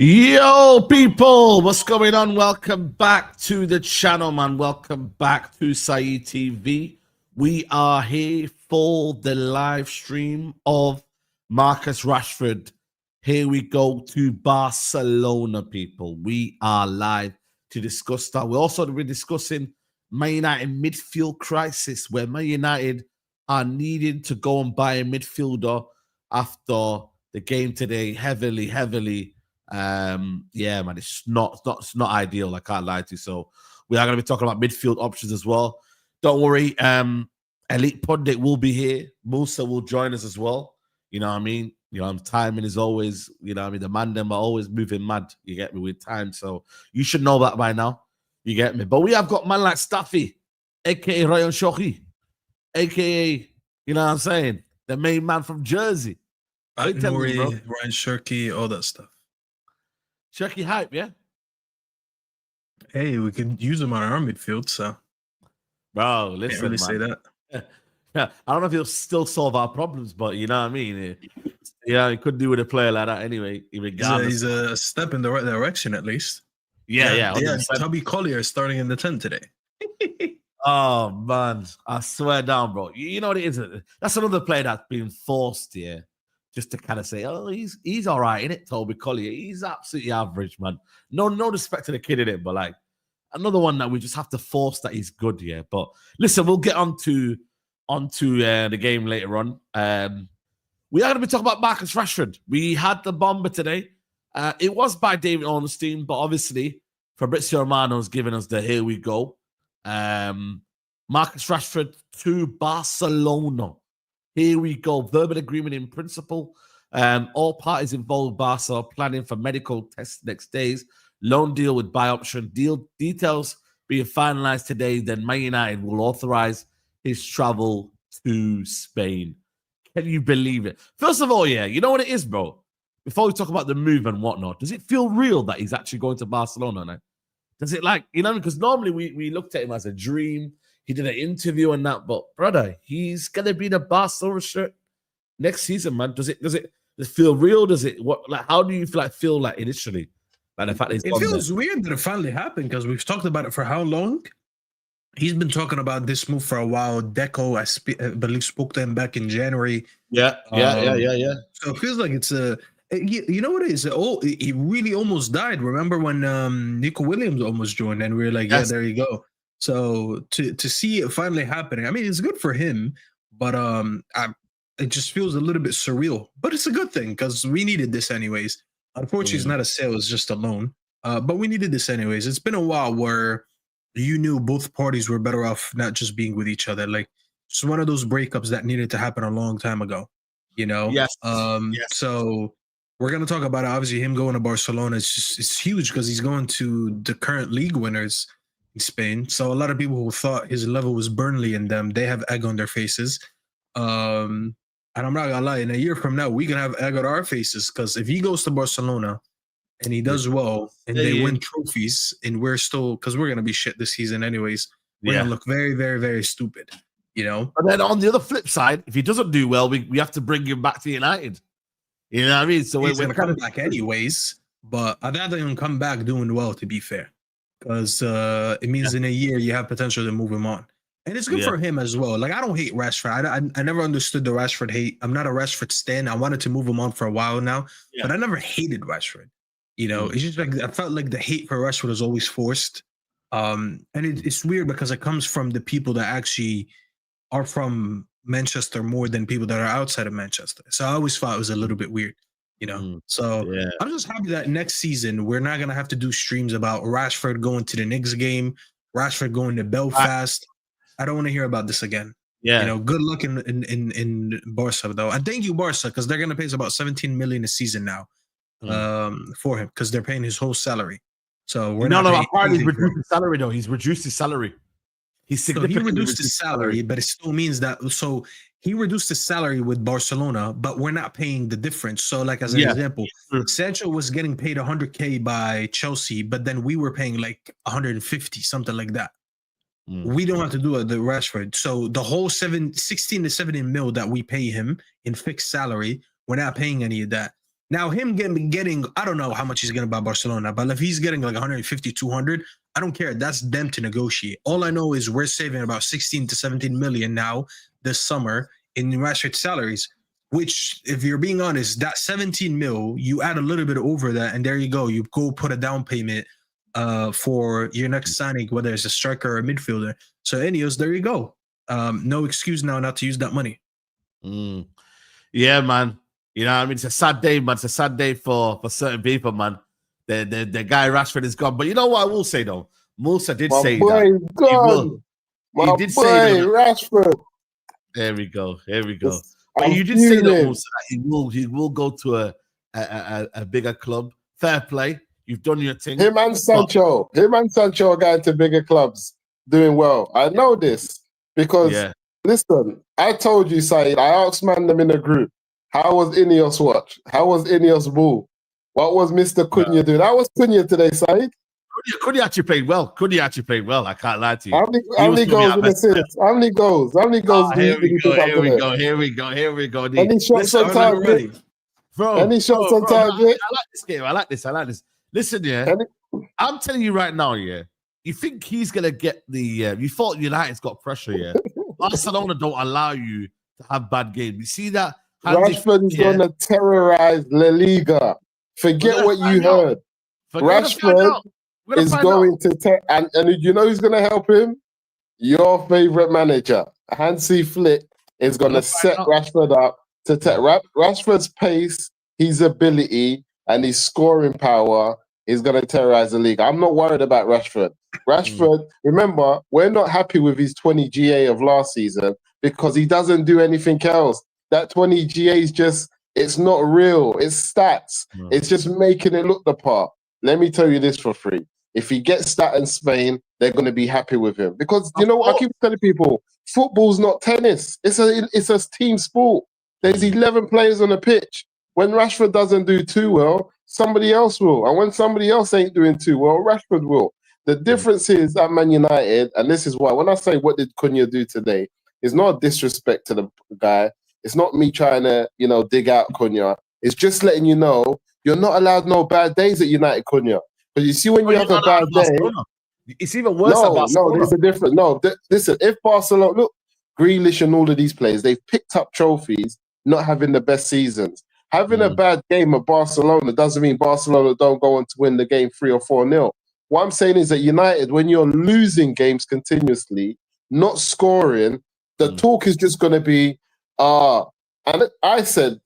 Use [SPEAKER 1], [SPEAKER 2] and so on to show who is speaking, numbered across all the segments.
[SPEAKER 1] Yo, people, what's going on? Welcome back to the channel, man. Welcome back to Saeed TV. We are here for the live stream of Marcus Rashford. Here we go to Barcelona, people. We are live to discuss that. We're also going to be discussing Man United midfield crisis, where Man United are needing to go and buy a midfielder after the game today. Heavily. Yeah, man, it's not ideal. I can't lie to you. So we are going to be talking about midfield options as well. Don't worry. Elite Pundit will be here. Musa will join us as well. You know what I mean? You know, timing is always, you know what I mean? The man them are always moving mad. You get me with time. So you should know that by now. You get me? But we have got man like Staffy, aka Ryan Shoki, aka, you know what I'm saying? The main man from Jersey.
[SPEAKER 2] Nori, Ryan Shirky, all that stuff.
[SPEAKER 1] Shirky hype, yeah?
[SPEAKER 2] Hey, we can use him on our midfield, so.
[SPEAKER 1] Bro, listen,
[SPEAKER 2] can't really say that.
[SPEAKER 1] Yeah, I don't know if he'll still solve our problems, but you know what I mean? Yeah, he could do with a player like that anyway.
[SPEAKER 2] He's a step in the right direction, at least.
[SPEAKER 1] Yeah.
[SPEAKER 2] Tubby Collier is starting in the 10 today.
[SPEAKER 1] Oh, man. I swear down, bro. You know what it is? That's another player that's been forced here just to kind of say, oh, he's all right, innit, Toby Collier? He's absolutely average, man. No respect to the kid in it, but like another one that we just have to force that he's good, yeah. But listen, we'll get onto the game later on. We are going to be talking about Marcus Rashford. We had the bomber today. It was by David Ornstein, but obviously Fabrizio Romano's giving us the here we go. Marcus Rashford to Barcelona. Here we go. Verbal agreement in principle. All parties involved, Barca, are planning for medical tests next days. Loan deal with buy option. Deal details being finalized today. Then Man United will authorize his travel to Spain. Can you believe it? First of all, yeah, you know what it is, bro? Before we talk about the move and whatnot, does it feel real that he's actually going to Barcelona now? Does it like, you know, because normally we looked at him as a dream. He did an interview and that, but brother, he's gonna be in a Barcelona shirt next season, man. Does it feel real? Does it what like how do you feel like initially? Like the fact that
[SPEAKER 2] it feels weird that it finally happened because we've talked about it for how long? He's been talking about this move for a while. Deco, I believe, spoke to him back in January.
[SPEAKER 1] Yeah.
[SPEAKER 2] So it feels like it's a. You know what it is? Oh, he really almost died. Remember when Nico Williams almost joined, and we were like, yes. Yeah, there you go. So to see it finally happening, I mean, it's good for him, but it just feels a little bit surreal. But it's a good thing because we needed this anyways. Unfortunately, it's not a sale; it's just a loan. But we needed this anyways. It's been a while where you knew both parties were better off not just being with each other. Like it's one of those breakups that needed to happen a long time ago. You know.
[SPEAKER 1] Yes.
[SPEAKER 2] So we're gonna talk about it. Obviously, him going to Barcelona it's huge because he's going to the current league winners in Spain. So a lot of people who thought his level was Burnley in them, they have egg on their faces. And I'm not gonna lie, in a year from now, we can have egg on our faces because if he goes to Barcelona and he does well and they win trophies and we're still, because we're gonna be shit this season anyways, we're gonna look very, very, very stupid, you know.
[SPEAKER 1] But then on the other flip side, if he doesn't do well, we have to bring him back to United. You know what I mean? So
[SPEAKER 2] we're gonna come back anyways, but I'd rather him come back doing well, to be fair. Because it means in a year you have potential to move him on. And it's good for him as well. Like, I don't hate Rashford. I never understood the Rashford hate. I'm not a Rashford stan. I wanted to move him on for a while now, but I never hated Rashford. You know, it's just like I felt like the hate for Rashford was always forced. And it's weird because it comes from the people that actually are from Manchester more than people that are outside of Manchester. So I always thought it was a little bit weird. You know, so I'm just happy that next season we're not gonna have to do streams about Rashford going to the Knicks game, Rashford going to Belfast. I don't want to hear about this again. Yeah, you know, good luck in Barca though, and thank you Barca because they're gonna pay us about 17 million a season now, for him because they're paying his whole salary. So we're not.
[SPEAKER 1] Apparently he's reduced his salary though. He's reduced his salary.
[SPEAKER 2] He reduced his salary, but it still means that so. He reduced his salary with Barcelona, but we're not paying the difference. So, like as an example, Sancho was getting paid 100K by Chelsea, but then we were paying like 150, something like that. We don't have to do the Rashford. So the whole 16 to 17 mil that we pay him in fixed salary, we're not paying any of that. Now, him getting, I don't know how much he's getting by Barcelona, but if he's getting like 150, 200, I don't care. That's them to negotiate. All I know is we're saving about 16 to 17 million now this summer in Rashford salaries, which, if you're being honest, that 17 mil, you add a little bit over that, and there you go. You go put a down payment for your next signing, whether it's a striker or a midfielder. So, Ineos, there you go. No excuse now not to use that money.
[SPEAKER 1] Yeah, man. You know what I mean? It's a sad day, man. It's a sad day for certain people, man. The guy Rashford is gone. But you know what I will say, though? Musa did say that.
[SPEAKER 3] Gone.
[SPEAKER 1] He did say that.
[SPEAKER 3] Rashford.
[SPEAKER 1] There we go. Here we go.
[SPEAKER 3] I'm
[SPEAKER 1] But you did say that,
[SPEAKER 3] fuming.
[SPEAKER 1] Musa, that he will go to a bigger club. Fair play. You've done your thing.
[SPEAKER 3] Him and Sancho are going to bigger clubs, doing well. I know this because, listen, I told you, Saeed, I asked man them in a group, how was Ineos watch? How was Ineos ball? What was Mr. Cunha doing? How was Cunha today, Saeed?
[SPEAKER 1] Cunha actually played well. Cunha actually played well. I can't lie to you.
[SPEAKER 3] How many goals and assists? How many goals? How many goals
[SPEAKER 1] Here we go.
[SPEAKER 3] Any shots on target?
[SPEAKER 1] Bro,
[SPEAKER 3] Any shots on target?
[SPEAKER 1] I like this game. I like this. Listen, I'm telling you right now, you think he's going to get the... you thought United's got pressure, Barcelona don't allow you to have bad games. You see that?
[SPEAKER 3] Rashford is going to terrorize La Liga. Forget what you heard. Rashford is going to... And you know who's going to help him? Your favorite manager, Hansi Flick, is going to set Rashford up to Rashford's pace, his ability, and his scoring power is going to terrorize the league. I'm not worried about Rashford. Remember, we're not happy with his 20 GA of last season because he doesn't do anything else. That 20 GA is just, it's not real. It's stats. It's just making it look the part. Let me tell you this for free. If he gets that in Spain, they're going to be happy with him. Because, you know what I keep telling people? Football's not tennis. It's a team sport. There's 11 players on the pitch. When Rashford doesn't do too well, somebody else will. And when somebody else ain't doing too well, Rashford will. The difference is at Man United, and this is why, when I say what did Cunha do today, it's not a disrespect to the guy. It's not me trying to, dig out Cunha. It's just letting you know you're not allowed no bad days at United, Cunha. But you see when you have a bad day...
[SPEAKER 1] It's even worse at Barcelona.
[SPEAKER 3] No, there's a difference. No, listen, if Barcelona... Look, Grealish and all of these players, they've picked up trophies not having the best seasons. Having a bad game at Barcelona doesn't mean Barcelona don't go on to win the game 3 or 4-0. What I'm saying is that United, when you're losing games continuously, not scoring, the talk is just going to be, and I said,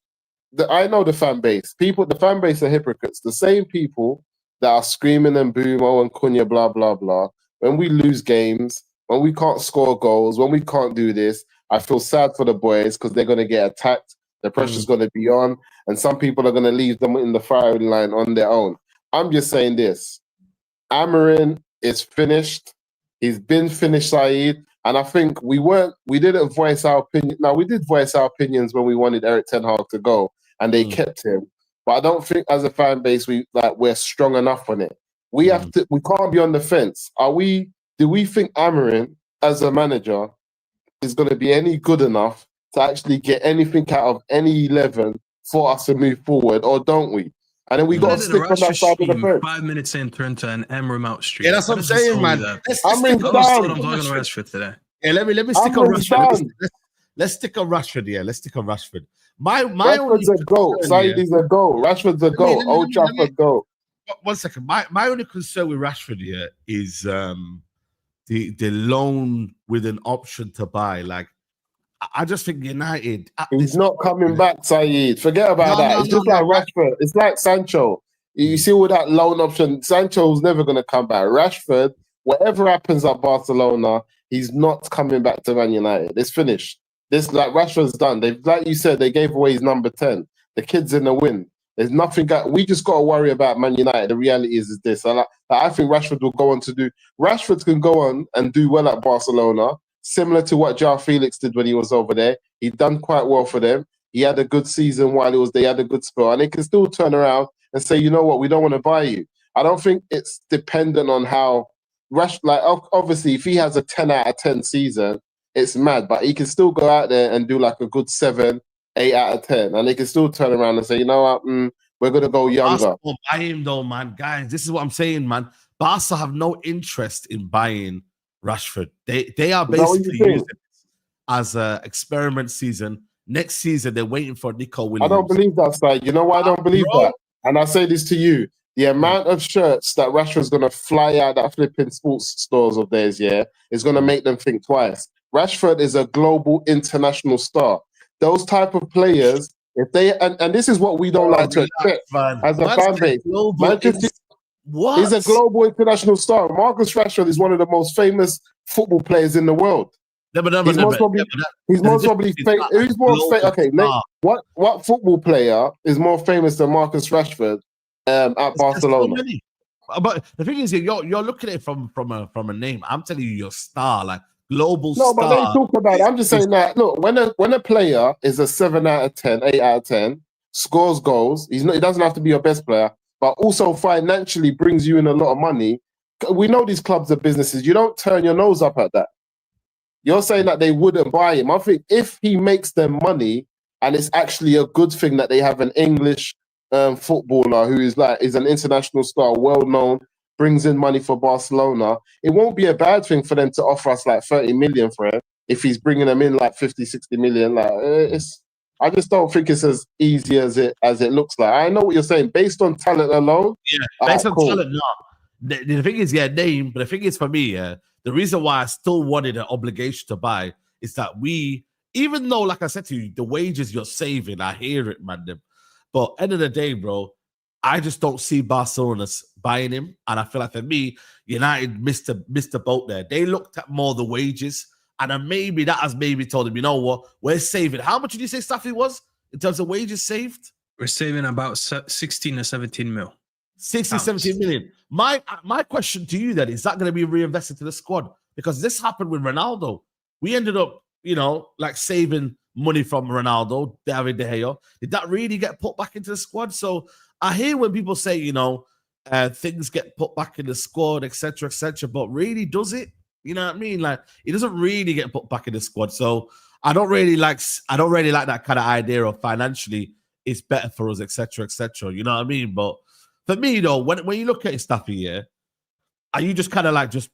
[SPEAKER 3] that I know the fan base. The fan base are hypocrites. The same people that are screaming and boom, and Cunha, blah, blah, blah. When we lose games, when we can't score goals, when we can't do this, I feel sad for the boys because they're going to get attacked. The pressure's going to be on, and some people are going to leave them in the firing line on their own. I'm just saying this. Amorim is finished. He's been finished, Saeed. And I think we didn't voice our opinion. Now, we did voice our opinions when we wanted Eric Ten Hag to go, and they kept him. But I don't think as a fan base, we're strong enough on it. We can't be on the fence. Do we think Amorim, as a manager, is going to be any good enough to actually get anything out of any 11 for us to move forward, or don't we? And then we got to stick on that side of the fence.
[SPEAKER 2] 5 minutes in, turn to an Amorim out stream.
[SPEAKER 1] Yeah, that's what I'm saying, man.
[SPEAKER 3] I'm
[SPEAKER 2] talking Rashford today.
[SPEAKER 1] Yeah, let me stick on Rashford. Let's stick on Rashford. Yeah, let's stick on Rashford.
[SPEAKER 3] Rashford's a goal. Saeed is a goal. Rashford's a goal. Old Trafford goal.
[SPEAKER 1] 1 second. My only concern with Rashford here is the loan with an option to buy. Like, I just think United...
[SPEAKER 3] He's not coming back, Saeed. Forget about that. It's just like Rashford. It's like Sancho. You see all that loan option. Sancho's never going to come back. Rashford, whatever happens at Barcelona, he's not coming back to Man United. It's finished. Rashford's done. Like you said, they gave away his number 10. The kid's in the win. There's nothing... we just got to worry about Man United. The reality is this. I think Rashford will go on to do... Rashford can go on and do well at Barcelona, similar to what João Felix did when he was over there. He'd done quite well for them. He had a good season while he was there. He had a good spell. And they can still turn around and say, you know what, we don't want to buy you. I don't think it's dependent on how... obviously, if he has a 10 out of 10 season, it's mad. But he can still go out there and do like a good 7, 8 out of 10. And they can still turn around and say, you know what, we're going to go younger.
[SPEAKER 1] Barca won't buy him though, man. Guys, this is what I'm saying, man. Barca have no interest in buying Rashford. They are basically using it as an experiment season. Next season, they're waiting for Nico Williams.
[SPEAKER 3] I don't believe that, Saeed. You know why I don't believe that? And I say this to you. The amount of shirts that Rashford's going to fly out that flipping sports stores of theirs, is going to make them think twice. Rashford is a global international star. Those type of players, if they and this is what we don't like to accept as a fan base. He's a global international star. Marcus Rashford is one of the most famous football players in the world. He's most probably what football player is more famous than Marcus Rashford at Barcelona?
[SPEAKER 1] So but the thing is, you're looking at it from a name. I'm telling you, you're a star, like global star.
[SPEAKER 3] No, but they talk about it. I'm just saying that. Look, when a player is a 7 out of 10, 8 out of 10, scores goals, he doesn't have to be your best player, but also financially brings you in a lot of money. We know these clubs are businesses. You don't turn your nose up at that. You're saying that they wouldn't buy him. I think if he makes them money, and it's actually a good thing that they have an English footballer who is an international star, well known, brings in money for Barcelona, it won't be a bad thing for them to offer us like 30 million for him if he's bringing them in like 50, 60 million. I just don't think it's as easy as it looks like. I know what you're saying. Based on talent alone,
[SPEAKER 1] based on talent, no. The thing is, name, but the thing is for me, the reason why I still wanted an obligation to buy is that even though, like I said to you, the wages you're saving, I hear it, man. But end of the day, bro, I just don't see Barcelona buying him. And I feel like for me, United missed the boat there. They looked at more the wages, and then maybe that has told them, you know what, we're saving. How much did you say Staffy was in terms of wages saved?
[SPEAKER 2] We're saving about 16 or 17 mil.
[SPEAKER 1] 60, 17 million. My question to you then, is that going to be reinvested to the squad? Because this happened with Ronaldo. We ended up, saving money from Ronaldo, David De Gea. Did that really get put back into the squad? So I hear when people say, things get put back in the squad, etc., but really does it? You know what I mean? Like, it doesn't really get put back in the squad. So I don't really like that kind of idea of financially it's better for us, etc., you know what I mean? But for me, though, when you look at his stuff here, are you just kind of like just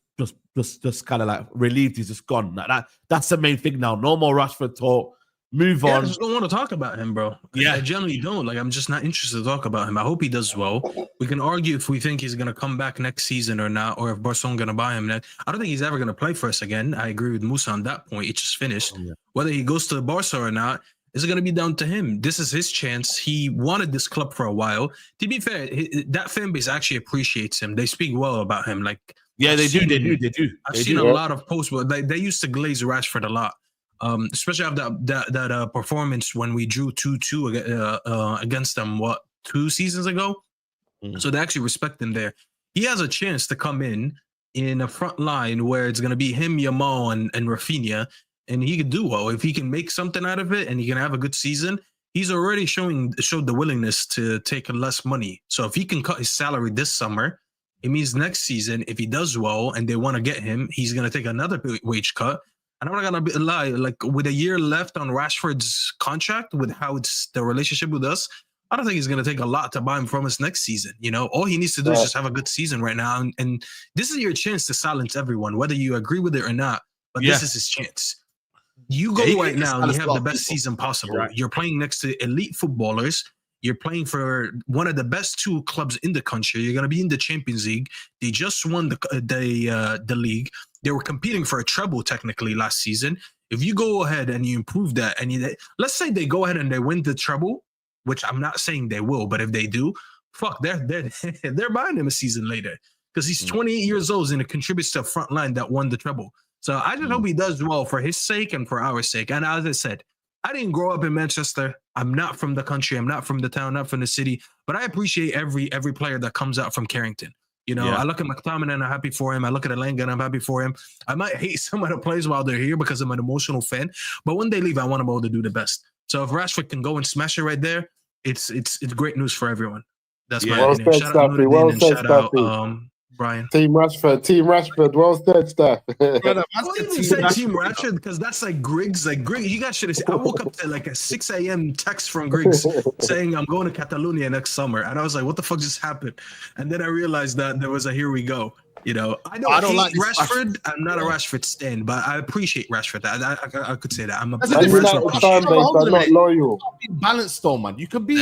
[SPEAKER 1] kind of like relieved he's just gone? Like that's the main thing now. No more Rashford talk. Move on.
[SPEAKER 2] I just don't want to talk about him, bro. I generally don't. Like, I'm just not interested to talk about him. I hope he does well. We can argue if we think he's going to come back next season or not, or if Barcelona going to buy him next. I don't think he's ever going to play for us again. I agree with Musa on that point. It's just finished. Oh, yeah. Whether he goes to Barca or not, is going to be down to him. This is his chance. He wanted this club for a while. To be fair, that fan base actually appreciates him. They speak well about him. Like,
[SPEAKER 1] yeah, they do.
[SPEAKER 2] I've seen a lot of posts, but they used to glaze Rashford a lot. Especially after that performance when we drew 2-2 against them, 2 seasons ago? Mm-hmm. So they actually respect him there. He has a chance to come in a front line where it's going to be him, Yamal, and Rafinha, and he could do well. If he can make something out of it and he can have a good season, he's already showed the willingness to take less money. So if he can cut his salary this summer, it means next season, if he does well and they want to get him, he's going to take another wage cut. And I'm not gonna lie, like with a year left on Rashford's contract, with how it's the relationship with us, I don't think he's gonna take a lot to buy him from us next season. All he needs to do is just have a good season right now, and this is your chance to silence everyone, whether you agree with it or not. But this is his chance. You go right now and you have the best season possible. Right. You're playing next to elite footballers. You're playing for one of the best 2 clubs in the country. You're going to be in the Champions League. They just won the league. They were competing for a treble technically last season. If you go ahead and you improve that, and let's say they go ahead and they win the treble, which I'm not saying they will, but if they do, they're buying him a season later because he's 28 years old and it contributes to a front line that won the treble. So I just hope he does well for his sake and for our sake. And as I said, I didn't grow up in Manchester. I'm not from the country. I'm not from the town, not from the city. But I appreciate every player that comes out from Carrington. I look at McTominay and I'm happy for him. I look at Elanga and I'm happy for him. I might hate some of the players while they're here because I'm an emotional fan. But when they leave, I want them all to do the best. So if Rashford can go and smash it right there, it's great news for everyone. That's my opinion. Shout out Nuruddin and shout out Brian.
[SPEAKER 3] Team Rashford. Well said, Steph.
[SPEAKER 1] Brother,
[SPEAKER 2] I wouldn't even say Team Rashford because that's like Griggs. Like Griggs, you guys should have seen. I woke up to like a 6 a.m. text from Griggs saying I'm going to Catalonia next summer, and I was like, "What the fuck just happened?" And then I realized that there was a here we go. You know, I don't like Rashford. I'm not a Rashford stan, but I appreciate Rashford. I could say that. I'm a
[SPEAKER 3] Man United fan base are not loyal.
[SPEAKER 1] Balanced though, man. You could be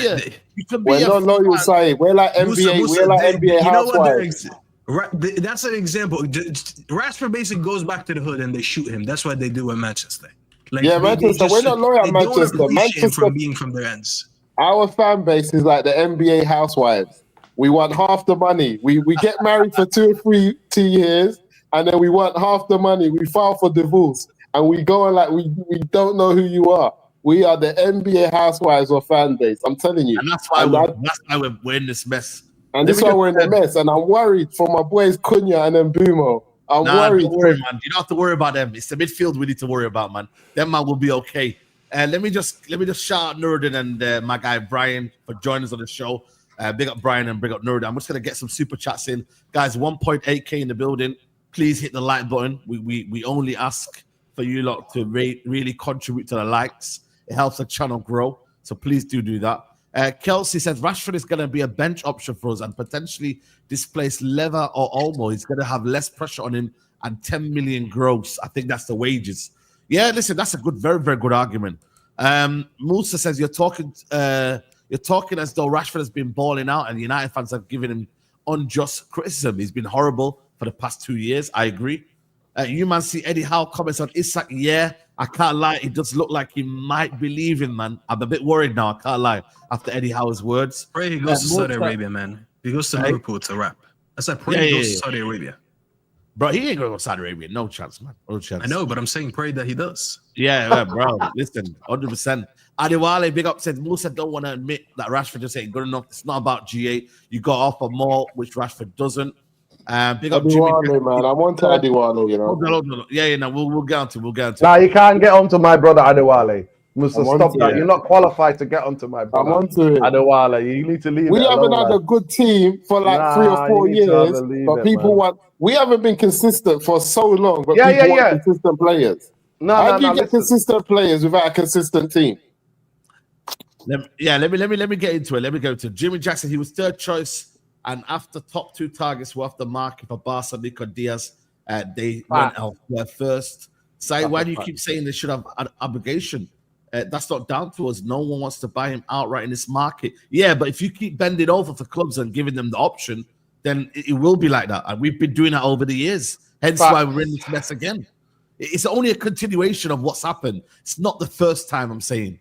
[SPEAKER 3] We're not loyal, Saeed. We're like NBA. We're like NBA housewives.
[SPEAKER 2] That's an example. Rashford basically goes back to the hood and they shoot him. That's what they do in Manchester. Like,
[SPEAKER 3] yeah, Manchester. We're not loyal at Manchester.
[SPEAKER 2] Manchester from being from their ends.
[SPEAKER 3] Our fan base is like the NBA housewives. We want half the money. We get married for 2 or 3 years, and then we want half the money. We file for divorce, and we go on like we don't know who you are. We are the NBA housewives of fan base. I'm telling you.
[SPEAKER 1] And that's why we're in this mess.
[SPEAKER 3] And this is why we're in the mess. And I'm worried for my boys Cunha and Mbumo. I'm worried.
[SPEAKER 1] Don't worry, man. You don't have to worry about them. It's the midfield we need to worry about, man. Them man will be okay. Let me just shout out Nurdin and my guy Brian for joining us on the show. Big up Brian and big up Nurdin. I'm just gonna get some super chats in, guys. 1.8K in the building. Please hit the like button. We only ask for you lot to really contribute to the likes. It helps the channel grow. So please do that. Kelsey says Rashford is going to be a bench option for us and potentially displace Lever or Olmo. He's going to have less pressure on him and 10 million gross. I think that's the wages. Yeah, listen, that's a very, very good argument. Musa says you're talking as though Rashford has been balling out and United fans have given him unjust criticism. He's been horrible for the past 2 years. I agree. You man see Eddie Howe comments on Isak. Yeah, I can't lie. It does look like he might be leaving, man. I'm a bit worried now. I can't lie. After Eddie Howe's words.
[SPEAKER 2] Pray he goes to Saudi Arabia, man. He goes to Liverpool to rap. I said pray he goes to Saudi Arabia.
[SPEAKER 1] Bro, he ain't going to go to Saudi Arabia. No chance, man. No chance.
[SPEAKER 2] I know, but I'm saying pray that he does.
[SPEAKER 1] Yeah, bro. Listen, 100%. Adewale, big up, said Musa don't want to admit that Rashford just ain't good enough. It's not about G8. You got to offer more, which Rashford doesn't. Big up
[SPEAKER 3] Adewale,
[SPEAKER 1] Jimmy.
[SPEAKER 3] man. I want to Adewale, you know.
[SPEAKER 1] No. Yeah, no, we'll get onto.
[SPEAKER 4] Nah, you can't get onto my brother Adewale. Musa, stop that. You're not qualified to get onto my brother.
[SPEAKER 3] I'm onto it.
[SPEAKER 4] Adewale, you need to leave.
[SPEAKER 3] We haven't had a good team for like 3 or 4 years, but people want. We haven't been consistent for so long, but people want consistent players. How do you get consistent players without a consistent team?
[SPEAKER 1] Let me get into it. Let me go to Jimmy Jackson. He was third choice, and after top 2 targets were off the market for Barça, Nico Diaz, they went out first. Say, why do you keep saying they should have an obligation? That's not down to us. No one wants to buy him outright in this market. Yeah, but if you keep bending over for clubs and giving them the option, then it will be like that. And we've been doing that over the years. Hence why we're in this mess again. It's only a continuation of what's happened. It's not the first time I'm saying.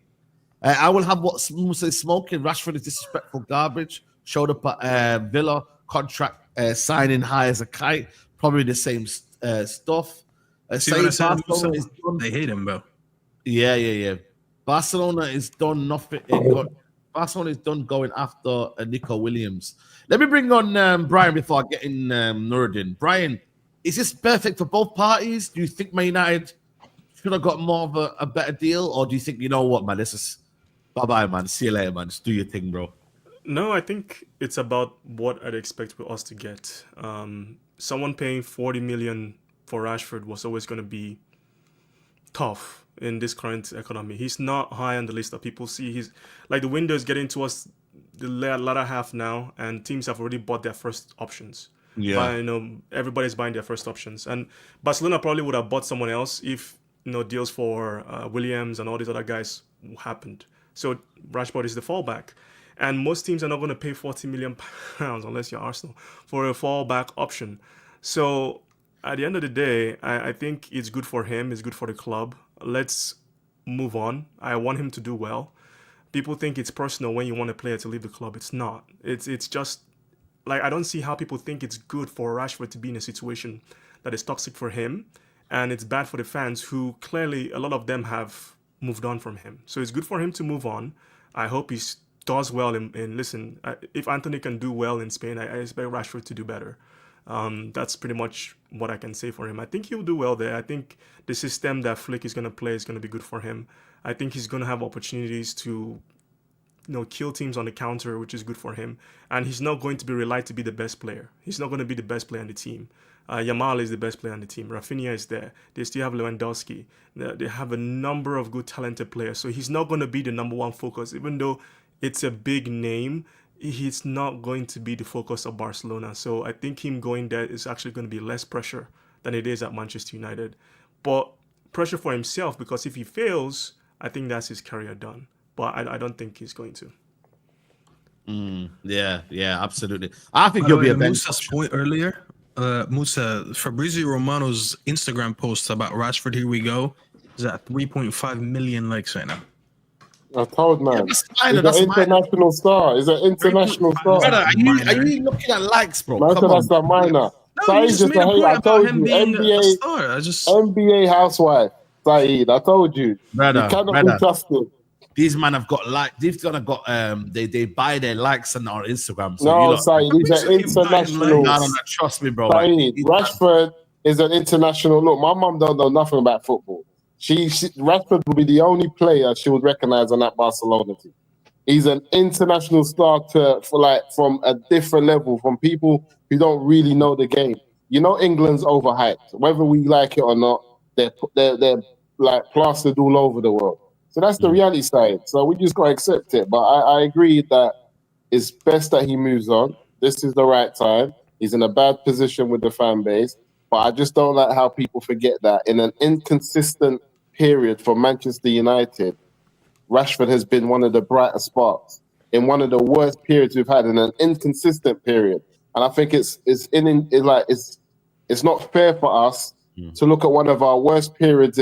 [SPEAKER 1] I will have what Musa is smoking. Rashford is disrespectful garbage. Showed up at Villa, contract signing high as a kite. Probably the same stuff.
[SPEAKER 2] They hate him, bro.
[SPEAKER 1] Yeah. Barcelona is done nothing. Barcelona is done going after Nico Williams. Let me bring on Brian before I get in Nurdin. Brian, is this perfect for both parties? Do you think Man United should have got more of a better deal? Or do you think, you know what, man, this is bye-bye, man. See you later, man. Just do your thing, bro.
[SPEAKER 5] No, I think it's about what I'd expect with us to get. Someone paying 40 million for Rashford was always going to be tough in this current economy. He's not high on the list that people see. He's like the window is getting towards the latter half now, and teams have already bought their first options. Yeah, everybody's buying their first options, and Barcelona probably would have bought someone else if deals for Williams and all these other guys happened. So Rashford is the fallback, and most teams are not going to pay 40 million pounds unless you're Arsenal for a fallback option. So at the end of the day, I think it's good for him. It's good for the club. Let's move on. I want him to do well. People think it's personal when you want a player to leave the club. It's not. It's just like I don't see how people think it's good for Rashford to be in a situation that is toxic for him, and it's bad for the fans who clearly a lot of them have moved on from him. So it's good for him to move on. I hope he does well listen, if Anthony can do well in Spain, I expect Rashford to do better. That's pretty much what I can say for him. I think he'll do well there. I think the system that Flick is going to play is going to be good for him. I think he's going to have opportunities to kill teams on the counter, which is good for him. And he's not going to be relied to be the best player. He's not going to be the best player on the team. Yamal is the best player on the team. Rafinha is there. They still have Lewandowski. They have a number of good, talented players. So he's not going to be the number one focus, even though it's a big name. He's not going to be the focus of Barcelona. So I think him going there is actually going to be less pressure than it is at Manchester United. But pressure for himself, because if he fails, I think that's his career done. But I don't think he's going to.
[SPEAKER 1] Yeah, absolutely. I think he'll be a bench.
[SPEAKER 2] Musa's point earlier, Fabrizio Romano's Instagram post about Rashford, here we go, is at 3.5 million likes right now.
[SPEAKER 3] I told man,
[SPEAKER 1] he's
[SPEAKER 3] an international star. He's an international star.
[SPEAKER 1] Brother, are you looking at likes, bro?
[SPEAKER 3] Man,
[SPEAKER 1] Come
[SPEAKER 3] that's
[SPEAKER 1] on.
[SPEAKER 3] a minor.
[SPEAKER 2] No, you just made a point
[SPEAKER 3] I
[SPEAKER 2] about
[SPEAKER 3] told
[SPEAKER 2] him
[SPEAKER 3] you,
[SPEAKER 2] being a
[SPEAKER 3] NBA,
[SPEAKER 2] star.
[SPEAKER 3] NBA housewife, Saeed. I told you,
[SPEAKER 1] brother,
[SPEAKER 3] you cannot be trusted.
[SPEAKER 1] These men have got they've got they buy their likes on our Instagram. So
[SPEAKER 3] no, Saeed, he's an international.
[SPEAKER 1] No, trust me, bro.
[SPEAKER 3] Saeed, Rashford is an international. Look, my mum don't know nothing about football. Rashford will be the only player she would recognize on that Barcelona team. He's an international star from a different level, from people who don't really know the game. You know, England's overhyped. Whether we like it or not, they're like plastered all over the world. So that's the reality side. So we just got to accept it. But I agree that it's best that he moves on. This is the right time. He's in a bad position with the fan base. But I just don't like how people forget that in an inconsistent period for Manchester United, Rashford has been one of the brightest sparks in one of the worst periods we've had, in an inconsistent period. And I think it's not fair for us to look at one of our worst periods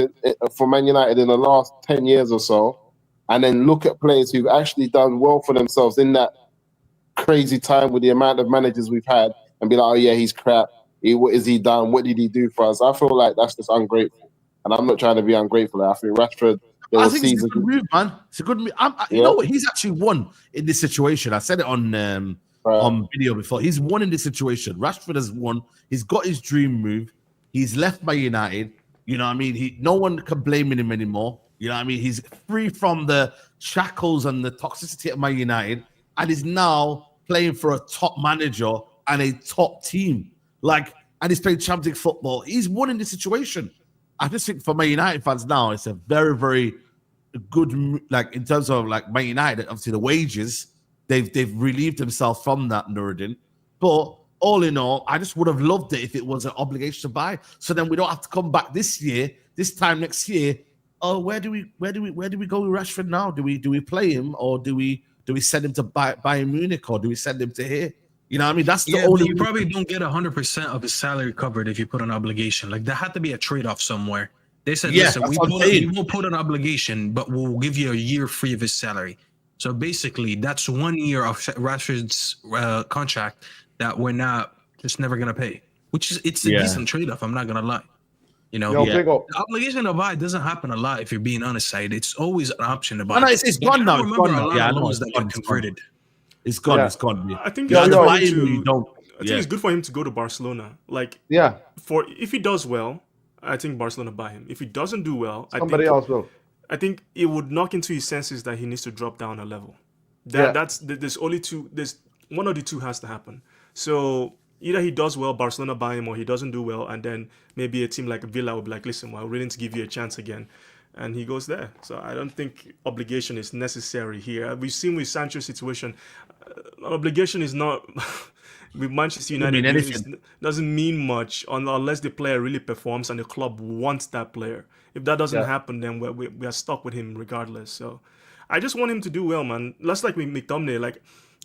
[SPEAKER 3] for Man United in the last 10 years or so, and then look at players who've actually done well for themselves in that crazy time with the amount of managers we've had, and be like, oh yeah, he's crap. What has he done? What did he do for us? I feel like that's just ungrateful. And I'm not trying to be ungrateful. I think Rashford,
[SPEAKER 1] I think it's a good move, man. It's a good move. You know what? He's actually won in this situation. I said it on video before. He's won in this situation. Rashford has won. He's got his dream move. He's left by United. You know what I mean? No one can blame him anymore. You know what I mean? He's free from the shackles and the toxicity of Man United, and is now playing for a top manager and a top team. And he's playing Champions League football. He's won in this situation. I just think for Man United fans now, it's a very, very good, in terms of Man United, obviously the wages, they've relieved themselves from that, Nuruddin. But all in all, I just would have loved it if it was an obligation to buy. So then we don't have to come back this time next year. Oh, where do we go with Rashford now? Do we play him, or do we send him to Bayern Munich, or do we send him to here? You know what I mean? That's the only.
[SPEAKER 2] You probably don't get 100% of his salary covered if you put an obligation. There had to be a trade-off somewhere. They said, listen, we won't put an obligation, but we'll give you a year free of his salary. So basically, that's 1 year of Rashford's contract that we're just never going to pay, it's a decent trade-off. I'm not going to lie. You know, the obligation to buy doesn't happen a lot if you're being honest, Said. It's always an option to buy.
[SPEAKER 1] No, it's gone now.
[SPEAKER 2] It's gone now. Yeah, I know that got converted.
[SPEAKER 1] It's gone. It's gone.
[SPEAKER 5] I think it's good for him to go to Barcelona. If he does well, I think Barcelona buy him. If he doesn't do well,
[SPEAKER 4] somebody else will.
[SPEAKER 5] I think it would knock into his senses that he needs to drop down a level. There's only two. There's one of the two has to happen. So either he does well, Barcelona buy him, or he doesn't do well, and then maybe a team like Villa will be like, listen, we're willing to give you a chance again. And he goes there. So I don't think obligation is necessary here. We've seen with Sancho's situation, obligation is not with Manchester United. Doesn't mean much unless the player really performs and the club wants that player. If that doesn't happen, then we are stuck with him regardless. So I just want him to do well, man. That's like with McTominay.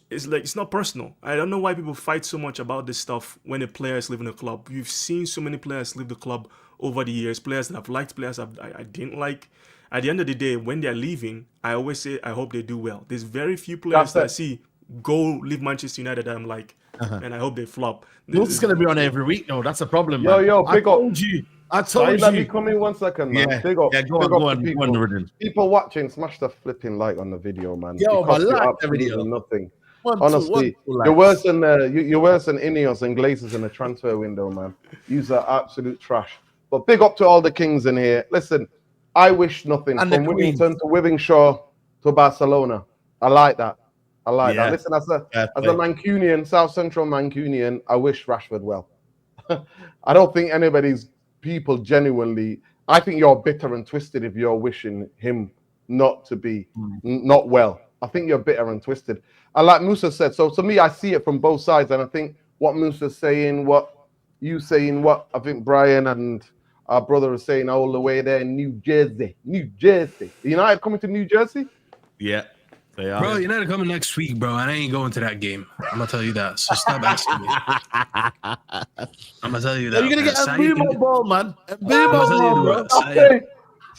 [SPEAKER 5] It's not personal. I don't know why people fight so much about this stuff when a player is leaving a club. You've seen so many players leave the club over the years, players that I've liked, players I didn't like. At the end of the day, when they're leaving, I always say I hope they do well. There's very few players that I see leave Manchester United that I'm like, and I hope they flop.
[SPEAKER 1] This is going to be on every week, though. That's a problem,
[SPEAKER 4] man.
[SPEAKER 1] I told you.
[SPEAKER 4] Let me come in 1 second, man.
[SPEAKER 1] Yeah, go on.
[SPEAKER 4] People watching, smash the flipping like on the video, man.
[SPEAKER 1] But like the video.
[SPEAKER 4] Nothing. Honestly, you're worse than Ineos and Glazers in the transfer window, man. You're absolute trash. But big up to all the kings in here. Listen, I wish nothing from Whittington to Wivenshaw to Barcelona. I like that. I like
[SPEAKER 1] Yeah.
[SPEAKER 4] that. Listen, as a Mancunian, South Central Mancunian, I wish Rashford well. I don't think anybody's people genuinely. I think you're bitter and twisted if you're wishing him not to be not well. I think you're bitter and twisted. And like Musa said, so to me, I see it from both sides, and I think what Musa's saying, what you saying, what I think Brian and our brother is saying all the way there in New Jersey. United coming to New Jersey?
[SPEAKER 1] Yeah, they are.
[SPEAKER 2] Bro, United coming next week, bro. And I ain't going to that game. I'm gonna tell you that. So stop asking me. I'm gonna tell you that.
[SPEAKER 1] You're gonna get a Bimo ball, man. A Bimo
[SPEAKER 2] ball,
[SPEAKER 1] bro.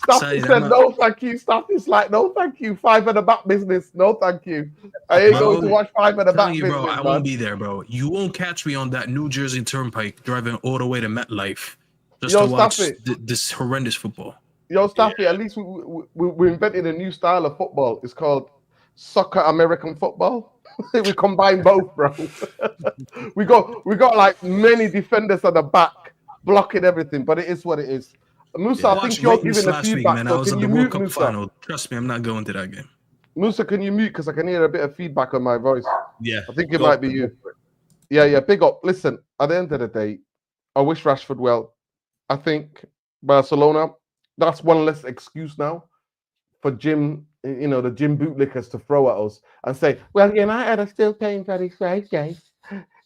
[SPEAKER 4] Staffy said no, thank you. Staffy's like, no, thank you. 5 at the back business. No, thank you. I ain't going to watch 5 at the back business.
[SPEAKER 2] Bro, I won't be there, bro. You won't catch me on that New Jersey Turnpike driving all the way to MetLife just to watch this horrendous football.
[SPEAKER 4] Yo, Staffy, at least we invented a new style of football. It's called soccer American football. We combine both, bro. we got like many defenders at the back blocking everything, but it is what it is. Musa, I think you're giving the feedback.
[SPEAKER 2] Man,
[SPEAKER 4] so
[SPEAKER 2] I was
[SPEAKER 4] can
[SPEAKER 2] at
[SPEAKER 4] you
[SPEAKER 2] the World
[SPEAKER 4] mute,
[SPEAKER 2] Cup
[SPEAKER 4] Musa?
[SPEAKER 2] final. Trust me, I'm not going to that game.
[SPEAKER 4] Musa, can you mute? Because I can hear a bit of feedback on my voice.
[SPEAKER 1] Yeah.
[SPEAKER 4] I think it might be you. Yeah, big up. Listen, at the end of the day, I wish Rashford well. I think Barcelona, that's one less excuse now for Jim, the Jim bootlickers to throw at us and say, well, United are still paying for his wages.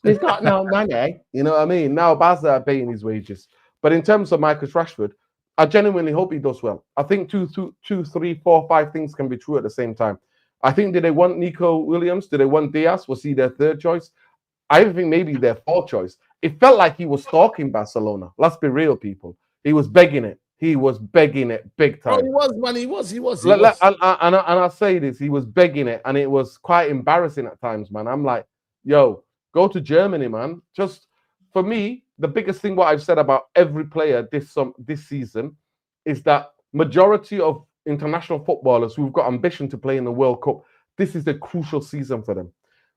[SPEAKER 4] He's got no money. You know what I mean? Now Barca are paying his wages. But in terms of Marcus Rashford, I genuinely hope he does well. I think 2, 3, 4, 5 things can be true at the same time. I think, did they want Nico Williams? Did they want Diaz? Was he their 3rd choice? I even think maybe their 4th choice. It felt like he was stalking Barcelona. Let's be real, people. He was begging it. He was begging it big time.
[SPEAKER 1] Oh, he was, man. He was.
[SPEAKER 4] And I say this, he was begging it, and it was quite embarrassing at times, man. I'm like, yo, go to Germany, man. Just for me, the biggest thing what I've said about every player this season is that majority of international footballers who've got ambition to play in the World Cup, this is the crucial season for them.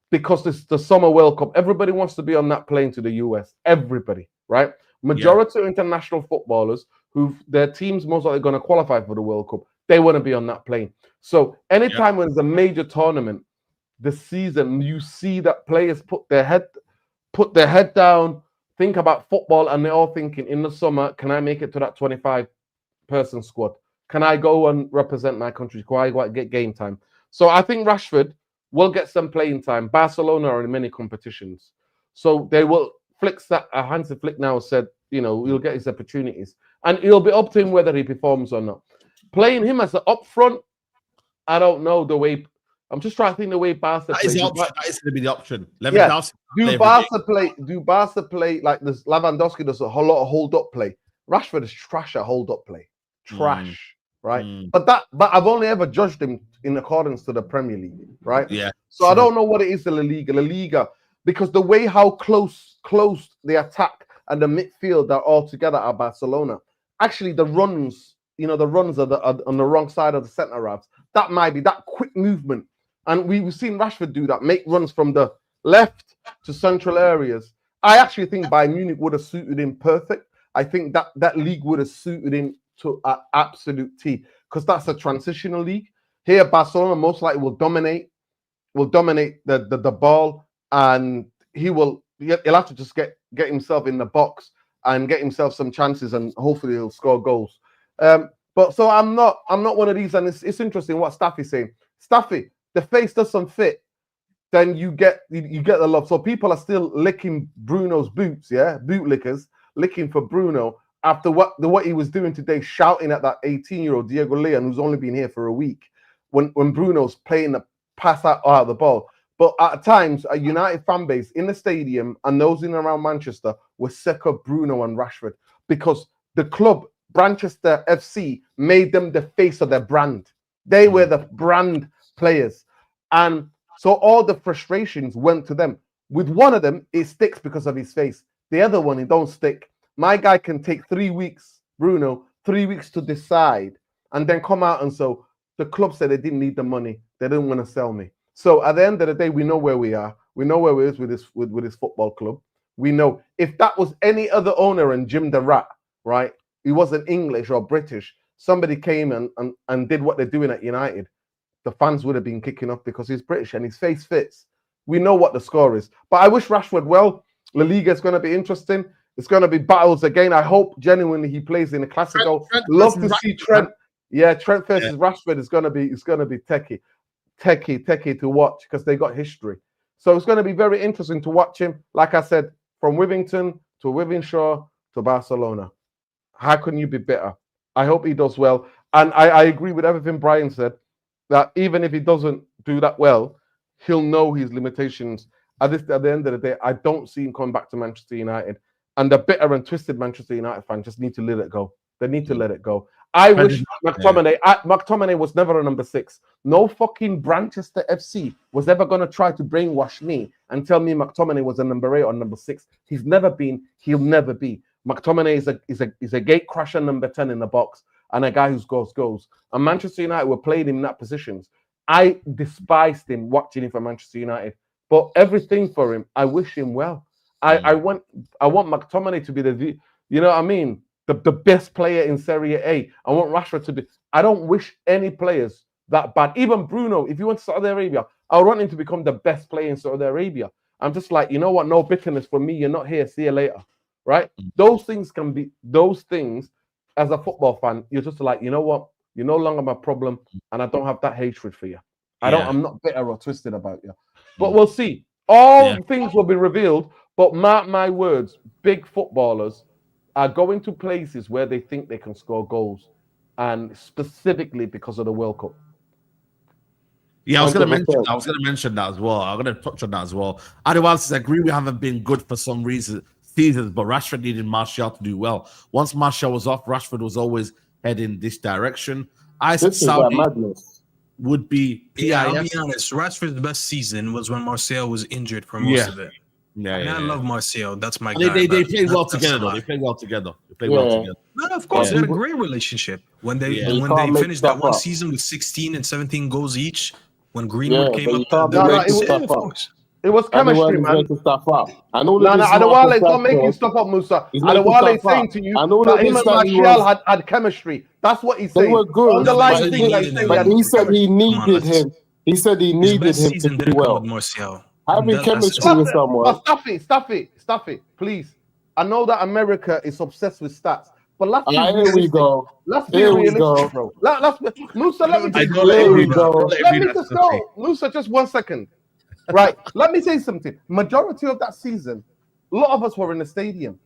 [SPEAKER 4] Because this the Summer World Cup, everybody wants to be on that plane to the US. Everybody, right? Majority of international footballers who their teams most likely going to qualify for the World Cup, they want to be on that plane. So anytime when there's a major tournament this season, you see that players put their head down, think about football, and they're all thinking, in the summer, can I make it to that 25-person squad? Can I go and represent my country? Can I go and get game time? So I think Rashford will get some playing time. Barcelona are in many competitions. So they will Hansi Flick now said, he'll get his opportunities. And it'll be up to him whether he performs or not. Playing him as an up front, I don't know the way. I'm just trying to think the way Barca plays.
[SPEAKER 1] That is going to be the option.
[SPEAKER 4] Do Barca play like this? Lewandowski does a lot of hold-up play. Rashford is trash at hold-up play. Trash, right? But I've only ever judged him in accordance to the Premier League, right?
[SPEAKER 1] Yeah.
[SPEAKER 4] So I don't know what it is in La Liga, because the way how close the attack and the midfield are all together at Barcelona. Actually, the runs are on the wrong side of the centre halves. That might be that quick movement. And we've seen Rashford do that, make runs from the left to central areas. I actually think Bayern Munich would have suited him perfect. I think that league would have suited him to an absolute T, because that's a transitional league. Here, Barcelona most likely will dominate the ball, and he'll have to just get himself in the box and get himself some chances, and hopefully he'll score goals. But so I'm not one of these, and it's interesting what Staffy's saying. Staffy, the face doesn't fit, then you get the love. So people are still licking Bruno's boots, bootlickers licking for Bruno after what he was doing today, shouting at that 18-year-old Diego Leon, who's only been here for a week, when Bruno's playing the pass out of the ball. But at times, a United fan base in the stadium and those in and around Manchester were sick of Bruno and Rashford, because the club, Manchester FC, made them the face of their brand. They were the brand players. And so all the frustrations went to them. With one of them, it sticks because of his face. The other one, it don't stick. My guy can take 3 weeks, Bruno, 3 weeks to decide, and then come out and so the club said they didn't need the money. They didn't want to sell me. So at the end of the day, we know where we are. We know where we is with this football club. We know if that was any other owner and Jim the Rat, right? He wasn't English or British. Somebody came and did what they're doing at United. the fans would have been kicking off because he's British and his face fits. We know what the score is. But I wish Rashford well. La Liga is going to be interesting. It's going to be battles again. I hope genuinely he plays in the Classico. Love to see Trent. Yeah, Trent versus Rashford is going to be techie to watch because they got history. So it's going to be very interesting to watch him. Like I said, from Wivington to Wivenshaw to Barcelona. How can you be better? I hope he does well. And I agree with everything Brian said, that even if he doesn't do that well, he'll know his limitations. At the end of the day, I don't see him coming back to Manchester United. And the bitter and twisted Manchester United fans just need to let it go. They need to let it go. I wish McTominay was never a number 6. No fucking Manchester FC was ever going to try to brainwash me and tell me McTominay was a number 8 or number 6. He's never been. He'll never be. McTominay is a gate crasher number 10 in the box and a guy who scores goals. And Manchester United were playing him in that positions. I despised him watching him for Manchester United. But everything for him, I wish him well. I want McTominay to be you know what I mean? The best player in Serie A. I want Rashford to be. I don't wish any players that bad. Even Bruno, if you went to Saudi Arabia, I would want him to become the best player in Saudi Arabia. I'm just like, you know what? No bitterness for me. You're not here. See you later. Right? Those things can be, those things as a football fan, you're just like, you know what? You're no longer my problem. And I don't have that hatred for you. I'm not bitter or twisted about you. But we'll see. All things will be revealed. But mark my words, big footballers are going to places where they think they can score goals, and specifically because of the World Cup.
[SPEAKER 1] Yeah, I was going to mention that as well. I'm going to touch on that as well. Otherwise, I agree we haven't been good for some seasons, but Rashford needed Martial to do well. Once Martial was off, Rashford was always heading this direction. I said Saudi would be PIF.
[SPEAKER 2] Yeah, I'll be honest. Rashford's best season was when Martial was injured for most of it. I love Martial. That's my guy.
[SPEAKER 1] They played well together, though. They played well together.
[SPEAKER 2] No, of course, they had a great relationship. When they finished that one season with 16 and 17 goals each, when Greenwood came up,
[SPEAKER 4] it was chemistry, man.
[SPEAKER 3] And all
[SPEAKER 4] Adewale is not making stuff up, Musa. Adewale is saying to you that him and Martial had chemistry. That's what he's saying.
[SPEAKER 3] They were good, but he said he needed him. He said he needed him to do well. Having chemistry with someone.
[SPEAKER 4] Stop it, please. I know that America is obsessed with stats, but let's be
[SPEAKER 3] here we go.
[SPEAKER 4] Let's be realistic, bro. Musa, let me just go. Musa, just 1 second. Right, let me say something. Majority of that season, a lot of us were in the stadium.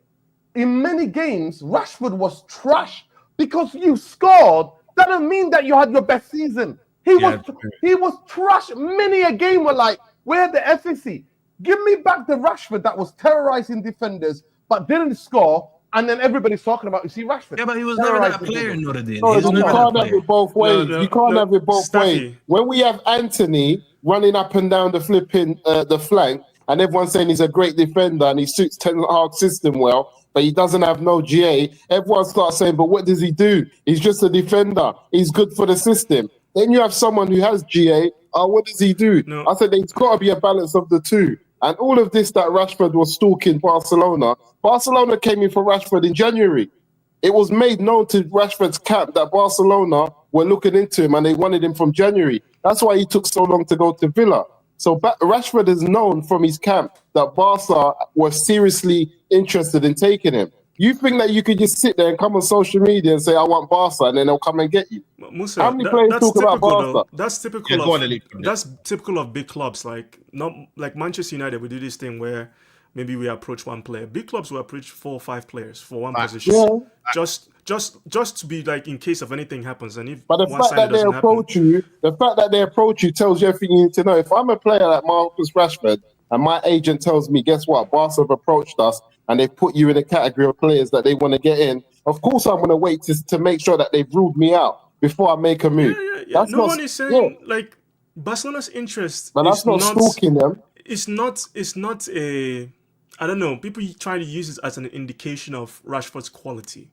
[SPEAKER 4] In many games, Rashford was trash because you scored. That doesn't mean that you had your best season. He was trash. Many a game were like, where the efficacy? Give me back the Rashford that was terrorizing defenders but didn't score, and then everybody's talking about, you see, Rashford.
[SPEAKER 2] Yeah, but he was never that player, Nuruddin.
[SPEAKER 3] No, you can't have it both ways. You can't have it both ways. When we have Anthony running up and down the flipping the flank, and everyone's saying he's a great defender and he suits Ten Hag's system well, but he doesn't have no GA, everyone starts saying, but what does he do? He's just a defender. He's good for the system. Then you have someone who has GA. What does he do? No. I said there's got to be a balance of the two. And all of this that Rashford was stalking Barcelona came in for Rashford in January. It was made known to Rashford's camp that Barcelona were looking into him and they wanted him from January. That's why he took so long to go to Villa. So Rashford is known from his camp that Barca were seriously interested in taking him. You think that you could just sit there and come on social media and say, I want Barca, and then they'll come and get you?
[SPEAKER 5] Musa,
[SPEAKER 3] how many players talk about Barca?
[SPEAKER 5] That's typical of big clubs. Like Manchester United, we do this thing where maybe we approach one player. Big clubs will approach 4 or 5 players for one position. Yeah. Just to be like in case of anything happens. And if
[SPEAKER 3] but the fact that they approach you tells you everything you need to know. If I'm a player like Marcus Rashford and my agent tells me, guess what, Barca have approached us and they've put you in a category of players that they want to get in, of course I'm going to wait to make sure that they've ruled me out before I make a move.
[SPEAKER 5] Yeah. No one is saying like Barcelona's interest.
[SPEAKER 3] But that's not stalking them.
[SPEAKER 5] It's not a, I don't know, people try to use it as an indication of Rashford's quality.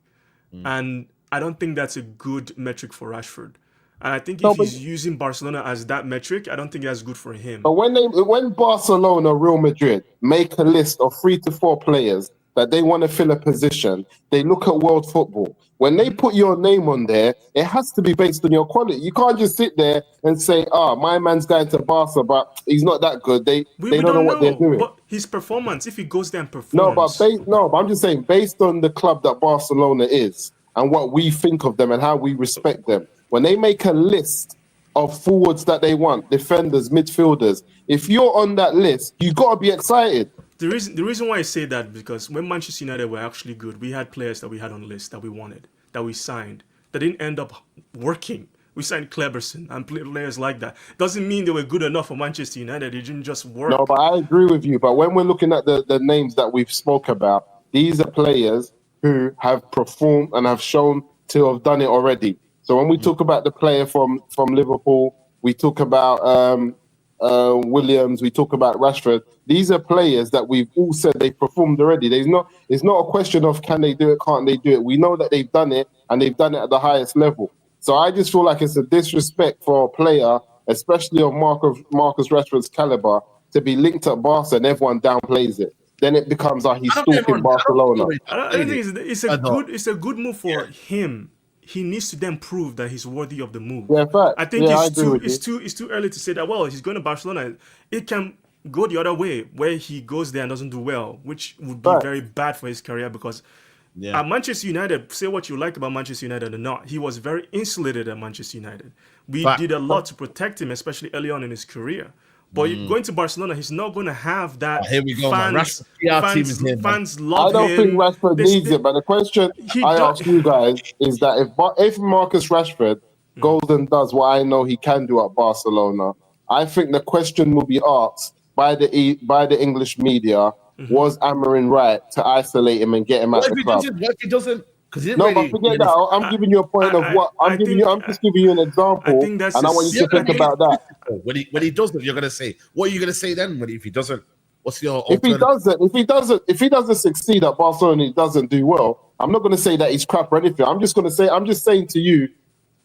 [SPEAKER 5] And I don't think that's a good metric for Rashford. And I think if he's using Barcelona as that metric, I don't think that's good for him.
[SPEAKER 3] But when Barcelona, Real Madrid make a list of 3 to 4 players that they want to fill a position, they look at world football. When they put your name on there, it has to be based on your quality. You can't just sit there and say, my man's going to Barca, but he's not that good. They don't know what they're doing.
[SPEAKER 5] But his performance, if he goes there and
[SPEAKER 3] No,
[SPEAKER 5] performs...
[SPEAKER 3] but I'm just saying, based on the club that Barcelona is and what we think of them and how we respect them, when they make a list of forwards that they want, defenders, midfielders, if you're on that list, you got to be excited.
[SPEAKER 5] The reason why I say that, because when Manchester United were actually good, we had players that we had on the list that we wanted, that we signed, that didn't end up working. We signed Kleberson and players like that. Doesn't mean they were good enough for Manchester United. They didn't just work.
[SPEAKER 3] No, but I agree with you. But when we're looking at the names that we've spoke about, these are players who have performed and have shown to have done it already. So when we talk about the player from Liverpool, we talk about Williams, we talk about Rashford. These are players that we've all said they've performed already. It's not a question of can they do it, can't they do it. We know that they've done it, and they've done it at the highest level. So I just feel like it's a disrespect for a player, especially of Marcus Rashford's caliber, to be linked at Barca and everyone downplays it. Then it becomes he's stalking Barcelona.
[SPEAKER 5] I think it's a good move for him. He needs to then prove that he's worthy of the move.
[SPEAKER 3] Yeah, fact.
[SPEAKER 5] I think it's too early to say that. Well, he's going to Barcelona. It can go the other way, where he goes there and doesn't do well, which would be very bad for his career. Because at Manchester United, say what you like about Manchester United or not, he was very insulated at Manchester United. We did a lot to protect him, especially early on in his career. But going to Barcelona, he's not going to have that.
[SPEAKER 1] Here we go,
[SPEAKER 5] fans love him.
[SPEAKER 3] I don't think Rashford needs it, but the question I ask you guys is that if Marcus Rashford goes and does what I know he can do at Barcelona, I think the question will be asked by the English media: was Amorim right to isolate him and get him out of the club?
[SPEAKER 1] What if he doesn't? But
[SPEAKER 3] forget that. I'm giving you a point of what I'm just giving you an example, and I want you to think about that.
[SPEAKER 1] When he doesn't, you're gonna say, what are you gonna say then? If he doesn't, what's your
[SPEAKER 3] if he doesn't succeed at Barcelona and he doesn't do well, I'm not gonna say that he's crap or anything. I'm just saying to you,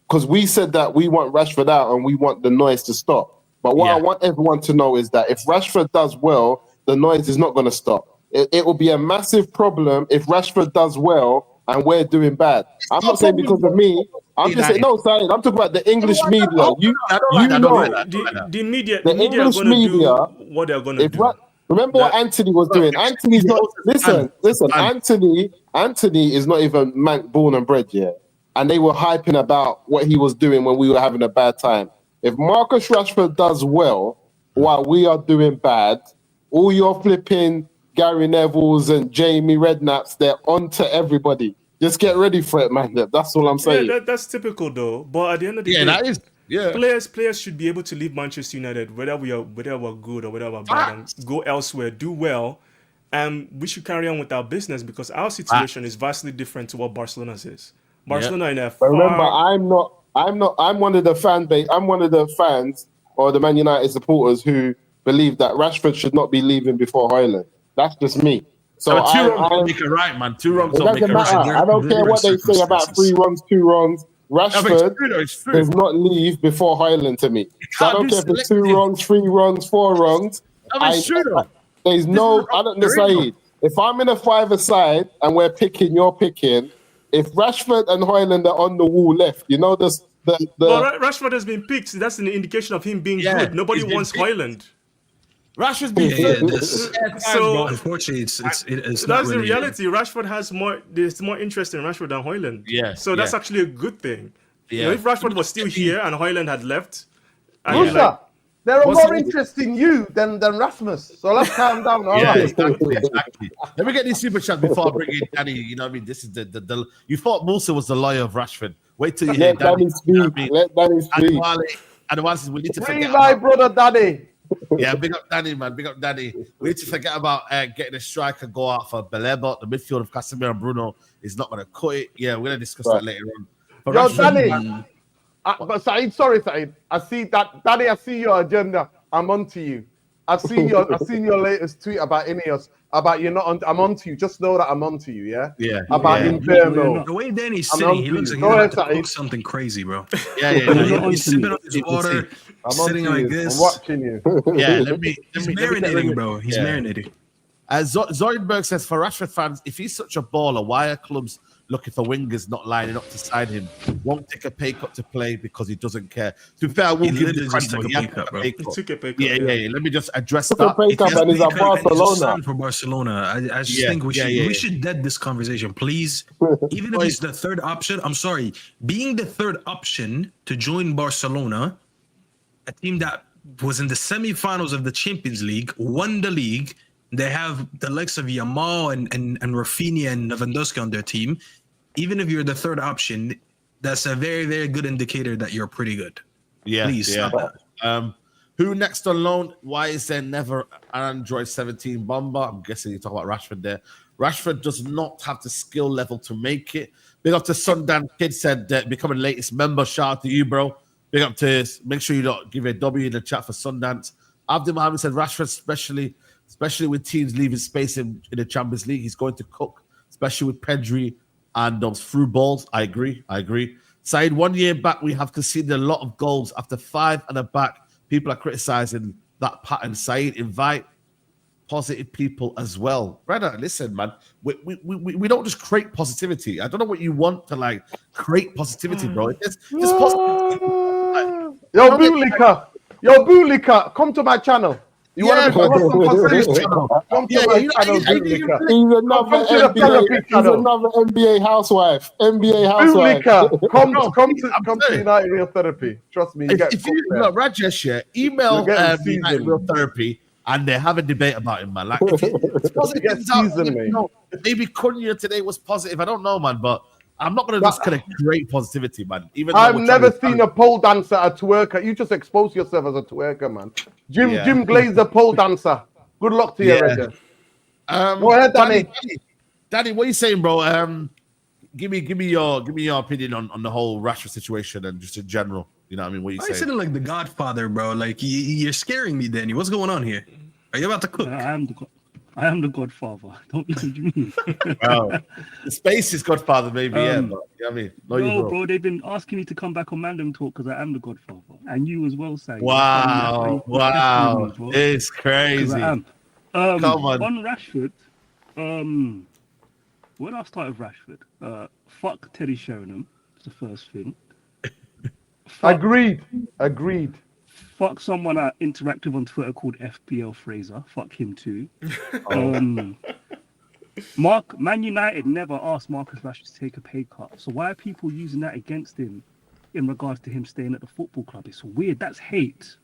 [SPEAKER 3] because we said that we want Rashford out and we want the noise to stop. But what I want everyone to know is that if Rashford does well, the noise is not gonna stop. It will be a massive problem if Rashford does well and we're doing bad. I'm not saying because of me. I'm just saying, no, sorry, I'm talking about the English media.
[SPEAKER 5] The media are going to do what they're going to do.
[SPEAKER 3] Remember what Anthony was doing? Anthony's not. Listen. Anthony is not even born and bred yet, and they were hyping about what he was doing when we were having a bad time. If Marcus Rashford does well while we are doing bad, all your flipping Gary Neville's and Jamie Redknapp's, they're on to everybody. Just get ready for it, man. That's all I'm saying.
[SPEAKER 5] Yeah, that's typical though. But at the end of the day,
[SPEAKER 1] that is
[SPEAKER 5] players should be able to leave Manchester United, whether we're good or whether we're bad, and go elsewhere, do well, and we should carry on with our business, because our situation is vastly different to what Barcelona's is. Barcelona in a
[SPEAKER 3] But remember, I'm one of the fan base. I'm one of the fans or the Man United supporters who believe that Rashford should not be leaving before Hoyland. That's just me. So
[SPEAKER 1] two wrongs don't make it right, man. Two wrongs don't make it right.
[SPEAKER 3] I don't care what they say about 3 wrongs, 2 wrongs. Rashford does not leave before Hoyland to me. So I don't care if it's 2 wrongs, 3 wrongs, 4 wrongs. There's no. I don't know, Saeed. If I'm in a 5-a-side and we're picking, you're picking. If Rashford and Hoyland are on the wall left, you know the.
[SPEAKER 5] Rashford has been picked. That's an indication of him being good. Nobody wants Hoyland.
[SPEAKER 1] Rashford's been
[SPEAKER 2] so unfortunately, it's
[SPEAKER 5] that's
[SPEAKER 2] not
[SPEAKER 5] the reality. Rashford has there's more interest in Rashford than Hoyland. So that's actually a good thing. You know, if Rashford was still here and Hoyland had left,
[SPEAKER 4] there are more interest in you than Rasmus. So let's calm down. All right.
[SPEAKER 1] Exactly. Let me get these super chats before I bring in Danny. You know what I mean? This is the you thought Musa was the lawyer of Rashford. Wait till you hear Danny speak.
[SPEAKER 3] Let Danny speak.
[SPEAKER 1] And we need to forget
[SPEAKER 4] my brother Danny.
[SPEAKER 1] Yeah, big up Danny, man. Big up Danny. We need to forget about getting a striker go out for Baleba. The midfield of Casemiro and Bruno is not going to cut it. Yeah, we're going to discuss that later on. But
[SPEAKER 4] Yo, Danny. But Saeed, sorry, Saeed. I see that, Danny. I see your agenda. I'm onto you. I've seen your latest tweet about Ineos. About you're not on. I'm onto you. Just know that I'm onto you. Yeah.
[SPEAKER 1] Yeah.
[SPEAKER 4] About Inferno.
[SPEAKER 2] The way Danny's sitting, he looks like he's about to post something crazy, bro. He's sipping on his water, sitting like this.
[SPEAKER 4] I'm watching you.
[SPEAKER 1] Yeah. Let me
[SPEAKER 2] marinating, bro. He's marinating.
[SPEAKER 1] Zoidberg says, for Rashford fans, if he's such a baller, why are clubs looking for wingers not lining up to sign him? Won't take a pay cut to play because he doesn't care. To be fair, I will give him
[SPEAKER 2] just took a pay cut, bro.
[SPEAKER 5] He took a pay cut.
[SPEAKER 1] Yeah. Let me just address
[SPEAKER 3] Took a
[SPEAKER 1] that.
[SPEAKER 3] pay cut and he's at Barcelona.
[SPEAKER 2] Signed for Barcelona. I just think we should dead this conversation, please. Even if he's the third option, I'm sorry, being the third option to join Barcelona, a team that was in the semifinals of the Champions League, won the league. They have the likes of Yamal and Rafinha and Lewandowski on their team. Even if you're the third option, that's a very, very good indicator that you're pretty good.
[SPEAKER 1] Yeah.
[SPEAKER 2] Please stop that.
[SPEAKER 1] Who next on loan? Why is there never an Android 17 bomber? I'm guessing you talk about Rashford there. Rashford does not have the skill level to make it. Big up to Sundance Kid said becoming latest member. Shout out to you, bro. Big up to make sure you don't give a W in the chat for Sundance. Abdul Mohammed said Rashford, especially with teams leaving space in the Champions League, he's going to cook, especially with Pedri and those through balls. I agree. Saeed, 1 year back, we have conceded a lot of goals after 5 and a back. People are criticizing that pattern. Saeed, invite positive people as well. Brother, listen, man, we don't just create positivity. I don't know what you want to like create positivity, bro. It's positivity.
[SPEAKER 4] Yo, Boolika, come to my channel. You want to be come to my channel, Boolika.
[SPEAKER 3] He's another NBA housewife.
[SPEAKER 4] Boolika, come to United Real Therapy. Trust me.
[SPEAKER 1] If you look, Rajesh, email United Real Therapy and they have a debate about him, man. Like, if it's positive, maybe Cunha today was positive. I don't know, man, but I'm not going to just kind of create positivity, man. Even
[SPEAKER 4] I've never seen a pole dancer, a twerker. You just expose yourself as a twerker, man. Jim Glazer, pole dancer. Good luck to you, Reggie. Go ahead,
[SPEAKER 1] Danny, what are you saying, bro? Give me your opinion on the whole Rashford situation and just in general. You know what I mean? What are you saying?
[SPEAKER 2] I said it like the Godfather, bro. Like you're scaring me, Danny. What's going on here? Are you about to cook?
[SPEAKER 6] I am the Godfather. Don't listen to me.
[SPEAKER 1] Wow. The space is Godfather, maybe. But, you know what I mean?
[SPEAKER 6] No, bro. They've been asking me to come back on Mandem Talk because I am the Godfather, and you as well, Saeed.
[SPEAKER 1] Wow, it's crazy.
[SPEAKER 6] I am.
[SPEAKER 1] Come on.
[SPEAKER 6] On Rashford, when I started Rashford, fuck Teddy Sheringham. It's the first thing.
[SPEAKER 4] Agreed.
[SPEAKER 6] Fuck someone I interact with on Twitter called FBL Fraser. Fuck him too. Man United never asked Marcus Rashford to take a pay cut. So why are people using that against him in regards to him staying at the football club? It's weird. That's hate.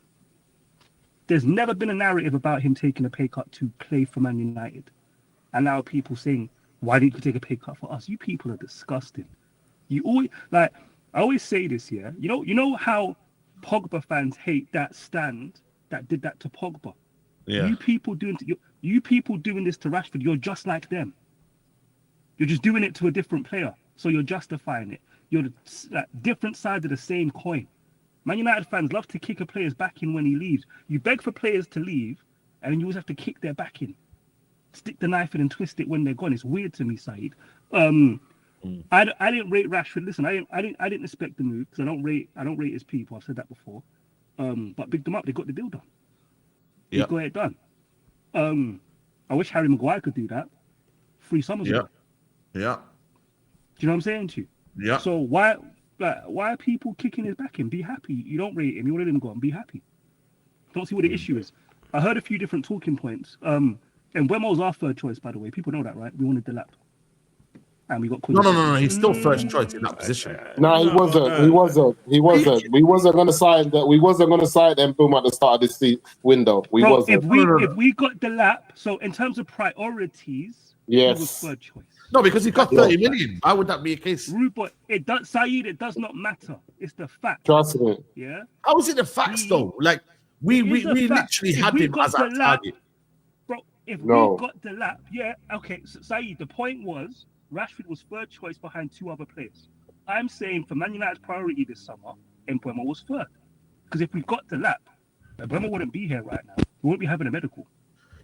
[SPEAKER 6] There's never been a narrative about him taking a pay cut to play for Man United. And now people saying, why didn't you take a pay cut for us? You people are disgusting. You always I always say this, yeah. You know how Pogba fans hate that stand that did that to Pogba. Yeah. You people doing this to Rashford, you're just like them. You're just doing it to a different player, so you're justifying it. You're different sides of the same coin. Man United fans love to kick a player's back in when he leaves. You beg for players to leave, and then you always have to kick their back in, stick the knife in and twist it when they're gone. It's weird to me, Saeed. I didn't rate Rashford. Listen, I didn't expect the move because I don't rate his people. I've said that before. But big them up. They got the deal done. They got it done. I wish Harry Maguire could do that 3 summers ago.
[SPEAKER 1] Yeah.
[SPEAKER 6] Do you know what I'm saying to you?
[SPEAKER 1] Yeah.
[SPEAKER 6] So why are people kicking his back in? Be happy. You don't rate him. You want him to go and be happy. Don't see what the issue is. I heard a few different talking points. And Wemmo's our third choice, by the way. People know that, right? We wanted the lap. And we got
[SPEAKER 1] No. He's still first choice in that position.
[SPEAKER 3] No, he wasn't. We wasn't going to sign that. We wasn't going to sign them boom at the start of this window. We wasn't.
[SPEAKER 6] If we got the lap, so in terms of priorities, he was third choice.
[SPEAKER 1] No, because he got 30 million. Why would that be a case?
[SPEAKER 6] Rupert, Saeed, it does not matter. It's the fact.
[SPEAKER 3] Trust me.
[SPEAKER 6] Yeah.
[SPEAKER 1] How is it the facts though? Like we literally had him as our target.
[SPEAKER 6] Bro, if we got the lap, okay. So, Saeed, the point was Rashford was third choice behind 2 other players. I'm saying for Man United's priority this summer, Mbeumo was third. Because if we got the lap, Mbeumo wouldn't be here right now. We wouldn't be having a medical.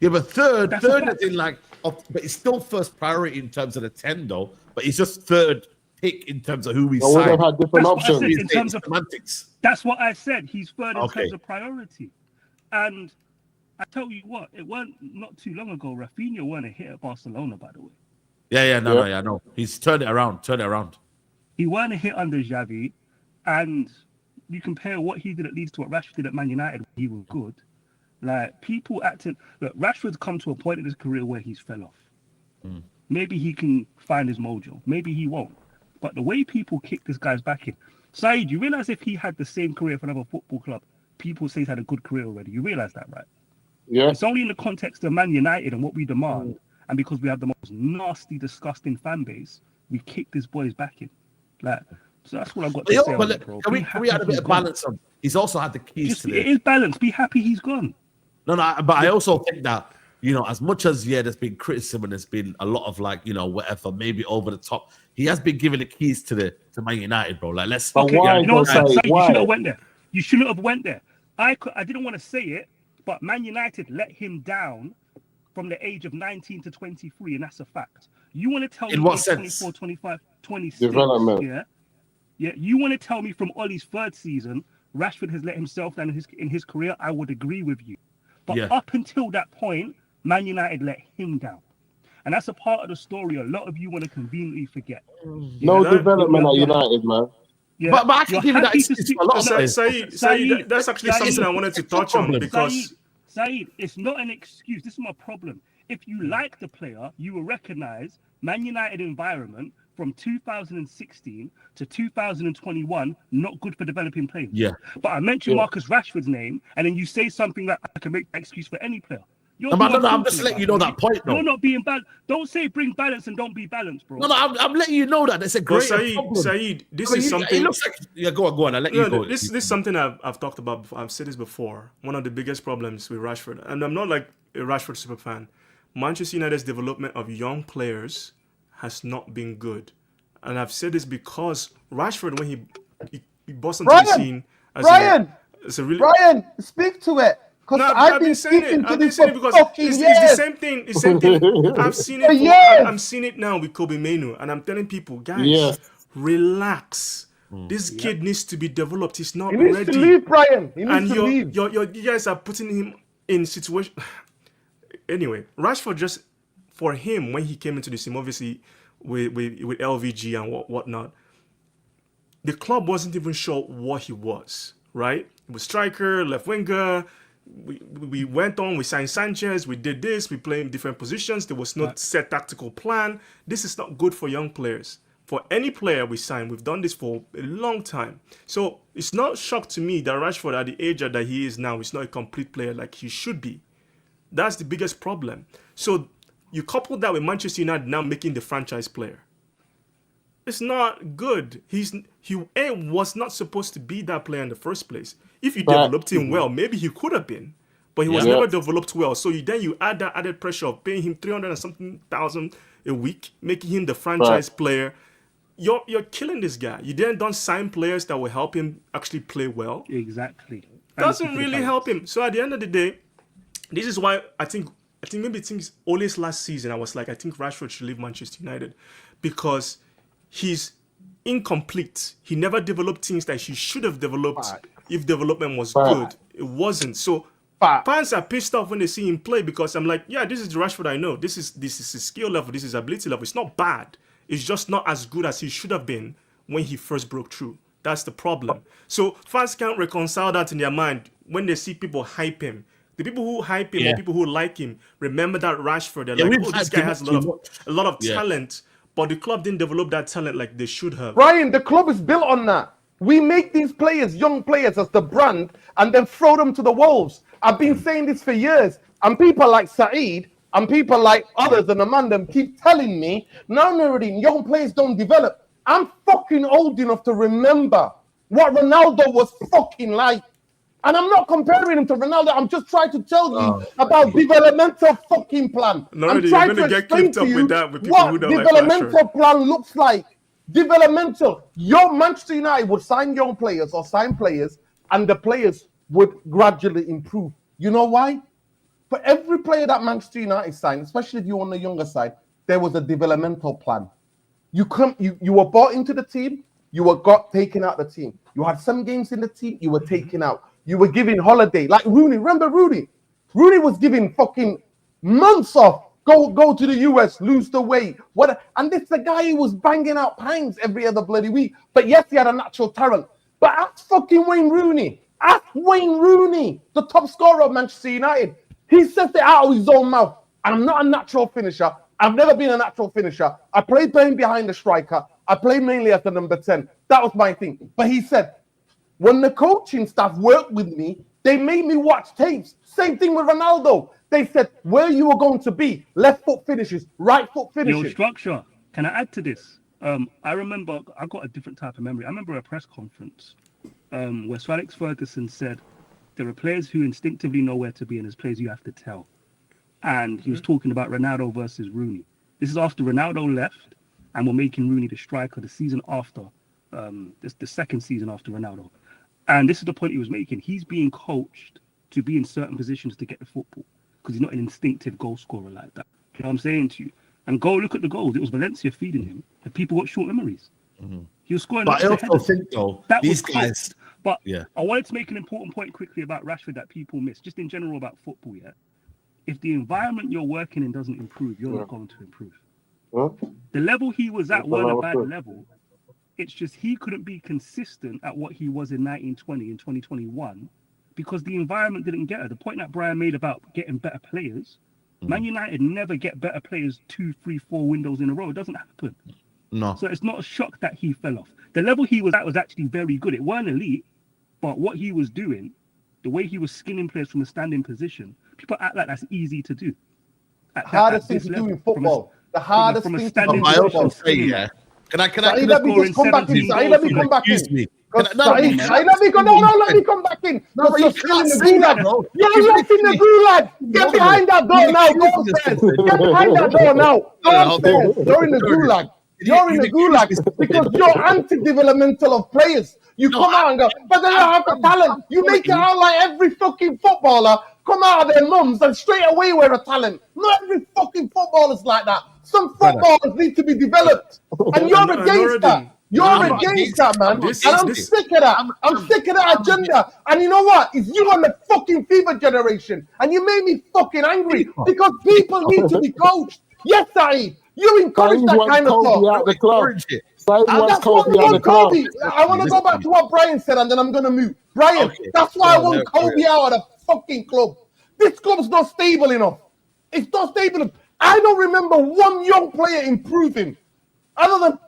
[SPEAKER 1] Yeah, but third is in but it's still first priority in terms of the 10 though. But it's just third pick in terms of who we signed.
[SPEAKER 3] We would have had different options.
[SPEAKER 6] In terms of semantics. That's what I said. He's third in terms of priority. And I tell you what, it weren't not too long ago. Rafinha weren't a hit at Barcelona, by the way.
[SPEAKER 1] No. He's turned it around.
[SPEAKER 6] He weren't a hit under Xavi, and you compare what he did at Leeds to what Rashford did at Man United. He was good. Like people acting. Look, Rashford's come to a point in his career where he's fell off. Maybe he can find his mojo. Maybe he won't. But the way people kick this guy's back in, Saeed, you realize if he had the same career for another football club, people say he's had a good career already. You realize that, right?
[SPEAKER 3] Yeah.
[SPEAKER 6] It's only in the context of Man United and what we demand, and because we have the most nasty, disgusting fan base, we kick this boy's back in. Like, so that's what I've got to say on it, bro.
[SPEAKER 1] Can we add a bit of balance on? He's also had the keys to
[SPEAKER 6] it. It is balance. Be happy he's gone.
[SPEAKER 1] No, but I also think that, as much as, there's been criticism and there's been a lot of whatever, maybe over the top, he has been given the keys to Man United, bro. Like, let's.
[SPEAKER 3] But why?
[SPEAKER 6] You know what, Saeed, you
[SPEAKER 3] why?
[SPEAKER 6] should have went there. You shouldn't have went there. I didn't want to say it, but Man United let him down from the age of 19 to 23, and that's a fact. You want to tell
[SPEAKER 1] In
[SPEAKER 6] me
[SPEAKER 1] what
[SPEAKER 6] 24, 25, 26,
[SPEAKER 3] Development.
[SPEAKER 6] Yeah. You want to tell me from Ollie's third season, Rashford has let himself down in his career? I would agree with you. But up until that point, Man United let him down. And that's a part of the story a lot of you want to conveniently forget.
[SPEAKER 3] No development at United, man.
[SPEAKER 6] Yeah,
[SPEAKER 1] but I can give you that excuse for a lot of players.
[SPEAKER 5] Saeed, that's actually something I wanted to touch on because
[SPEAKER 6] Saeed, it's not an excuse. This is my problem. If you like the player, you will recognize Man United environment from 2016 to 2021 not good for developing players.
[SPEAKER 1] Yeah.
[SPEAKER 6] But I mentioned Marcus Rashford's name, and then you say something that I can make an excuse for any player.
[SPEAKER 1] I'm just letting you know that point, though.
[SPEAKER 6] You're not being balanced. Don't say bring balance and don't be balanced, bro.
[SPEAKER 1] No, I'm letting you know that. That's a great problem.
[SPEAKER 5] Saeed, this is something.
[SPEAKER 1] It looks like, go on. I'll let you go.
[SPEAKER 5] This is something I've talked about before. I've said this before. One of the biggest problems with Rashford, and I'm not like a Rashford super fan. Manchester United's development of young players has not been good, and I've said this because Rashford, when he burst onto the scene as
[SPEAKER 4] Brian, speak to it.
[SPEAKER 5] No, I've been saying it. I've been saying it because it's the same thing. It's the same thing. I've seen it. I'm seeing it now with Kobe Mainoo, and I'm telling people, guys, relax. This kid needs to be developed. He's not ready.
[SPEAKER 4] He needs to leave, Brian. He needs to leave.
[SPEAKER 5] You guys are putting him in situation. Anyway, Rashford, just for him when he came into the team, obviously with LVG and whatnot, the club wasn't even sure what he was. Right? He was striker, left winger. We went on, we signed Sanchez, we did this, we played in different positions. There was no set tactical plan. This is not good for young players. For any player we sign, we've done this for a long time. So it's not shock to me that Rashford, at the age that he is now, is not a complete player like he should be. That's the biggest problem. So you couple that with Manchester United now making the franchise player. It's not good. He was not supposed to be that player in the first place. If you developed him well, maybe he could have been, but he was never developed well. So you add that added pressure of paying him 300 and something thousand a week, making him the franchise player. You're killing this guy. You don't sign players that will help him actually play well.
[SPEAKER 6] Exactly.
[SPEAKER 5] Doesn't really help him. So at the end of the day, this is why I think maybe things always last season I was like, I think Rashford should leave Manchester United because he's incomplete. He never developed things that he should have developed if development was good. It wasn't. So fans are pissed off when they see him play because I'm like, yeah, this is the Rashford I know. This is his skill level. This is ability level. It's not bad. It's just not as good as he should have been when he first broke through. That's the problem. So fans can't reconcile that in their mind when they see people hype him. The people who hype him or people who like him remember that Rashford. They're like, oh, this guy has a lot of talent. But the club didn't develop that talent like they should have.
[SPEAKER 4] Brian, the club is built on that. We make these players, young players, as the brand and then throw them to the wolves. I've been saying this for years. And people like Saeed and people like others and Amanda keep telling me, no, Nuruddin, young players don't develop. I'm fucking old enough to remember what Ronaldo was fucking like. And I'm not comparing him to Ronaldo. I'm just trying to tell you about developmental fucking plan.
[SPEAKER 5] No,
[SPEAKER 4] I'm
[SPEAKER 5] you're
[SPEAKER 4] trying
[SPEAKER 5] going to get clipped up with that with people who don't like
[SPEAKER 4] developmental plan looks like. Developmental. Your Manchester United would sign young players or sign players, and the players would gradually improve. You know why? For every player that Manchester United signed, especially if you're on the younger side, there was a developmental plan. You were bought into the team, you were taken out the team. You had some games in the team, you were taken out. You were giving holiday. Like Rooney. Remember Rooney? Rooney was giving fucking months off. Go to the US, lose the weight. And this is the guy who was banging out pints every other bloody week. But yes, he had a natural talent. But ask fucking Wayne Rooney. Ask Wayne Rooney, the top scorer of Manchester United. He says it out of his own mouth. I'm not a natural finisher. I've never been a natural finisher. I played playing behind the striker. I played mainly as the number 10. That was my thing. But he said, when the coaching staff worked with me, they made me watch tapes. Same thing with Ronaldo. They said where you were going to be, left foot finishes, right foot finishes.
[SPEAKER 6] Your structure. Can I add to this? I remember, I got a different type of memory. I remember a press conference where Sir Alex Ferguson said, there are players who instinctively know where to be and there's players you have to tell. And he was talking about Ronaldo versus Rooney. This is after Ronaldo left and we're making Rooney the striker the season after, the second season after Ronaldo. And this is the point he was making. He's being coached to be in certain positions to get the football because he's not an instinctive goal scorer like that. You know what I'm saying to you? And go look at the goals. It was Valencia feeding him, and people got short memories.
[SPEAKER 1] Mm-hmm.
[SPEAKER 6] He was scoring.
[SPEAKER 1] But I also think, though, these guys.
[SPEAKER 6] But
[SPEAKER 1] yeah,
[SPEAKER 6] I wanted to make an important point quickly about Rashford that people miss, just in general about football. Yeah, if the environment you're working in doesn't improve, you're not going to improve. The level he was at wasn't a bad level. It's just he couldn't be consistent at what he was in 1920 and 2021 because the environment didn't get her. The point that Brian made about getting better players, Man United never get better players 2, 3, 4 windows in a row. It doesn't happen.
[SPEAKER 1] No.
[SPEAKER 6] So it's not a shock that he fell off. The level he was at was actually very good. It weren't elite, but what he was doing, the way he was skinning players from a standing position, people act like that's easy to do.
[SPEAKER 4] Hardest thing to do in football. The hardest thing to do in
[SPEAKER 1] football. I also
[SPEAKER 4] football.
[SPEAKER 1] say, yeah. Can I
[SPEAKER 4] let me just come back in. Let me come back in. Let me come back in.
[SPEAKER 1] No, you can't say that, bro.
[SPEAKER 4] You're lost in the gulag. Get behind that door now. Go upstairs. Get behind that door now. Go upstairs. You're in the gulag. You're in the gulag because you're anti-developmental of players. You come out and go, but they don't have the talent. You make it out like every fucking footballer come out of their mums and straight away we're a talent. Not every fucking footballer's like that. Some footballers need to be developed. And you're against that. You're against that, man. And I'm sick of that. I'm sick of that agenda. And you know what? It's you and the fucking FIFA generation. And you made me fucking angry because people need to be coached. Yes, Saeed. You encourage that kind of talk. And that's what I want Kobe. I want to go back to what Brian said and then I'm going to move. Brian, that's why I want Kobe out of the fucking club. This club's not stable enough. It's not stable enough. I don't remember one young player improving other than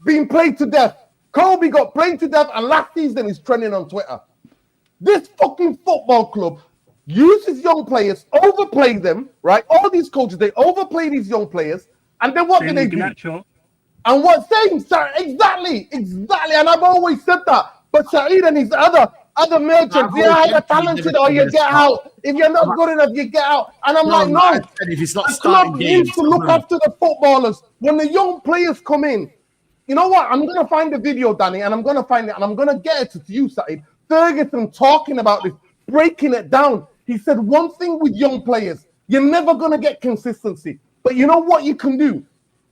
[SPEAKER 4] being played to death. Kobe got played to death and last season is trending on Twitter. This fucking football club uses young players, overplay them, right? All these coaches, they overplay these young players and then what do they do? And what saying, sir? Exactly. And I've always said that. But Saeed and his other merchants, you're talented or you get out. If you're not good enough, you get out. And I'm like, no.
[SPEAKER 1] If it's not
[SPEAKER 4] the club needs to look after the footballers. When the young players come in, you know what? I'm going to find the video, Danny, and I'm going to find it, and I'm going to get it to you, Saeed. Ferguson talking about this, breaking it down. He said one thing with young players, you're never going to get consistency. But you know what you can do?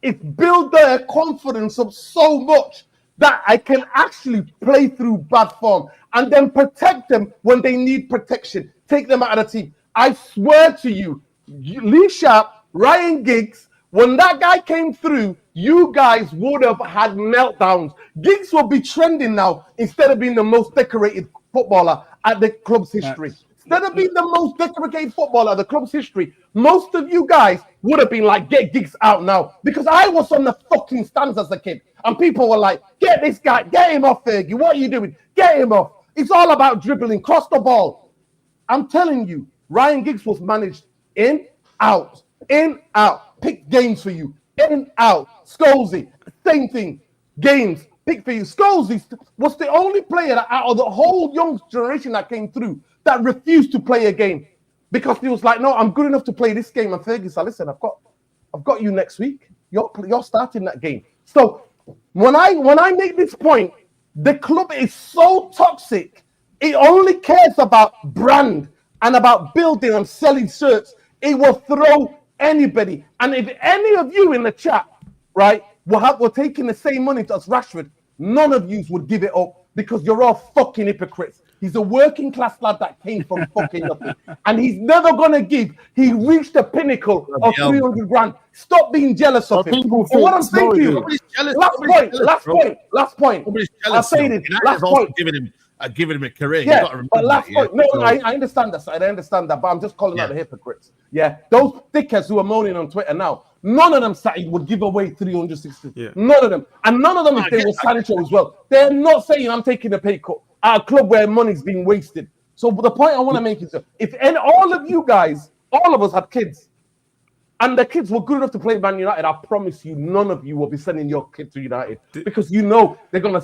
[SPEAKER 4] It's build their confidence up so much that I can actually play through bad form and then protect them when they need protection. Take them out of the team. I swear to you, Lee Sharp, Ryan Giggs, when that guy came through, you guys would have had meltdowns. Giggs will be trending now instead of being the most decorated footballer at the club's history. Instead of being the most decorated footballer at the club's history, most of you guys would have been like, get Giggs out now. Because I was on the fucking stands as a kid. And people were like, get this guy, get him off, Fergie. What are you doing? Get him off. It's all about dribbling, cross the ball. I'm telling you, Ryan Giggs was managed in, out, pick games for you, in, out. Scholesy, same thing, games, pick for you. Scholesy was the only player that out of the whole young generation that came through that refused to play a game because he was like, no, I'm good enough to play this game. And Fergie said, listen, I've got you next week. You're starting that game. So when I make this point, the club is so toxic. It only cares about brand and about building and selling shirts. It will throw anybody. And if any of you in the chat, right, we're taking the same money as Rashford, none of you would give it up because you're all fucking hypocrites. He's a working class lad that came from fucking nothing. And he's never going to give. He reached the pinnacle of 300 grand. Stop being jealous of him. But what I'm saying to you, last point. I'll say this, last point.
[SPEAKER 1] Giving him a career.
[SPEAKER 4] Yeah, but last point. No, I understand that side. I understand that, but I'm just calling out the hypocrites. Yeah, those dickheads who are moaning on Twitter now, none of them, Saeed, would give away 360. Yeah. None of them. And none of them, if they were Sancho as well, they're not saying I'm taking a pay cut at a club where money's being wasted. So the point I want to make is, if all of you guys, all of us had kids, and the kids were good enough to play Man United, I promise you, none of you will be sending your kid to United because you know they're gonna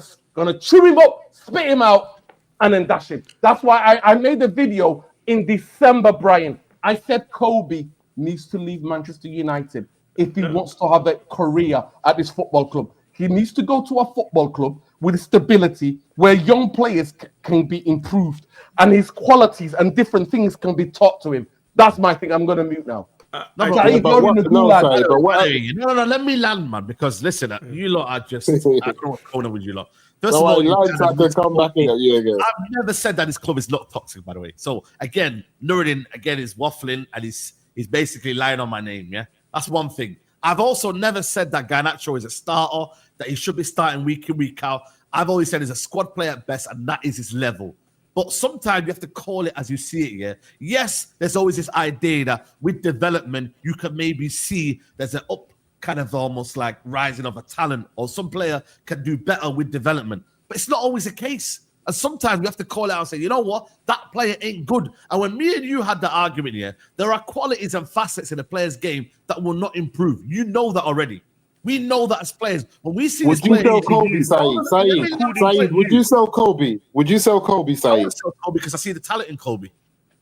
[SPEAKER 4] chew him up, spit him out, and then dash him. That's why I made a video in December, Brian. I said Kobe needs to leave Manchester United if he wants to have a career at this football club. He needs to go to a football club with stability where young players can be improved and his qualities and different things can be taught to him. That's my thing. I'm going to mute now.
[SPEAKER 1] No, let me land, man, because listen, you lot are just, I don't know what's going on with you lot. First of all, I've never said that this club is not toxic, by the way. So again, Nuruddin again is waffling and he's basically lying on my name. Yeah, that's one thing. I've also never said that Garnacho is a starter, that he should be starting week in, week out. I've always said he's a squad player at best, and that is his level. But sometimes you have to call it as you see it. Yeah. Yes, there's always this idea that with development you can maybe see there's an up. Kind of almost like rising of a talent, or some player can do better with development, but it's not always the case. And sometimes we have to call out and say, you know what, that player ain't good. And when me and you had the argument here, there are qualities and facets in a player's game that will not improve. You know that already. We know that as players. When we see
[SPEAKER 3] would you sell Kobe, Saeed? Would you sell Kobe? Would you sell Kobe, Saeed?
[SPEAKER 1] I would sell Kobe because I see the talent in Kobe.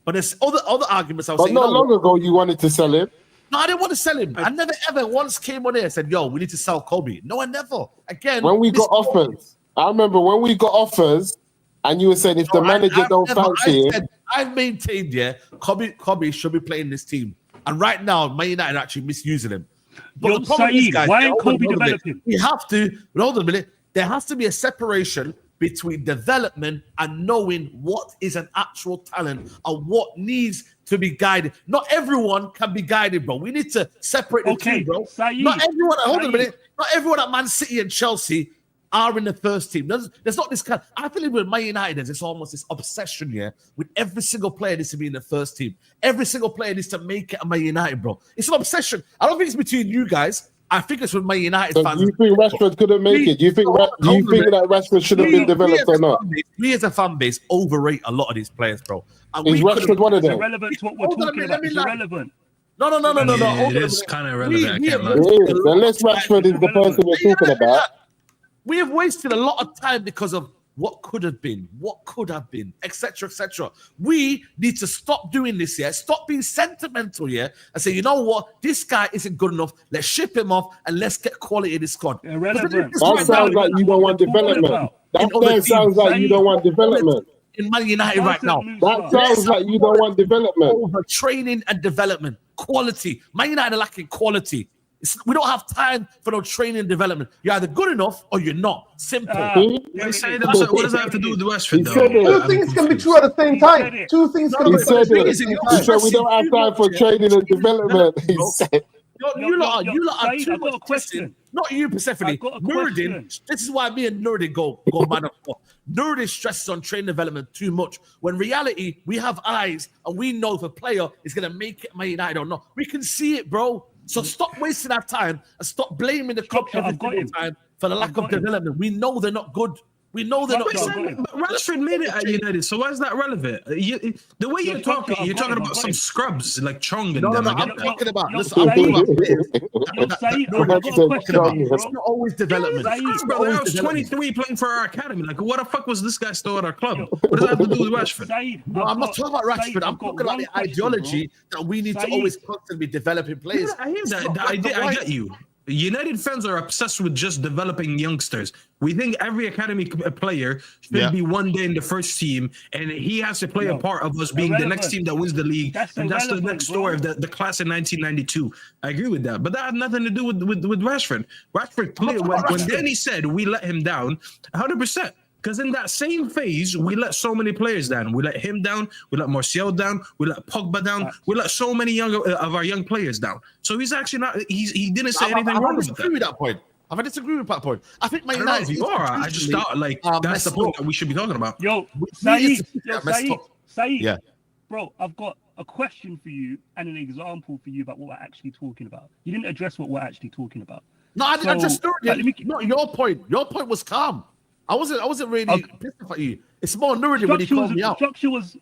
[SPEAKER 1] But there's other arguments. I was saying,
[SPEAKER 3] not long ago you wanted to sell him.
[SPEAKER 1] No, I didn't want to sell him. I never ever once came on here and said, yo, we need to sell Kobe. No, I never. Again,
[SPEAKER 3] when we got offers, I remember when we got offers and you were saying if the manager don't fancy him.
[SPEAKER 1] I've maintained, Kobe should be playing this team. And right now, Man United are actually misusing him. But the problem is, guys,
[SPEAKER 6] why ain't Kobe developing?
[SPEAKER 1] We have to, hold on a minute, there has to be a separation between development and knowing what is an actual talent and what needs to be guided. Not everyone can be guided, bro. We need to separate the two, bro. Not everyone, hold on a minute, not everyone at Man City and Chelsea are in the first team. There's not this kind. I feel with Man United, there's almost this obsession here with every single player needs to be in the first team. Every single player needs to make it at Man United, bro. It's an obsession. I don't think it's between you guys. I think it's with Man United fans.
[SPEAKER 3] Do you think Rashford couldn't make it? Do you think that Rashford should have been developed or not?
[SPEAKER 1] We as a fan base overrate a lot of these players, bro. And
[SPEAKER 3] is Rashford one of them?
[SPEAKER 6] It's irrelevant to what we're talking about. It's irrelevant.
[SPEAKER 1] No.
[SPEAKER 2] It is kind of relevant.
[SPEAKER 3] Unless Rashford is the person we're talking about.
[SPEAKER 1] We have wasted a lot of time because of what could have been, etc., etc. We need to stop doing this here. Stop being sentimental here and say, you know what, this guy isn't good enough. Let's ship him off and let's get quality in the squad.
[SPEAKER 6] Irrelevant.
[SPEAKER 3] That sounds like you don't want development. That sounds like you don't want development.
[SPEAKER 1] In Man United right now.
[SPEAKER 3] That sounds like you don't want development.
[SPEAKER 1] Over training and development. Quality. Man United are lacking quality. We don't have time for no training and development. You're either good enough or you're not. Simple.
[SPEAKER 2] What does that have to do with the Rashford, though?
[SPEAKER 4] Two things can be true at the same time. Two things can be true at the same time.
[SPEAKER 3] He said we don't have time for training and development. He said.
[SPEAKER 1] You lot are too much question. Not you, Persephone. Nuruddin. This is why me and Nuruddin go man up. Nuruddin stresses on training development too much. When reality, we have eyes and we know if a player is going to make it Man United or not. We can see it, bro. So stop wasting our time and stop blaming the club every single time for the lack of development. We know they're not good. We know they're not good.
[SPEAKER 2] But Rashford made it at United, so why is that relevant? The way you're talking about some scrubs like Chong and them.
[SPEAKER 1] I'm talking about. Listen, I'm talking about players. It's not always development.
[SPEAKER 2] Brother, I was 23 playing for our academy. Like, what the fuck was this guy still at our club? What does that have to do with Rashford?
[SPEAKER 1] No, I'm not talking about Rashford. I'm talking about the ideology that we need to always constantly be developing players.
[SPEAKER 2] Yeah, I hear that. I get you. United fans are obsessed with just developing youngsters. We think every academy player should be one day in the first team, and he has to play a part of us being the next team that wins the league. That's the next story of the class in 1992. I agree with that, but that had nothing to do with Rashford. Rashford played when Danny said we let him down. 100%. Because in that same phase, we let so many players down. We let him down. We let Martial down. We let Pogba down. We let so many of our young players down. So he's actually not. He didn't say anything wrong with that.
[SPEAKER 1] With that point. I disagree with that point. I think Man
[SPEAKER 2] I don't know if
[SPEAKER 1] United.
[SPEAKER 2] you are. I just thought like that's the point that we should be talking about.
[SPEAKER 6] Yo, Saeed,
[SPEAKER 1] Yeah.
[SPEAKER 6] Bro, I've got a question for you and an example for you about what we're actually talking about. You didn't address what we're actually talking about.
[SPEAKER 1] No, I just
[SPEAKER 6] like,
[SPEAKER 1] not your point. Your point was calm. I wasn't really pissed at you. It's more Nuruddin when he called me out.
[SPEAKER 6] Structure was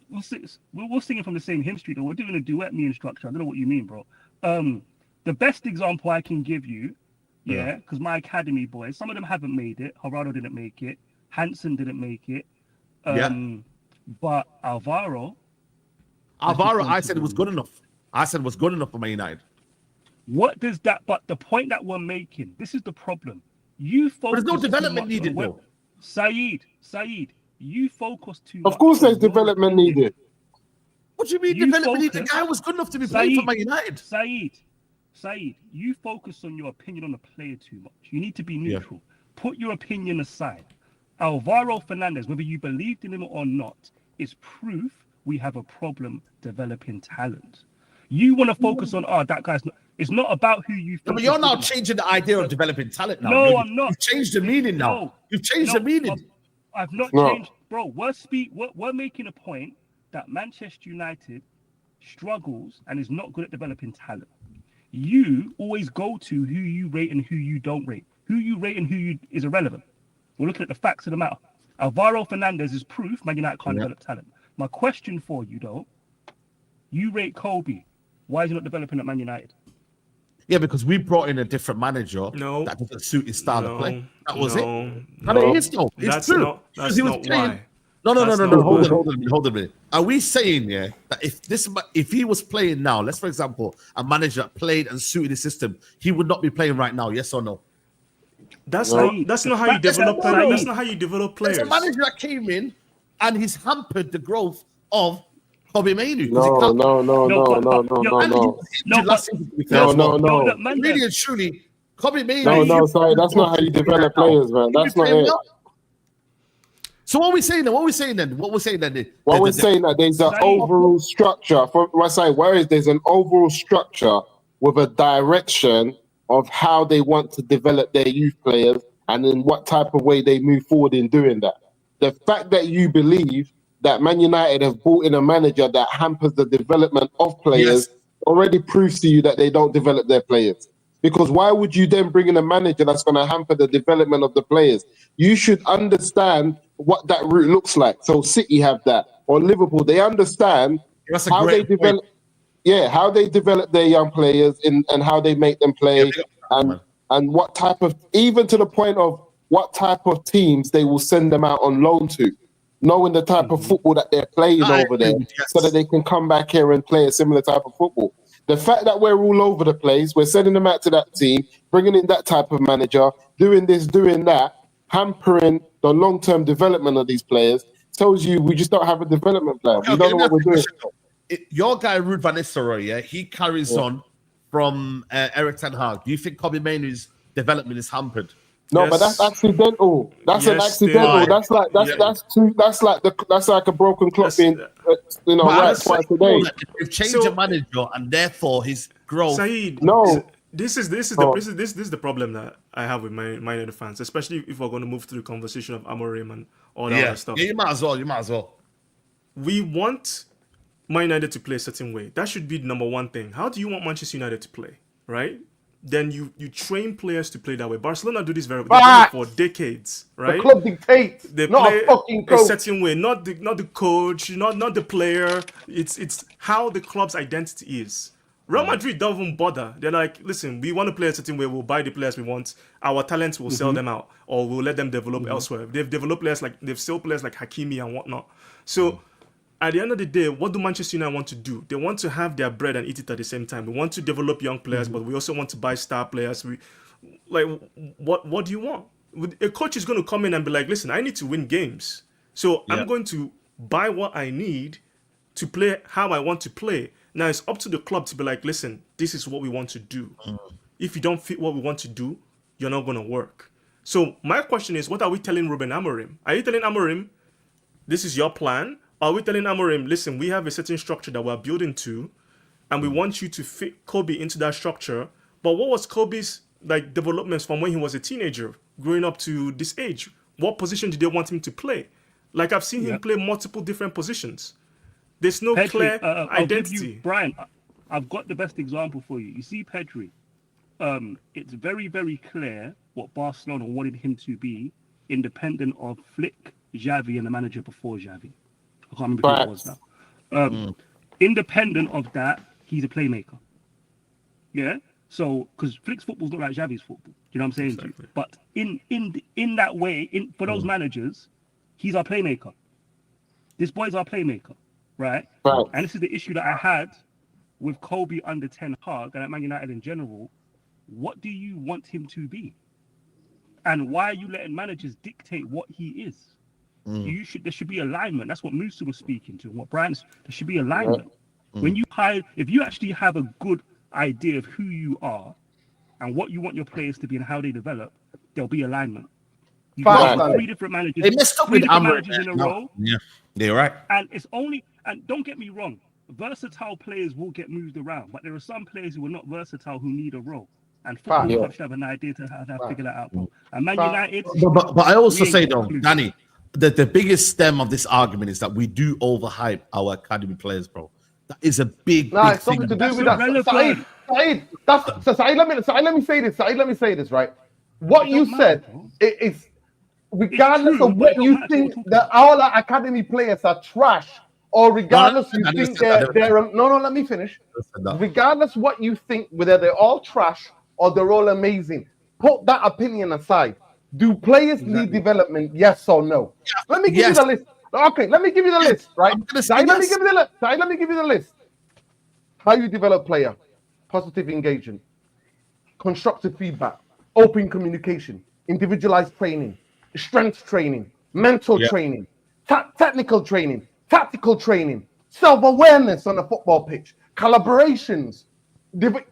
[SPEAKER 6] we're singing from the same hymn street, though. We're doing a duet, me and Structure. I don't know what you mean, bro. The best example I can give you, because my academy boys, some of them haven't made it. Gerardo didn't make it. Hansen didn't make it. But Alvaro,
[SPEAKER 1] I said it was good enough. I said it was good enough for Man United.
[SPEAKER 6] What does that? But the point that we're making, this is the problem. You focus.
[SPEAKER 1] But there's no development needed, though.
[SPEAKER 6] Saeed, you focus too
[SPEAKER 3] Of
[SPEAKER 6] much.
[SPEAKER 3] course, there's development needed.
[SPEAKER 1] What do you mean development needed? The guy was good enough to be playing for Man United.
[SPEAKER 6] Saeed, you focus on your opinion on the player too much. You need to be neutral. Put your opinion aside. Alvaro Fernandez, whether you believed in him or not, is proof we have a problem developing talent. You want to focus on, that guy's not. It's not about who you.
[SPEAKER 1] But you're now changing the idea of developing talent now.
[SPEAKER 6] No, I'm not.
[SPEAKER 1] You've changed the meaning now. You've changed the meaning.
[SPEAKER 6] I've not changed, bro. We're making a point that Manchester United struggles and is not good at developing talent. You always go to who you rate and who you don't rate. Who you rate and who is irrelevant. We're looking at the facts of the matter. Alvaro Fernandez is proof Man United can't develop talent. My question for you, though, you rate Kobe. Why is he not developing at Man United?
[SPEAKER 1] Yeah, because we brought in a different manager that doesn't suit his style of play. That was it. And it is though. It's true.
[SPEAKER 5] That's not why.
[SPEAKER 1] No. Hold on a minute. Are we saying that if he was playing now, let's for example, a manager that played and suited his system, he would not be playing right now? Yes or no?
[SPEAKER 5] That's not how you develop. That's not how you develop players.
[SPEAKER 1] There's a manager that came in and he's hampered the growth of Kobe Mainu.
[SPEAKER 3] No.
[SPEAKER 1] Really and truly, Kobe Mainu.
[SPEAKER 3] No, sorry, that's not how you develop players, man. That's not it.
[SPEAKER 1] So what are we saying then? What we're saying
[SPEAKER 3] that there's an overall structure. There's an overall structure with a direction of how they want to develop their youth players and in what type of way they move forward in doing that. The fact that you believe that Man United have brought in a manager that hampers the development of players already proves to you that they don't develop their players. Because why would you then bring in a manager that's going to hamper the development of the players? You should understand what that route looks like. So City have that, or Liverpool. They understand how they develop. How they develop their young players and how they make them play, and what type of, even to the point of what type of teams they will send them out on loan to, knowing the type of football that they're playing over there, so that they can come back here and play a similar type of football. The fact that we're all over the place, we're sending them out to that team, bringing in that type of manager, doing this, doing that, hampering the long-term development of these players, tells you we just don't have a development plan. We don't know what we're doing.
[SPEAKER 1] Your guy, Ruud van Nistelrooy, he carries on from Eric Ten Hag. Do you think Kobe Mainu's development is hampered?
[SPEAKER 3] No, but that's accidental. That's an accidental. That's like a broken clock being, right twice a day.
[SPEAKER 1] They've changed the manager, and therefore his growth.
[SPEAKER 5] Saeed,
[SPEAKER 3] no.
[SPEAKER 5] This is the problem that I have with my United fans, especially if we're going to move to the conversation of Amorim and all that other stuff.
[SPEAKER 1] Yeah, you might as well.
[SPEAKER 5] We want Man United to play a certain way. That should be the number one thing. How do you want Manchester United to play, right? Then you train players to play that way. Barcelona do this very well for decades, right?
[SPEAKER 4] The club dictates. They play a
[SPEAKER 5] certain way, not the coach, not the player. It's how the club's identity is. Real Madrid don't even bother. They're like, listen, we want to play a certain way. We'll buy the players we want. Our talents will sell them out, or we'll let them develop elsewhere. They've developed players they've sold players like Hakimi and whatnot. So. At the end of the day, what do Manchester United want to do? They want to have their bread and eat it at the same time. We want to develop young players, but we also want to buy star players. What do you want? A coach is going to come in and be like, listen, I need to win games. So I'm going to buy what I need to play how I want to play. Now it's up to the club to be like, listen, this is what we want to do. If you don't fit what we want to do, you're not going to work. So my question is, what are we telling Ruben Amorim? Are you telling Amorim, this is your plan? Are we telling Amorim, listen, we have a certain structure that we're building to, and we want you to fit Kobe into that structure? But what was Kobe's like developments from when he was a teenager, growing up to this age? What position did they want him to play? Like I've seen him play multiple different positions. There's no
[SPEAKER 6] Pedri,
[SPEAKER 5] clear
[SPEAKER 6] I'll
[SPEAKER 5] identity.
[SPEAKER 6] give you, Brian, I've got the best example for you. You see Pedri. It's very, very clear what Barcelona wanted him to be, independent of Flick, Xavi, and the manager before Xavi. I can't remember who it was now. Independent of that, he's a playmaker. Yeah. So, because Flick's football's not like Xavi's football. Do you know what I'm saying?
[SPEAKER 5] Exactly.
[SPEAKER 6] To you? But in that way, for those managers, he's our playmaker. This boy's our playmaker, right? And this is the issue that I had with Kobe under Ten Hag and at Man United in general. What do you want him to be? And why are you letting managers dictate what he is? There should be alignment. That's what Musa was speaking to. What Brian's, there should be alignment. When you hire, if you actually have a good idea of who you are and what you want your players to be and how they develop, there'll be alignment. You've got 3 different managers.
[SPEAKER 1] They messed up
[SPEAKER 6] 3
[SPEAKER 1] with
[SPEAKER 6] different
[SPEAKER 1] Amorim.
[SPEAKER 6] managers in a row.
[SPEAKER 1] Yeah, they're right.
[SPEAKER 6] And it's only, and don't get me wrong, versatile players will get moved around, but there are some players who are not versatile who need a role. And football clubs should have an idea to how to figure that out, bro. And Man United.
[SPEAKER 1] But I also say though, Danny, that the biggest stem of this argument is that we do overhype our academy players, bro. That is a big,
[SPEAKER 4] Nah,
[SPEAKER 1] big
[SPEAKER 4] it's something
[SPEAKER 1] thing.
[SPEAKER 4] to do with that. Saeed, let me say this, right? What you said is, regardless of what you think that all our academy players are trash, or regardless you think they're no, let me finish. Regardless what you think, whether they're all trash or they're all amazing, put that opinion aside. Do players need development? Yes or no? Let me give you the list. Okay, let me give you the list, right? Let me give you the list. How you develop player, positive engagement, constructive feedback, open communication, individualized training, strength training, mental training, technical training, tactical training, self-awareness on the football pitch, collaborations,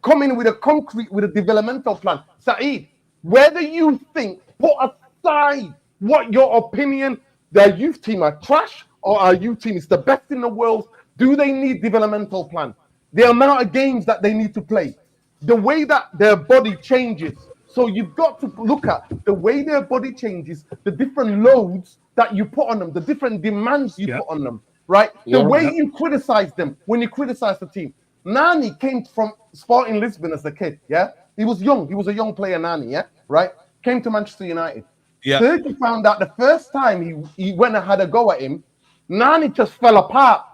[SPEAKER 4] coming with a developmental plan. Saeed, whether you think, put aside what your opinion, their youth team are trash or our youth team is the best in the world, do they need developmental plan? The amount of games that they need to play, the way that their body changes. So you've got to look at the way their body changes, the different loads that you put on them, the different demands you put on them, right? The way you criticize them when you criticize the team. Nani came from Sporting Lisbon as a kid, yeah? He was young. He was a young player, Nani, yeah? Right? Came to Manchester United. Yeah. Fergie found out the first time he went and had a go at him, Nani just fell apart.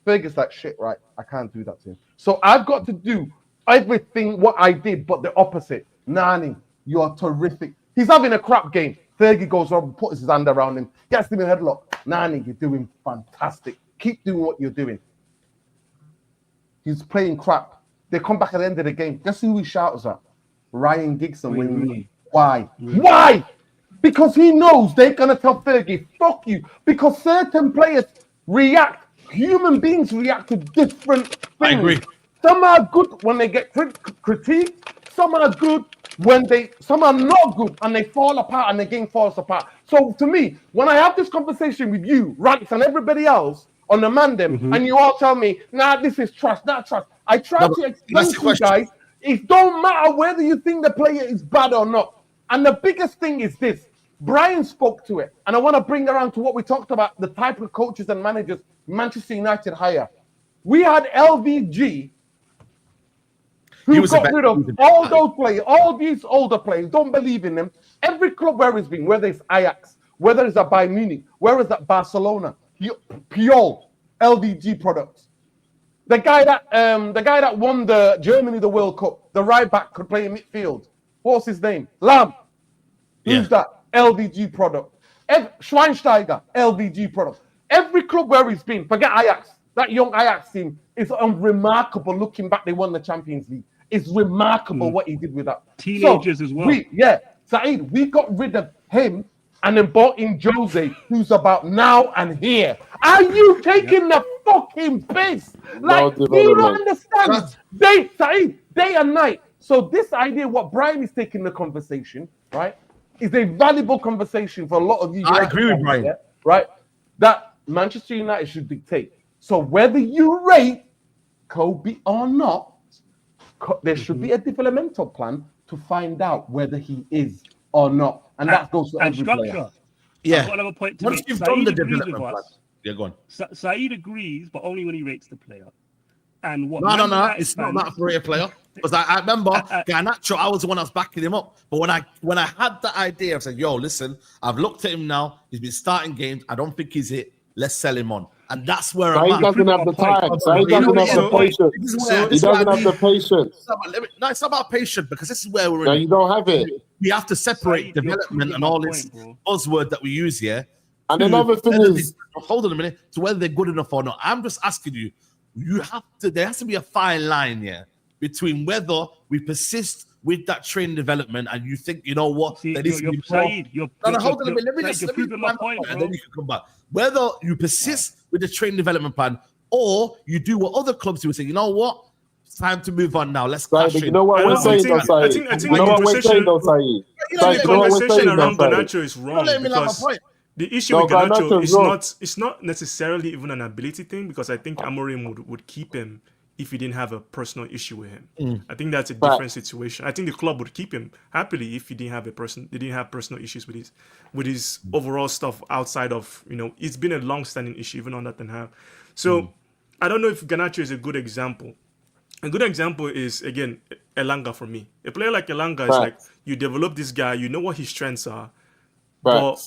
[SPEAKER 4] Fergie's like, shit, right? I can't do that to him. So I've got to do everything what I did, but the opposite. Nani, you are terrific. He's having a crap game. Fergie goes over, puts his hand around him, gets him in a headlock. Nani, you're doing fantastic. Keep doing what you're doing. He's playing crap. They come back at the end of the game. Guess who he shouts at? Ryan Gigson. Why? Why? Because he knows they're going to tell Fergie, fuck you. Because certain players react. Human beings react to different things.
[SPEAKER 1] I agree.
[SPEAKER 4] Some are good when they get critiqued. Some are good some are not good and they fall apart and the game falls apart. So to me, when I have this conversation with you, Ranks, and everybody else on the Mandem, and you all tell me, nah, this is trash, not trash. I try to explain to you guys, it don't matter whether you think the player is bad or not. And the biggest thing is this. Brian spoke to it, and I want to bring around to what we talked about, the type of coaches and managers Manchester United hire. We had LVG, who got rid of all those players, all these older players, don't believe in them. Every club where he's been, whether it's Ajax, whether it's at Bayern Munich, whether it's at Barcelona, Puyol, LVG products. The guy that won the Germany the World Cup, the right back could play in midfield. What's his name? Lam. Who's that? LVG product. Schweinsteiger, LVG product. Every club where he's been, forget Ajax. That young Ajax team is remarkable. Looking back, they won the Champions League. It's remarkable what he did with that.
[SPEAKER 6] Teenagers as well.
[SPEAKER 4] Saeed, we got rid of him and then bought in Jose, who's about now and here. Are you taking the fucking piss? Like, do you not understand? Saeed, day and night. So this idea, what Brian is taking the conversation, right? is a valuable conversation for a lot of you.
[SPEAKER 1] I agree with Brian.
[SPEAKER 4] Yeah, right? That Manchester United should dictate. So whether you rate Kobe or not, there should be a developmental plan to find out whether he is or not, and that goes for every
[SPEAKER 6] structure.
[SPEAKER 4] player.
[SPEAKER 1] Yeah.
[SPEAKER 6] I've got another point to
[SPEAKER 1] Once
[SPEAKER 6] make.
[SPEAKER 1] you've
[SPEAKER 6] Saeed
[SPEAKER 1] done the
[SPEAKER 6] agrees
[SPEAKER 1] development
[SPEAKER 6] with
[SPEAKER 1] plan.
[SPEAKER 6] us.
[SPEAKER 1] Yeah, go on.
[SPEAKER 6] Saeed agrees, but only when he rates the player. And what?
[SPEAKER 1] No. It's not that for a player. Because I remember Garnacho, I was the one that was backing him up. But when I had the idea, I said, yo, listen, I've looked at him now. He's been starting games. I don't think he's it. Let's sell him on. And that's where
[SPEAKER 3] So
[SPEAKER 1] I'm
[SPEAKER 3] he
[SPEAKER 1] at.
[SPEAKER 3] doesn't have the time. So he doesn't have the patience. He doesn't have the patience.
[SPEAKER 1] No, it's not about patience because this is where we're
[SPEAKER 3] No,
[SPEAKER 1] in.
[SPEAKER 3] you don't have it.
[SPEAKER 1] We have to separate
[SPEAKER 6] Saeed, you're
[SPEAKER 1] development
[SPEAKER 6] proving
[SPEAKER 1] and all
[SPEAKER 6] my
[SPEAKER 1] this
[SPEAKER 6] point,
[SPEAKER 1] buzzword that we use here.
[SPEAKER 3] And
[SPEAKER 1] to
[SPEAKER 3] another thing
[SPEAKER 1] whether
[SPEAKER 3] is,
[SPEAKER 1] hold on a minute, to whether they're good enough or not. I'm just asking you, there has to be a fine line here between whether we persist with that training development and you think, you know what,
[SPEAKER 6] See,
[SPEAKER 1] that is
[SPEAKER 6] Saeed,
[SPEAKER 1] hold on a minute. Let me just
[SPEAKER 6] proving my point,
[SPEAKER 1] and
[SPEAKER 6] bro.
[SPEAKER 1] then you can come back. Whether you persist with the training development plan or you do what other clubs do and say, you know what, it's time to move on now. Let's cash in.
[SPEAKER 3] you know what we're saying, though, Saeed?
[SPEAKER 5] I think
[SPEAKER 3] You know what we're saying, though, Saeed?
[SPEAKER 5] The conversation around Garnacho is wrong
[SPEAKER 1] Let me have a
[SPEAKER 5] because
[SPEAKER 1] point.
[SPEAKER 5] the issue with Garnacho
[SPEAKER 3] Garnacho
[SPEAKER 5] is
[SPEAKER 3] is wrong.
[SPEAKER 5] it's not necessarily even an ability thing because I think Amorim would keep him if he didn't have a personal issue with him. I think that's a different situation. I think the club would keep him happily if he didn't have personal issues with his overall stuff outside of, it's been a long-standing issue even on that Ten Hag. So I don't know if Garnacho is a good example. A good example is, again, Elanga for me. A player like Elanga is like, you develop this guy, you know what his strengths are, but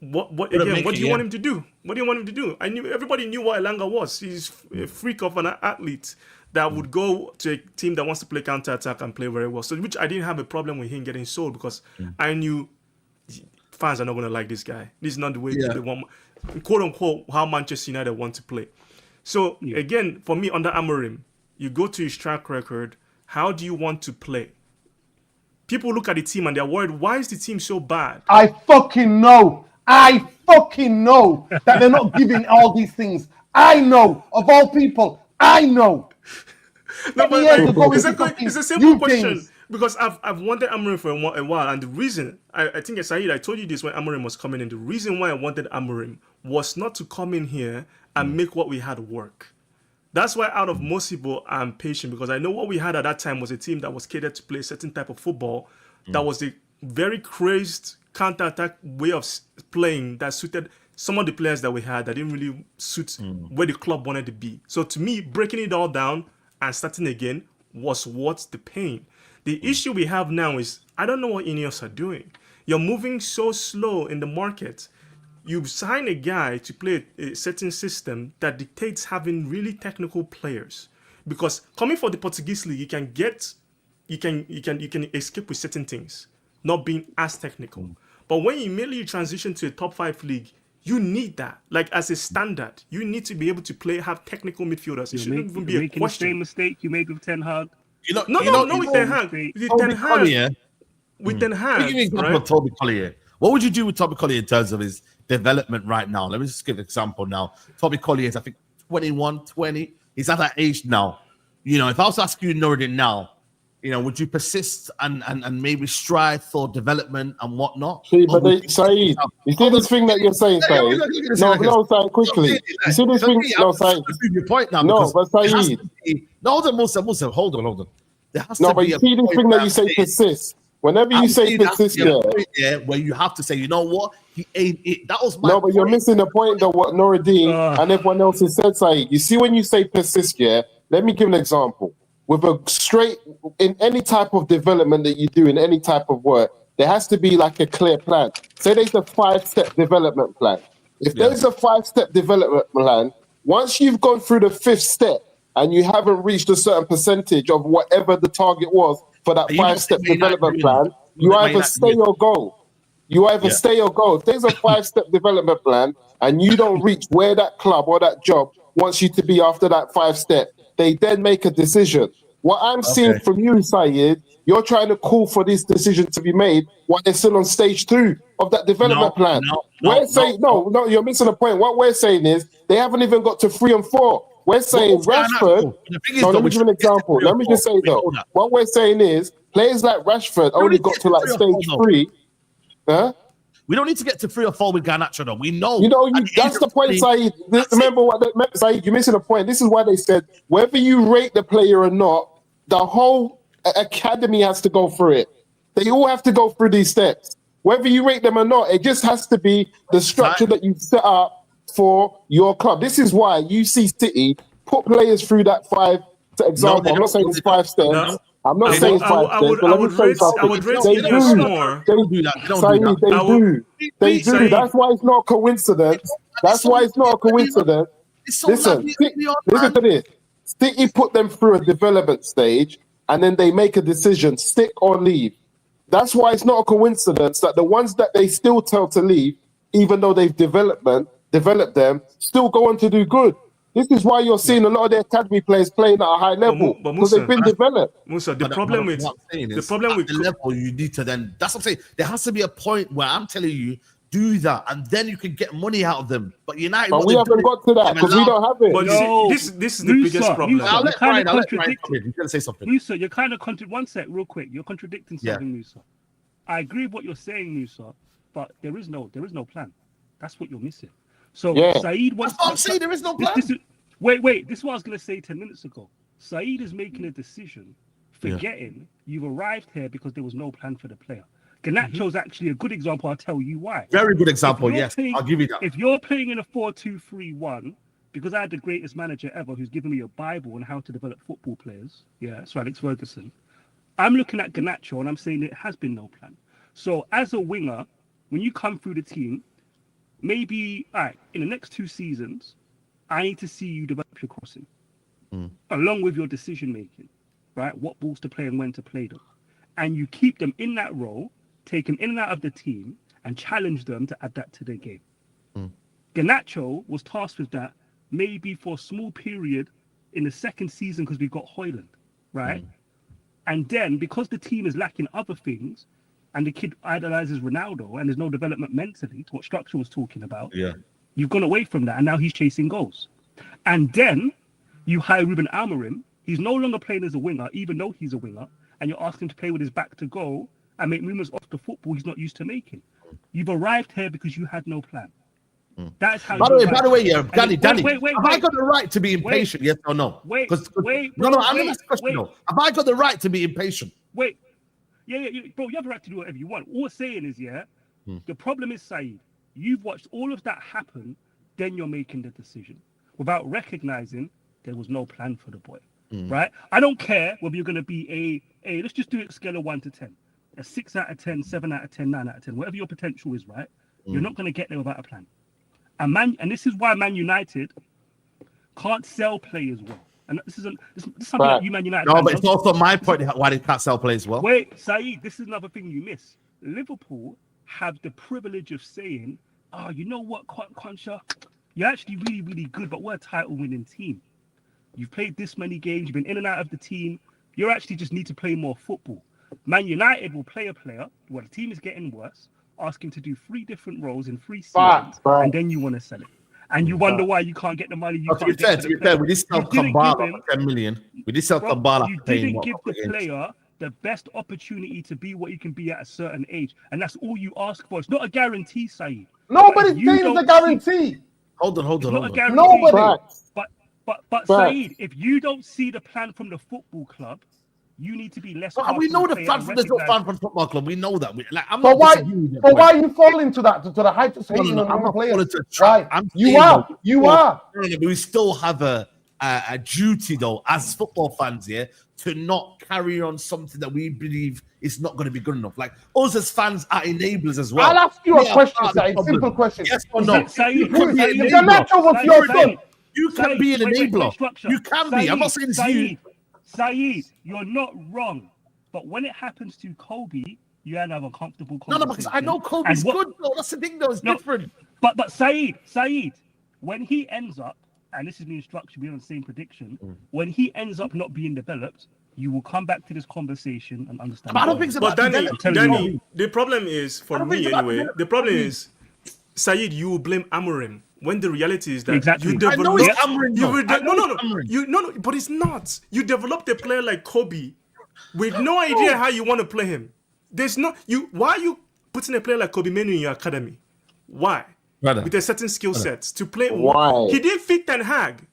[SPEAKER 5] what do you want him to do? What do you want him to do? Everybody knew what Elanga was. He's a freak of an athlete that would go to a team that wants to play counter-attack and play very well. So, which I didn't have a problem with him getting sold because I knew fans are not going to like this guy. This is not the way they want, quote unquote, how Manchester United want to play. So again, for me, under Amorim, you go to his track record. How do you want to play? People look at the team and they're worried. Why is the team so bad?
[SPEAKER 4] I fucking know that they're not giving all these things. I know, of all people, I know.
[SPEAKER 5] No, but it's a simple question.
[SPEAKER 4] Things.
[SPEAKER 5] Because I've wanted Amorim for a while, and the reason I think Saeed, I told you this when Amorim was coming in. The reason why I wanted Amorim was not to come in here and make what we had work. That's why out of most people I'm patient because I know what we had at that time was a team that was catered to play a certain type of football that was a very crazed counter-attack way of playing that suited some of the players that we had that didn't really suit where the club wanted to be. So to me, breaking it all down and starting again was worth the pain. The issue we have now is I don't know what Ineos are doing. You're moving so slow in the market. You sign a guy to play a certain system that dictates having really technical players. Because coming for the Portuguese league, you can escape with certain things, not being as technical. But when you immediately transition to a top 5 league, you need that. Like as a standard, you need to be able to have technical midfielders. It shouldn't even be a question.
[SPEAKER 6] Making the same mistake you made with Ten Hag.
[SPEAKER 5] Not with Ten Hag. With Ten Hag,
[SPEAKER 1] give me an example
[SPEAKER 5] right?
[SPEAKER 1] of Toby Collier. What would you do with Toby Collier in terms of his development right now? Let me just give an example now. Toby Collier is, I think, 21, 20. He's at that age now. If I was asking you, Nuruddin, now, would you persist and maybe strive for development and whatnot?
[SPEAKER 3] See, but Saeed, you see this thing that you're saying, Saeed? No, Saeed, quickly. You see this thing? No, Saeed.
[SPEAKER 1] Your point now.
[SPEAKER 3] No, but Saeed.
[SPEAKER 1] No, Musa, hold on. There has
[SPEAKER 3] No,
[SPEAKER 1] to
[SPEAKER 3] but
[SPEAKER 1] be
[SPEAKER 3] you see this thing that you say persist. Whenever you say persist,
[SPEAKER 1] where you have to say, you know what, he ain't it. That was my
[SPEAKER 3] No, but you're missing the point that what Nuruddin and everyone else has said, Saeed. You see, when you say persist, let me give an example. With a straight, in any type of development that you do, in any type of work, there has to be like a clear plan. Say there's a 5-step development plan. If there's a 5-step development plan, once you've gone through the 5th step and you haven't reached a certain percentage of whatever the target was for that 5-step development plan, you either stay or go. Stay or go. If there's a 5-step development plan and you don't reach where that club or that job wants you to be after that 5-step, they then make a decision. What I'm seeing from you, Saeed, you're trying to call for this decision to be made while they're still on stage 2 of that development plan. You're missing the point. What we're saying is they haven't even got to 3 and 4. We're saying Rashford. Let me give an example. Let me just say though, what we're saying is Players like Rashford only got to like stage 3. Huh?
[SPEAKER 1] We don't need to get to 3 or 4 with Garnacho, though. We know.
[SPEAKER 3] That's the point, Saeed. Remember Saeed, you missing the point. This is why they said whether you rate the player or not, the whole academy has to go through it. They all have to go through these steps. Whether you rate them or not, it just has to be the structure that you've set up for your club. This is why you see City put players through that 5 example. I'm not saying it's 5 steps.
[SPEAKER 5] No.
[SPEAKER 3] I'm not saying it's 5 steps, but let me say something.
[SPEAKER 5] I would rate
[SPEAKER 3] They
[SPEAKER 5] City
[SPEAKER 3] do.
[SPEAKER 5] more.
[SPEAKER 1] They don't do that.
[SPEAKER 3] They do. That's why it's not a coincidence. That's why it's not a coincidence. Listen to this. City put them through a development stage, and then they make a decision, stick or leave. That's why it's not a coincidence that the ones that they still tell to leave, even though they've developed them, still go on to do good. This is why you're seeing a lot of their academy players playing at a high level because they've been developed.
[SPEAKER 5] Musa, the problem with
[SPEAKER 1] the level you need to then. That's what I'm saying. There has to be a point where I'm telling you, do that, and then you can get money out of them. But United,
[SPEAKER 3] but we haven't got to that because we don't have it.
[SPEAKER 5] But this is the biggest problem.
[SPEAKER 1] I'll let Brian come in. He's gonna say something.
[SPEAKER 6] Musa, you're kind of one sec, real quick. You're contradicting something, Musa. I agree with what you're saying, Musa, but there is no plan. That's what you're missing. So Saeed wants.
[SPEAKER 1] That's what I'm saying. There is no plan.
[SPEAKER 6] Wait. This is what I was going to say 10 minutes ago. Saeed is making a decision, forgetting you've arrived here because there was no plan for the player. Garnacho's actually a good example. I'll tell you why.
[SPEAKER 1] Very good example. Yes, I'll give you that.
[SPEAKER 6] If you're playing in a 4-2-3-1, because I had the greatest manager ever who's given me a Bible on how to develop football players. Yeah, so Alex Ferguson. I'm looking at Garnacho and I'm saying it has been no plan. So as a winger, when you come through the team, maybe in the next 2 seasons, I need to see you develop your crossing, along with your decision making, right? What balls to play and when to play them, and you keep them in that role, take them in and out of the team, and challenge them to add that to their game. Garnacho was tasked with that maybe for a small period in the second season because we got Højlund, right? And then because the team is lacking other things, and the kid idolizes Ronaldo, and there's no development mentally, to what Structure was talking about. Yeah, you've gone away from that, and now he's chasing goals. And then you hire Ruben Amorim. He's no longer playing as a winger, even though he's a winger, and you're asking him to play with his back to goal and make movements off the football he's not used to making. You've arrived here because you had no plan. That's how. By
[SPEAKER 1] the way, Danny. Have I got the right to be impatient? Yes or no?
[SPEAKER 6] Wait.
[SPEAKER 1] No. I'm going to ask a question. No. Have I got the right to be impatient?
[SPEAKER 6] Wait. Yeah, bro. You have the right to do whatever you want. All we're saying is, the problem is, Saeed, you've watched all of that happen, then you're making the decision without recognizing there was no plan for the boy. Right? I don't care whether you're going to be a. Let's just do it a scale of 1 to 10. A 6 out of 10, 7 out of 10, 9 out of 10, whatever your potential is, right? You're not going to get there without a plan. And this is why Man United can't sell players well. And this is something that you Man United.
[SPEAKER 1] No, but it's also my point why they can't sell players well.
[SPEAKER 6] Wait, Saeed, this is another thing you miss. Liverpool have the privilege of saying, "Oh, you know what, Concha, you're actually really, really good, but we're a title-winning team. You've played this many games, you've been in and out of the team. You actually just need to play more football." Man United will play a player where the team is getting worse, ask him to do 3 different roles in 3 seasons, and then you want to sell it. And you wonder why you can't get the money.
[SPEAKER 1] To be fair, we did sell Kambala for 10 million. We did sell Kambala.
[SPEAKER 6] You didn't give the player the best opportunity to be what you can be at a certain age. And that's all you ask for. It's not a guarantee, Saeed.
[SPEAKER 4] Nobody's saying it's a guarantee.
[SPEAKER 1] Hold on.
[SPEAKER 6] Not a guarantee.
[SPEAKER 4] Nobody.
[SPEAKER 6] But Saeed, if you don't see the plan from the football club, you need to be less.
[SPEAKER 1] We know the plan from the fan from football club. We know that.
[SPEAKER 4] But why are you falling to that? To the height of hating on other players? Why? You are.
[SPEAKER 1] We still have a duty though, as football fans here, to not carry on something that we believe is not going to be good enough. Like us as fans are enablers as well.
[SPEAKER 4] I'll ask you a question, Saeed. Simple question.
[SPEAKER 1] Yes or no? You can be an enabler. You can be. I'm not saying it's you.
[SPEAKER 6] Saeed, you're not wrong. But when it happens to Kobe, you have a comfortable conversation.
[SPEAKER 1] No, because I know Kobe's good, though. That's the thing, though. It's different.
[SPEAKER 6] But Saeed, when he ends up, and this is the instruction, we're on the same prediction, when he ends up not being developed, you will come back to this conversation and understand.
[SPEAKER 1] But I don't think it's about
[SPEAKER 5] Danny, the problem is, for me anyway, the problem is, Saeed, you will blame Amorim. When the reality is that you develop, but it's not. You developed a player like Kobe with no idea how you want to play him. There's no you. Why are you putting a player like Kobe Manu in your academy? Why?
[SPEAKER 1] Brother.
[SPEAKER 5] With a certain skill sets to play.
[SPEAKER 3] Why?
[SPEAKER 5] He didn't fit Ten Hag.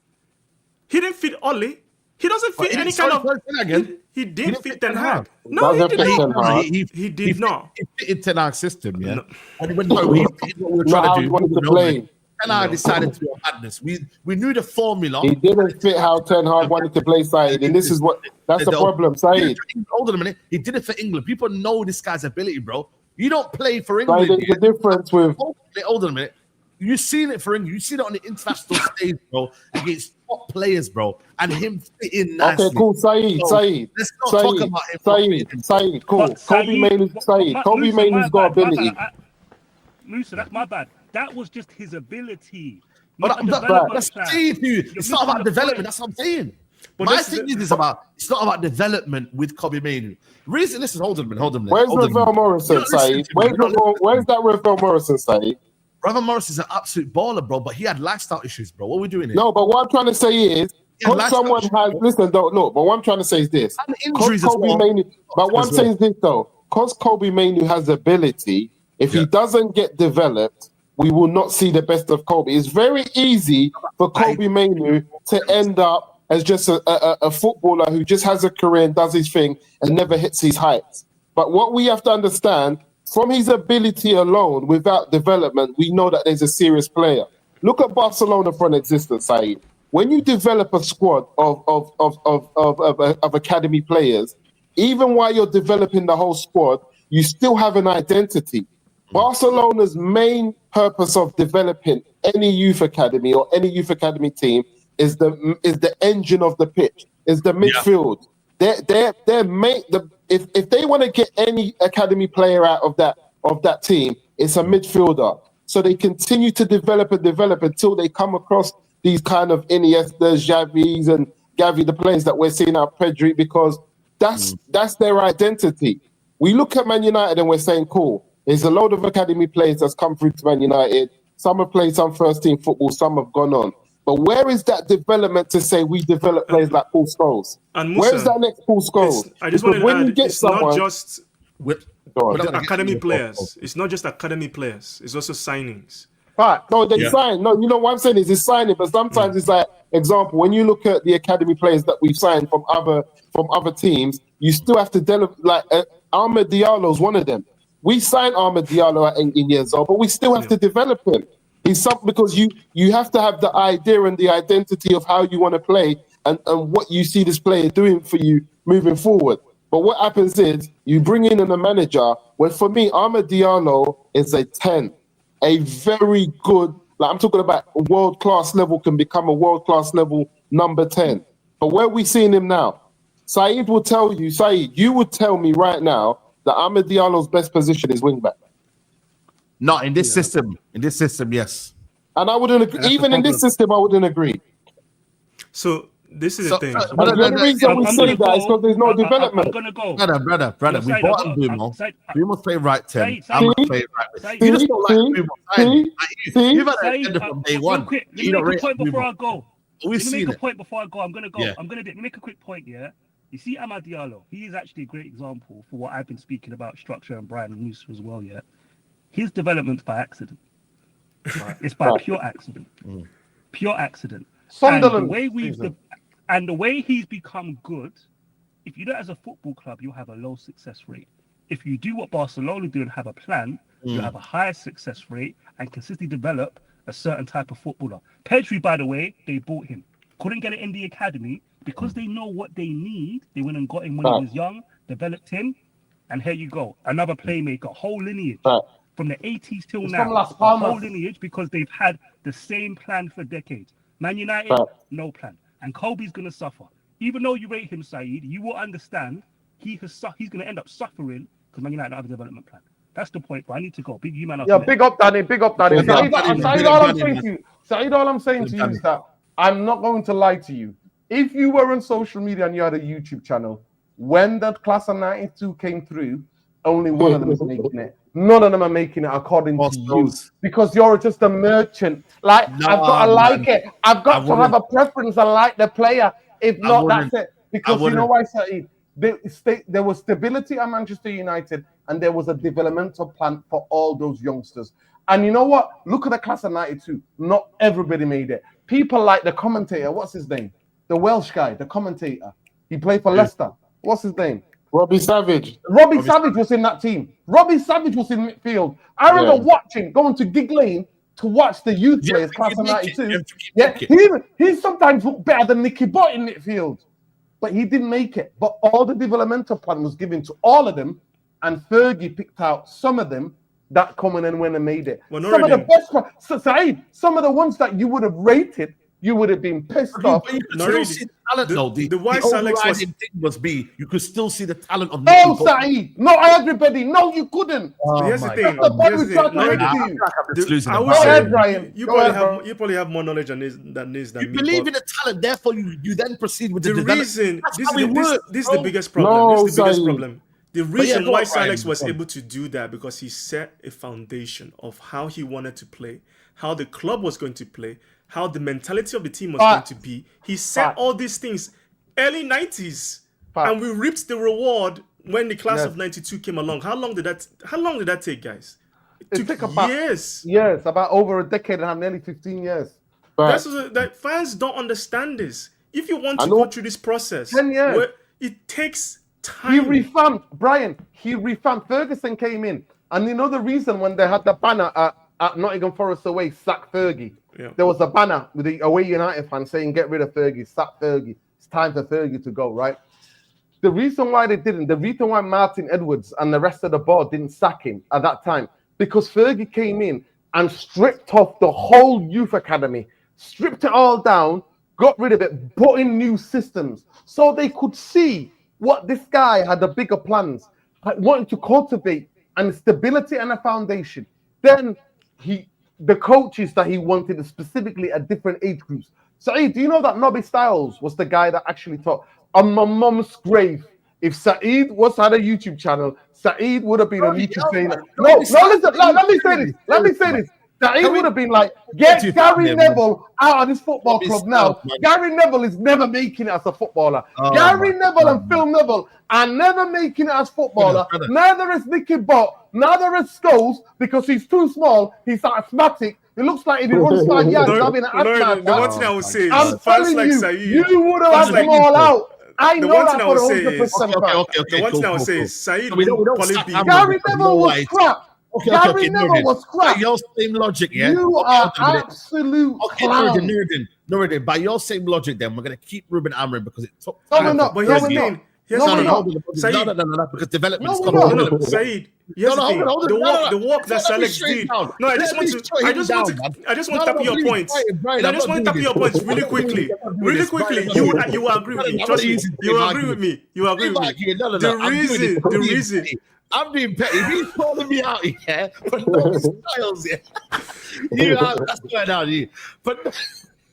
[SPEAKER 5] He didn't fit Oli. He doesn't fit any kind of. He didn't fit Ten Hag. No, he
[SPEAKER 3] Doesn't
[SPEAKER 5] did
[SPEAKER 3] fit Ten
[SPEAKER 5] not.
[SPEAKER 3] Hag.
[SPEAKER 5] He did not.
[SPEAKER 1] He fitted Ten Hag's system, yeah.
[SPEAKER 5] No.
[SPEAKER 1] And when we were
[SPEAKER 3] Not how
[SPEAKER 1] trying
[SPEAKER 3] he
[SPEAKER 1] to
[SPEAKER 3] wanted
[SPEAKER 1] do,
[SPEAKER 3] to play.
[SPEAKER 1] Ten Hag decided to do a madness. We knew the formula.
[SPEAKER 3] He didn't fit how Ten Hag wanted to play Saeed, and this is that's the problem, Saeed.
[SPEAKER 1] Hold on a minute. He did it for England. People know this guy's ability, bro. You don't play for England.
[SPEAKER 3] Saeed, there's a difference with.
[SPEAKER 1] Hold on a minute. You've seen it for England. You've seen it on the international stage, bro, against top players, bro, and him fitting nicely.
[SPEAKER 3] Okay, cool, Saeed.
[SPEAKER 1] Let's not talk about him.
[SPEAKER 3] Saeed, cool. Kobe Mainoo's got ability.
[SPEAKER 6] Musa, that's my bad. That was just his ability.
[SPEAKER 1] But that's saying to you, it's not about development. That's what I'm saying.
[SPEAKER 5] But
[SPEAKER 1] My thing is about it's not about development with Kobe Mainoo. Reason, listen, hold on a minute.
[SPEAKER 3] Where's Ravel Morrison, Saeed? Where's that Ravel Morrison, Saeed?
[SPEAKER 1] Ravel Morrison's an absolute baller, bro, but he had lifestyle issues, bro. What are we doing here?
[SPEAKER 3] No, but what I'm trying to say is, because someone has listen, don't look. But what I'm trying to say is this:
[SPEAKER 1] and injuries as well.
[SPEAKER 3] But what I'm saying is this, though, because Kobe Mainoo has ability, if he doesn't get developed, we will not see the best of Kobe. It's very easy for Kobe Mainoo to end up as just a footballer who just has a career and does his thing and never hits his heights. But what we have to understand, from his ability alone, without development, we know that there's a serious player. Look at Barcelona for an existence, Saeed. When you develop a squad of academy players, even while you're developing the whole squad, you still have an identity. Barcelona's main purpose of developing any youth academy or any youth academy team is the engine of the pitch, is the midfield. If they want to get any academy player out of that team, it's a midfielder. So they continue to develop until they come across these kind of Iniestas, Xavis, and Gavi, the players that we're seeing out Pedri, because that's their identity. We look at Man United and we're saying, cool, there's a load of academy players that's come through to Man United. Some have played some first team football, some have gone on. But where is that development to say we develop players like Paul Scholes? Where is that next Paul Scholes?
[SPEAKER 5] I just want to add, it's not just
[SPEAKER 1] with
[SPEAKER 5] academy players. It's not just academy players. It's also signings.
[SPEAKER 3] Right. No, they sign. No, you know what I'm saying is it's signing, but sometimes it's like, example, when you look at the academy players that we've signed from other teams, you still have to develop. Like Ahmed Diallo's one of them. We signed Ahmed Diallo at 18 years old, but we still have to develop him. He's something because you have to have the idea and the identity of how you want to play and what you see this player doing for you moving forward. But what happens is you bring in a manager where, for me, Ahmed Diallo is a 10, a very good, like I'm talking about a world-class level, can become a world-class level number 10. But where are we seeing him now? Saeed, you would tell me right now that Ahmed Diallo's best position is wing-back.
[SPEAKER 1] Not in this system. In this system, yes.
[SPEAKER 3] And I wouldn't agree. Even in this system, I wouldn't agree.
[SPEAKER 5] So this is the thing.
[SPEAKER 3] But the only reason we say that is because there's no development.
[SPEAKER 6] I'm gonna go.
[SPEAKER 1] Brother. We bought him Bumo. We must play right 10. I'm going to play right. You just don't like Bumo. You've had an agenda from day one.
[SPEAKER 6] Let me make a point before I go.
[SPEAKER 1] We've seen it.
[SPEAKER 6] I'm gonna go.
[SPEAKER 1] Yeah.
[SPEAKER 6] I'm gonna make a quick point. Yeah. You see, Amad Diallo. He is actually a great example for what I've been speaking about structure and Brian Musa as well. Yeah. His development's by accident. Right? It's by pure accident. Pure accident.
[SPEAKER 4] Sunderland.
[SPEAKER 6] And the way he's become good, if you do it as a football club, you'll have a low success rate. If you do what Barcelona do and have a plan, you'll have a higher success rate and consistently develop a certain type of footballer. Pedri, by the way, they bought him. Couldn't get it in the academy because they know what they need. They went and got him when he was young, developed him, and here you go. Another playmaker, whole lineage. From the 80s till now, a whole lineage because they've had the same plan for decades. Man United, no plan. And Kobe's going to suffer. Even though you rate him, Saeed, you will understand he's going to end up suffering because Man United don't have a development plan. That's the point, but I need to go. Big up, Danny.
[SPEAKER 4] Saeed, all I'm saying to you is that I'm not going to lie to you. If you were on social media and you had a YouTube channel, when that class of 92 came through, only one of them is making it. None of them are making it according to you because you're just a merchant. Like, I've got to like it. I've got to have a preference and like the player. If not, that's it. Because you know why, Saeed? there was stability at Manchester United, and there was a developmental plan for all those youngsters. And you know what? Look at the class of 92. Not everybody made it. People like the commentator, what's his name? The Welsh guy, the commentator. He played for Leicester. What's his name?
[SPEAKER 3] Robbie Savage.
[SPEAKER 4] Robbie Savage was in that team. Robbie Savage was in midfield. I remember going to Gig Lane to watch the youth players, class of 92. He sometimes looked better than Nicky Butt in midfield. But he didn't make it. But all the developmental plan was given to all of them, and Fergie picked out some of them that come in and went and made it.
[SPEAKER 5] Well,
[SPEAKER 4] some of the best, Saeed, some of the ones that you would have rated, you would have been pissed off.
[SPEAKER 1] But you could still see the talent, though. The overriding thing must be you could still see the talent of.
[SPEAKER 4] No, Saeed. Not everybody. No, you couldn't.
[SPEAKER 5] Here's the thing. You probably have more knowledge than this than me.
[SPEAKER 1] You believe in the talent, therefore you then proceed with the
[SPEAKER 5] reason. This is the biggest problem. This is the biggest problem. The reason why Alex was able to do that because he set a foundation of how he wanted to play, how the club was going to play, how the mentality of the team was going to be. He set all these things early 90s, and we reaped the reward when the class of 92 came along. How long did that take, guys? It took about years.
[SPEAKER 4] Yes, about over a decade and a half, nearly 15 years.
[SPEAKER 5] That's that fans don't understand this. If you want to go through this process,
[SPEAKER 4] 10 years.
[SPEAKER 5] It takes time.
[SPEAKER 4] He revamped, Brian. Ferguson came in, and you know the reason when they had the banner at Nottingham Forest away, sack Fergie. Yeah. There was a banner with the away United fans saying, "Get rid of Fergie, sack Fergie. It's time for Fergie to go." Right? The reason why they didn't, the reason why Martin Edwards and the rest of the board didn't sack him at that time, because Fergie came in and stripped off the whole youth academy, stripped it all down, got rid of it, put in new systems, so they could see what this guy had the bigger plans, wanted to cultivate and stability and a foundation. Then the coaches that he wanted specifically at different age groups. Saeed, do you know that Nobby Styles was the guy that actually taught on my mom's grave? If Saeed had a YouTube channel, Saeed would have been on YouTube saying, listen, let me say this. Saeed would have been like, get Gary Neville out of this football club now. Gary Neville is never making it as a footballer. Gary Neville and Phil Neville are never making it as footballer. Neither is Nicky Butt, neither is Scholes, because he's too small, he's asthmatic. It looks like if he runs 5 yards, he's having an asthma.
[SPEAKER 5] The one thing I would say is,
[SPEAKER 4] I'm telling you, you would have had them all out. I know that for 100%.
[SPEAKER 5] The one thing I would say is, Saeed will probably be...
[SPEAKER 4] Gary Neville was crap. Gary Neville was crap.
[SPEAKER 1] By your same logic, yeah?
[SPEAKER 4] You are absolute clown.
[SPEAKER 1] Nuruddin, by your same logic, then, we're going to keep Ruben Amorim because it took
[SPEAKER 5] time. No. But here's the thing.
[SPEAKER 1] No, because development's coming.
[SPEAKER 5] No, Saeed. The work that Alex did. No, I just want to tap your points. I just want to tap your points really quickly. Really quickly. You will agree with me. Trust me. You will agree with me. The reason.
[SPEAKER 1] I'm being petty. He's calling me out here for no styles. Yeah, that's going on here. But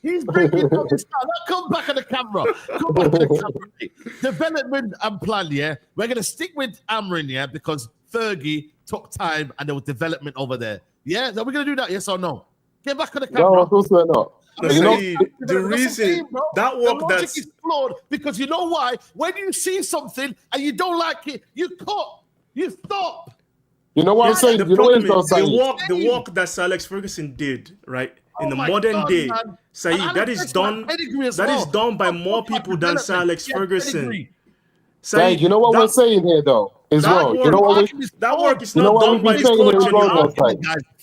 [SPEAKER 1] he's breaking up his style. Come back on the camera. Development and plan. Yeah, we're gonna stick with Amrin. Yeah, because Fergie took time and there was development over there. Yeah, so we're gonna do that. Yes or no? Get back on the camera.
[SPEAKER 3] No, of course we're not.
[SPEAKER 5] The reason that work
[SPEAKER 1] that's flawed because you know why? When you see something and you don't like it, you cut. You stop.
[SPEAKER 3] You know what I'm saying?
[SPEAKER 5] The problem is the work that Sir Alex Ferguson did, right? In the modern day, Saeed, that is done by more people than Sir Alex Ferguson.
[SPEAKER 3] Saeed, you know what we're saying here, though, as well. You know what
[SPEAKER 5] that work is not done by his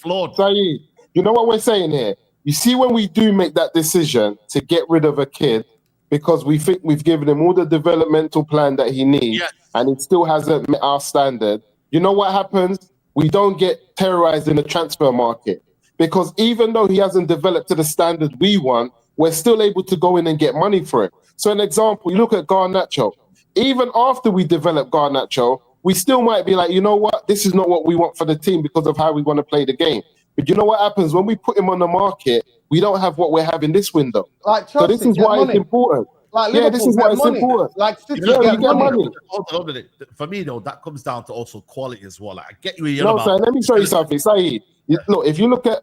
[SPEAKER 5] coach.
[SPEAKER 3] Saeed, you know what we're saying here? You see, when we do make that decision to get rid of a kid because we think we've given him all the developmental plan that he needs, and it still hasn't met our standard, you know what happens? We don't get terrorized in the transfer market. Because even though he hasn't developed to the standard we want, we're still able to go in and get money for it. So an example, you look at Garnacho. Even after we develop Garnacho, we still might be like, you know what? This is not what we want for the team because of how we want to play the game. But you know what happens? When we put him on the market, we don't have what we're having this window.
[SPEAKER 4] Like
[SPEAKER 3] so this is why it's important.
[SPEAKER 4] Like this is why it's important. Like City get money.
[SPEAKER 1] Hold on. For me, though, that comes down to also quality as well. Like, I get you.
[SPEAKER 3] No, sir, let me show you something. Saeed, look, if you look at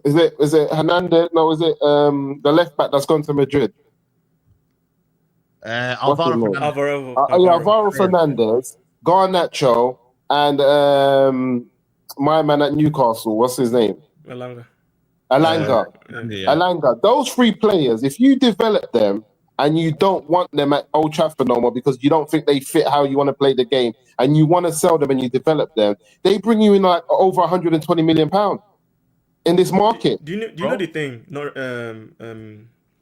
[SPEAKER 3] is it Hernandez? No, is it the left back that's gone to Madrid? What's his
[SPEAKER 1] Alvaro
[SPEAKER 3] name?
[SPEAKER 1] Fernandez.
[SPEAKER 3] Alvaro Fernandez, Garnacho, and my man at Newcastle. What's his name?
[SPEAKER 5] Elanga.
[SPEAKER 3] Alanga.
[SPEAKER 1] Yeah.
[SPEAKER 3] Alanga. Those three players, if you develop them and you don't want them at Old Trafford no more because you don't think they fit how you want to play the game and you want to sell them and you develop them, they bring you in like over 120 million pounds in this market.
[SPEAKER 5] Do you know the thing? No,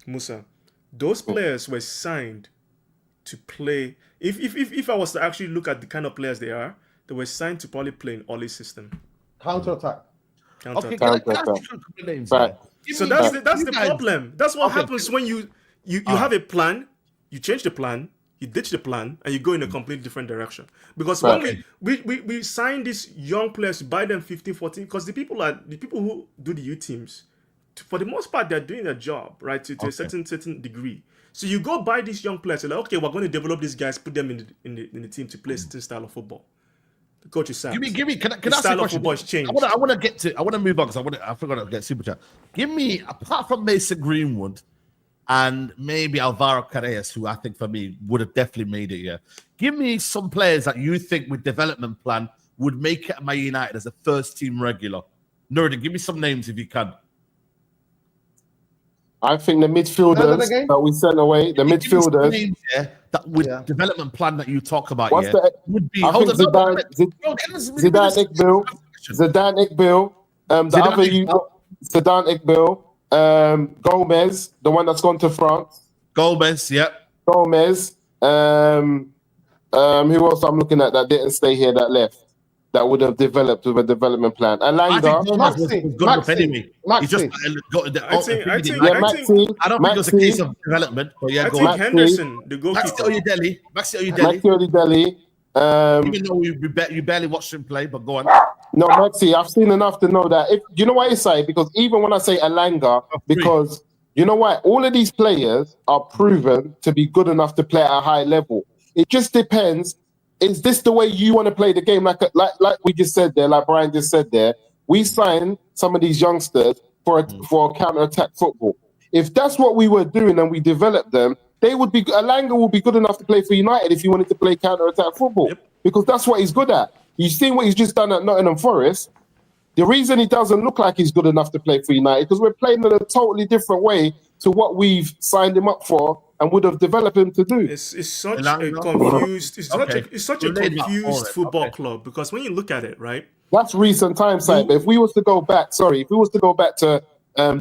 [SPEAKER 5] Musa, those players were signed to play. If I was to actually look at the kind of players they were signed to probably play in Ollie's system.
[SPEAKER 4] Counter attack.
[SPEAKER 1] Okay, can I ask you a couple of names?
[SPEAKER 3] Right.
[SPEAKER 5] So that's the problem. That's what happens when you have a plan, you change the plan, you ditch the plan, and you go in a completely different direction. Because when we sign these young players, buy them 15, 14, because the people who do the youth teams, for the most part, they're doing their job, right, to a certain degree. So you go buy these young players, you're like, okay, we're going to develop these guys, put them in the team to play a certain style of football. The coach is sad.
[SPEAKER 1] Give me. Can I ask you a question? I want to move on because I forgot to get super chat. Give me, apart from Mason Greenwood and maybe Alvaro Carreras, who I think for me would have definitely made it. Yeah. Give me some players that you think with development plan would make it at Man United as a first team regular. Nurden, give me some names if you can.
[SPEAKER 3] I think the midfielders that we sent away, the midfielders.
[SPEAKER 1] Names, that with development plan that you talk about, would be
[SPEAKER 3] Zidane Iqbal, Zidane Iqbal, Gomez, the one that's gone to France.
[SPEAKER 1] Gomez.
[SPEAKER 3] Who else I'm looking at that didn't stay here that left? That would have developed with a development plan. Alanga,
[SPEAKER 1] Maxi. I don't think it was a case of development, but
[SPEAKER 5] I think Henderson, the goalkeeper.
[SPEAKER 1] Maxi
[SPEAKER 3] Oyedele.
[SPEAKER 1] Even though you barely watched him play, but go on.
[SPEAKER 3] No, Maxi, I've seen enough to know that. You know why I say? Because even when I say Alanga, because you know why? All of these players are proven to be good enough to play at a high level. It just depends. Is this the way you want to play the game? Like we just said there, like Brian just said there, we signed some of these youngsters for counter-attack football. If that's what we were doing and we developed them, Alanga would be good enough to play for United if he wanted to play counter-attack football. Because that's what he's good at. You've seen what he's just done at Nottingham Forest. The reason he doesn't look like he's good enough to play for United because we're playing in a totally different way to what we've signed him up for and would have developed him to do.
[SPEAKER 5] It's such a confused. It's such a confused football club because when you look at it, right?
[SPEAKER 3] That's recent times, but if we was to go back to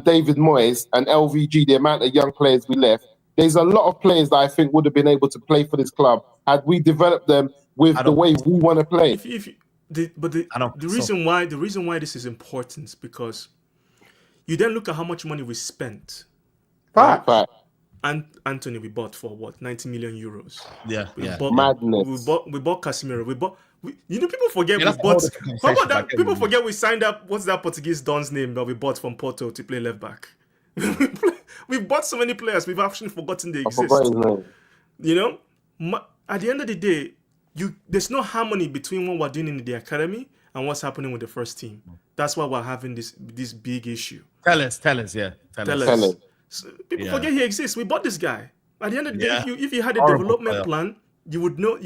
[SPEAKER 3] David Moyes and LVG, the amount of young players we left, there's a lot of players that I think would have been able to play for this club had we developed them with the way we want to play.
[SPEAKER 5] The reason why this is important is because you then look at how much money we spent.
[SPEAKER 3] Right.
[SPEAKER 5] And Anthony, we bought for what 90 million euros.
[SPEAKER 3] Madness.
[SPEAKER 5] We bought Casemiro. People forget we bought. How about that? People forget we signed up. What's that Portuguese Don's name that we bought from Porto to play left back? We've bought so many players. We've actually forgotten they exist. You know, at the end of the day, there's no harmony between what we're doing in the academy and what's happening with the first team. That's why we're having this big issue.
[SPEAKER 1] Tell us.
[SPEAKER 5] So people forget he exists. We bought this guy. At the end of the day, if you had a development plan, you would know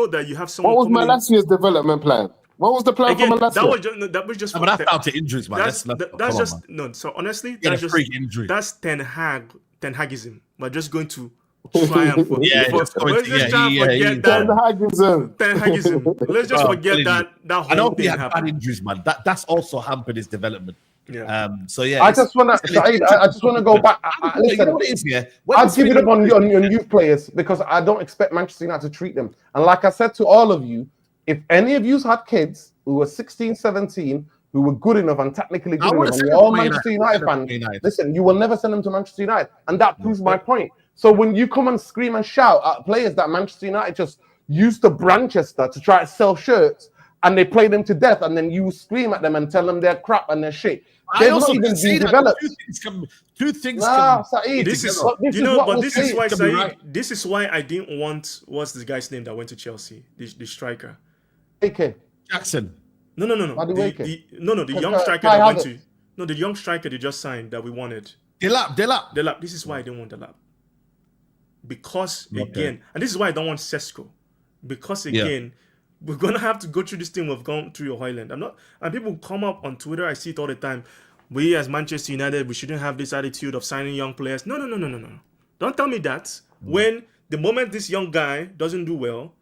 [SPEAKER 5] that you have someone.
[SPEAKER 3] What was Malacia's development plan? What was the plan for Malacia?
[SPEAKER 5] That was just.
[SPEAKER 1] But that's down to injuries, man.
[SPEAKER 5] That's just no. So honestly, that's Ten Hagism. We're just going to try and forget that. Ten Hagism. Let's just forget that whole
[SPEAKER 1] I don't
[SPEAKER 5] thing
[SPEAKER 1] think bad injuries, man. That's also hampered his development.
[SPEAKER 5] Yeah.
[SPEAKER 4] I just want to go back. Listen, I'll give it up on youth players because I don't expect Manchester United to treat them. And like I said to all of you, if any of you had kids who were 16, 17, who were good enough and technically good enough, and you're all Manchester United fans, listen, you will never send them to Manchester United. And that proves my point. So when you come and scream and shout at players that Manchester United just used to Branchester to try to sell shirts, and they play them to death, and then you scream at them and tell them they're crap and they're shit. They've not even been developed.
[SPEAKER 1] Two things.
[SPEAKER 4] Saeed,
[SPEAKER 5] this is why I didn't want what's the guy's name that went to Chelsea, the striker.
[SPEAKER 4] AK.
[SPEAKER 1] Jackson.
[SPEAKER 5] No. The young striker that went to. No, the young striker they just signed that we wanted.
[SPEAKER 1] Delap.
[SPEAKER 5] This is why I didn't want Delap. because again, and this is why I don't want Sesko, because again, we're gonna have to go through this thing we've gone through your Hoyland. And people come up on Twitter, I see it all the time. We as Manchester United, we shouldn't have this attitude of signing young players. No. Don't tell me that. When the moment this young guy doesn't do well,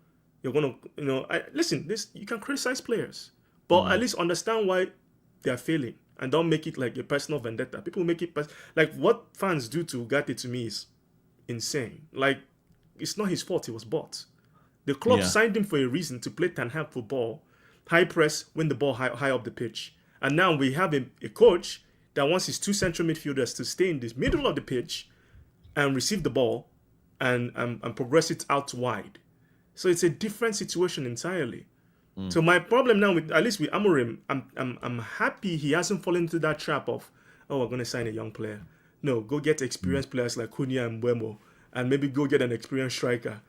[SPEAKER 5] you're gonna, listen. This you can criticize players, but at least understand why they are failing, and don't make it like a personal vendetta. People make it like what fans do to Ugarte to me is insane. Like it's not his fault; he was bought. The club signed him for a reason to play Ten Hag football, high press, win the ball high up the pitch, and now we have a coach that wants his two central midfielders to stay in the middle of the pitch and receive the ball and progress it out wide. So it's a different situation entirely. So my problem now, at least with Amorim, I'm happy he hasn't fallen into that trap of, we're going to sign a young player. No, go get experienced players like Cunha and Mbeumo, and maybe go get an experienced striker.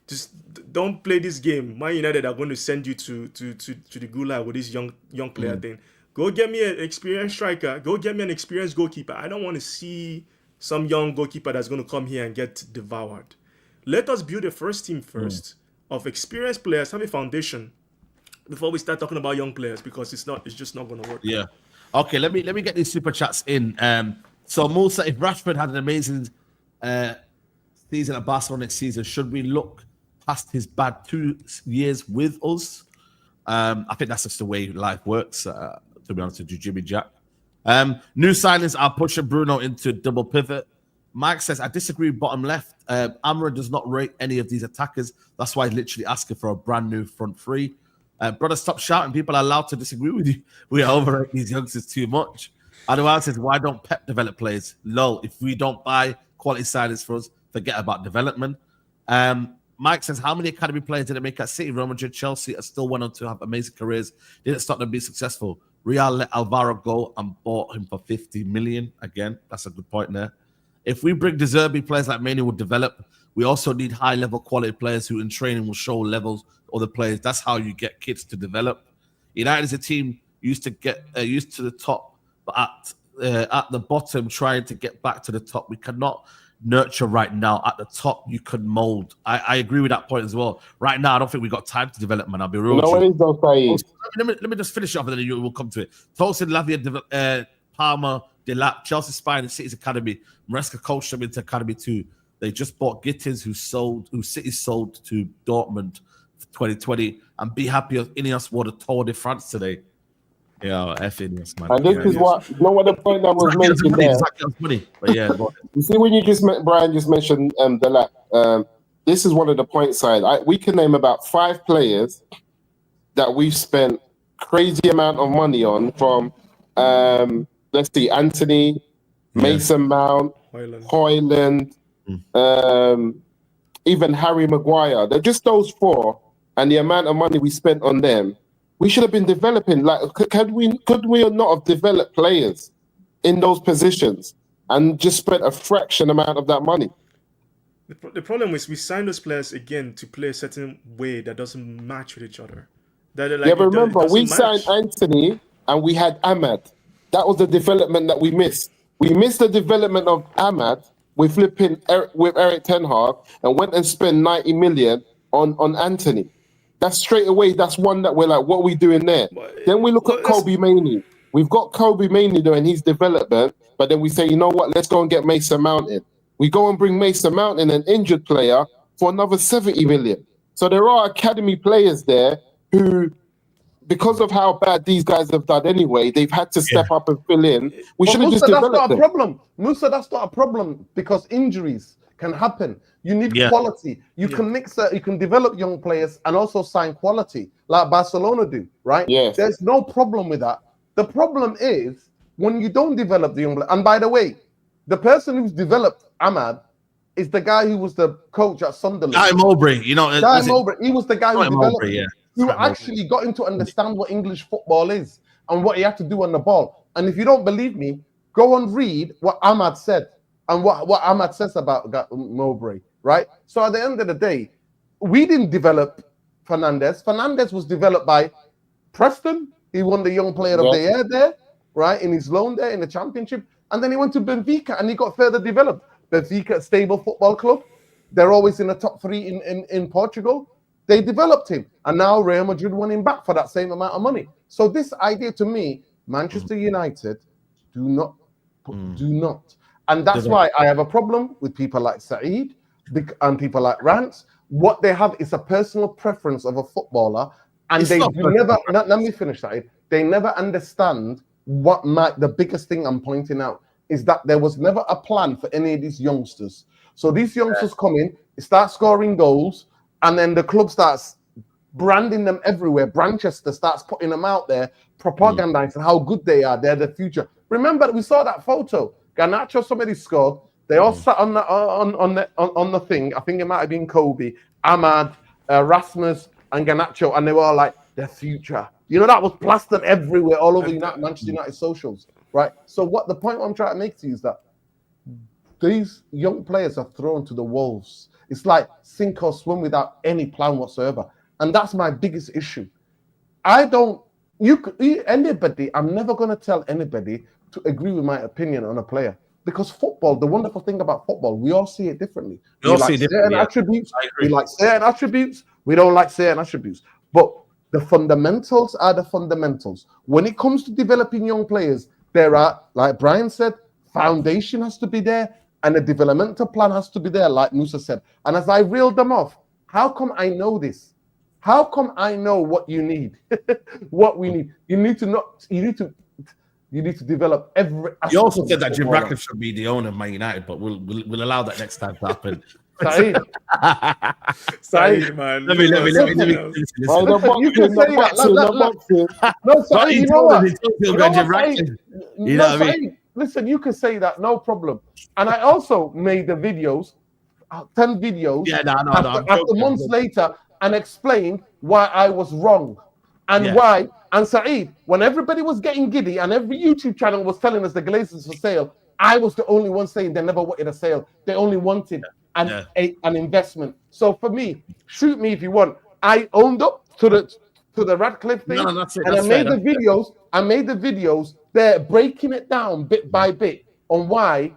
[SPEAKER 5] Just don't play this game. Man United are going to send you to the gulag with this young player thing. Go get me an experienced striker. Go get me an experienced goalkeeper. I don't want to see some young goalkeeper that's going to come here and get devoured. Let us build a first team first of experienced players, have a foundation before we start talking about young players, because it's just not going to work.
[SPEAKER 1] Yeah. Okay, let me get these super chats in. So Musa, if Rashford had an amazing season at Barcelona next season, should we look past his bad 2 years with us? I think that's just the way life works, to be honest with you, Jimmy Jack. New signings are pushing Bruno into double pivot. Mike says, I disagree with bottom left. Amra does not rate any of these attackers. That's why he's literally asking for a brand new front three. Brother, stop shouting. People are allowed to disagree with you. We overrate these youngsters too much. Anual says, why don't Pep develop players? Lol, if we don't buy quality signings for us, forget about development. Mike says, how many academy players did it make at City? Real Madrid, Chelsea are still went on to have amazing careers. Didn't stop them being successful. Real let Alvaro go and bought him for 50 million. Again, that's a good point there. If we bring deserving players like Mane will develop, we also need high-level quality players who in training will show levels of the players. That's how you get kids to develop. United is a team used to get used to the top, but at the bottom, trying to get back to the top. We cannot nurture right now. At the top, you could mold. I agree with that point as well. Right now, I don't think we got time to develop, man. I'll be real with you. Let me just finish off and then you will come to it. Tosin, Lavia, Palmer, Delap, Chelsea Spine, and City's Academy. Maresca coached them into Academy too. They just bought Gittins, who City sold to Dortmund for 2020, and be happy as Ineos won the Tour de France today. Yeah, F Ineos, man.
[SPEAKER 3] And this is what the point that was mentioned there.
[SPEAKER 1] Money, but yeah,
[SPEAKER 3] you see, when you Brian just mentioned Delap, this is one of the points side. We can name about 5 players that we've spent crazy amount of money on, from let's see, Anthony, Mason Mount, Hoyland, even Harry Maguire. They're just those 4, and the amount of money we spent on them. We should have been developing. Like, could we not have developed players in those positions and just spent a fraction amount of that money?
[SPEAKER 5] The problem is we sign those players again to play a certain way that doesn't match with each other. But
[SPEAKER 3] remember, we signed Anthony and we had Ahmad. That was the development that we missed. We missed the development of Ahmad with Eric Ten Hag and went and spent 90 million on Anthony. That's straight away. That's one that we're like, what are we doing there? Then we look at Kobe Mainoo. We've got Kobe Mainoo doing his development, but then we say, you know what? Let's go and get Mason Mount in. We go and bring Mason Mount in, an injured player, for another 70 million. So there are academy players there who, because of how bad these guys have done anyway, they've had to step up and fill in. We should have just developed them.
[SPEAKER 4] That's not a problem. Musa, that's not a problem, because injuries can happen. You need quality. You can mix it. You can develop young players and also sign quality, like Barcelona do, right?
[SPEAKER 3] Yes.
[SPEAKER 4] There's no problem with that. The problem is when you don't develop the young players. And by the way, the person who's developed Ahmad is the guy who was the coach at Sunderland.
[SPEAKER 1] Guy Mowbray, Guy
[SPEAKER 4] Mowbray. He was the guy who developed who actually got him to understand what English football is and what he had to do on the ball. And if you don't believe me, go and read what Ahmad said and what Ahmad says about Mowbray, right? So at the end of the day, we didn't develop Fernandez. Fernandez was developed by Preston. He won the Young Player of the Year there, right? In his loan there in the Championship. And then he went to Benfica and he got further developed. Benfica, a stable football club. they're always in the top 3 in Portugal. They developed him, and now Real Madrid won him back for that same amount of money. So this idea to me, Manchester United, do not, and that's why I have a problem with people like Saeed and people like Rance. What they have is a personal preference of a footballer, and they never. Let me finish that. They never understand the biggest thing I'm pointing out is that there was never a plan for any of these youngsters. So these youngsters come in, start scoring goals, and then the club starts branding them everywhere. Branchester starts putting them out there, propagandizing how good they are. They're the future. Remember, we saw that photo. Garnacho, somebody scored. They all sat on the thing. I think it might have been Kobe, Ahmad, Rasmus, and Garnacho, and they were all like, their future. You know, that was plastered everywhere, all over Manchester United socials, right? So what the point I'm trying to make to you is that these young players are thrown to the wolves. It's like sink or swim without any plan whatsoever. And that's my biggest issue. Anybody, I'm never going to tell anybody to agree with my opinion on a player. Because football, the wonderful thing about football, we all see it differently. We like certain attributes, we like certain attributes, we don't like certain attributes. But the fundamentals are the fundamentals. When it comes to developing young players, there are, like Brian said, foundation has to be there, and a developmental plan has to be there, like Musa said. And as I reeled them off, how come I know this? How come I know what you need? What we need? You need to develop every.
[SPEAKER 1] You also said that Jim Ratcliffe should be the owner of Man United, but we'll allow that next time to happen.
[SPEAKER 5] Saeed, man.
[SPEAKER 1] Let me.
[SPEAKER 4] You can say that. No, Saeed, you know what? Listen, you can say that, no problem. And I also made the videos, 10 videos, after months later, and explained why I was wrong. And why, and Saeed, when everybody was getting giddy and every YouTube channel was telling us the Glazers for sale, I was the only one saying they never wanted a sale. They only wanted an investment. So for me, shoot me if you want. I owned up to the Radcliffe thing, and I made the videos. They're breaking it down bit by bit on why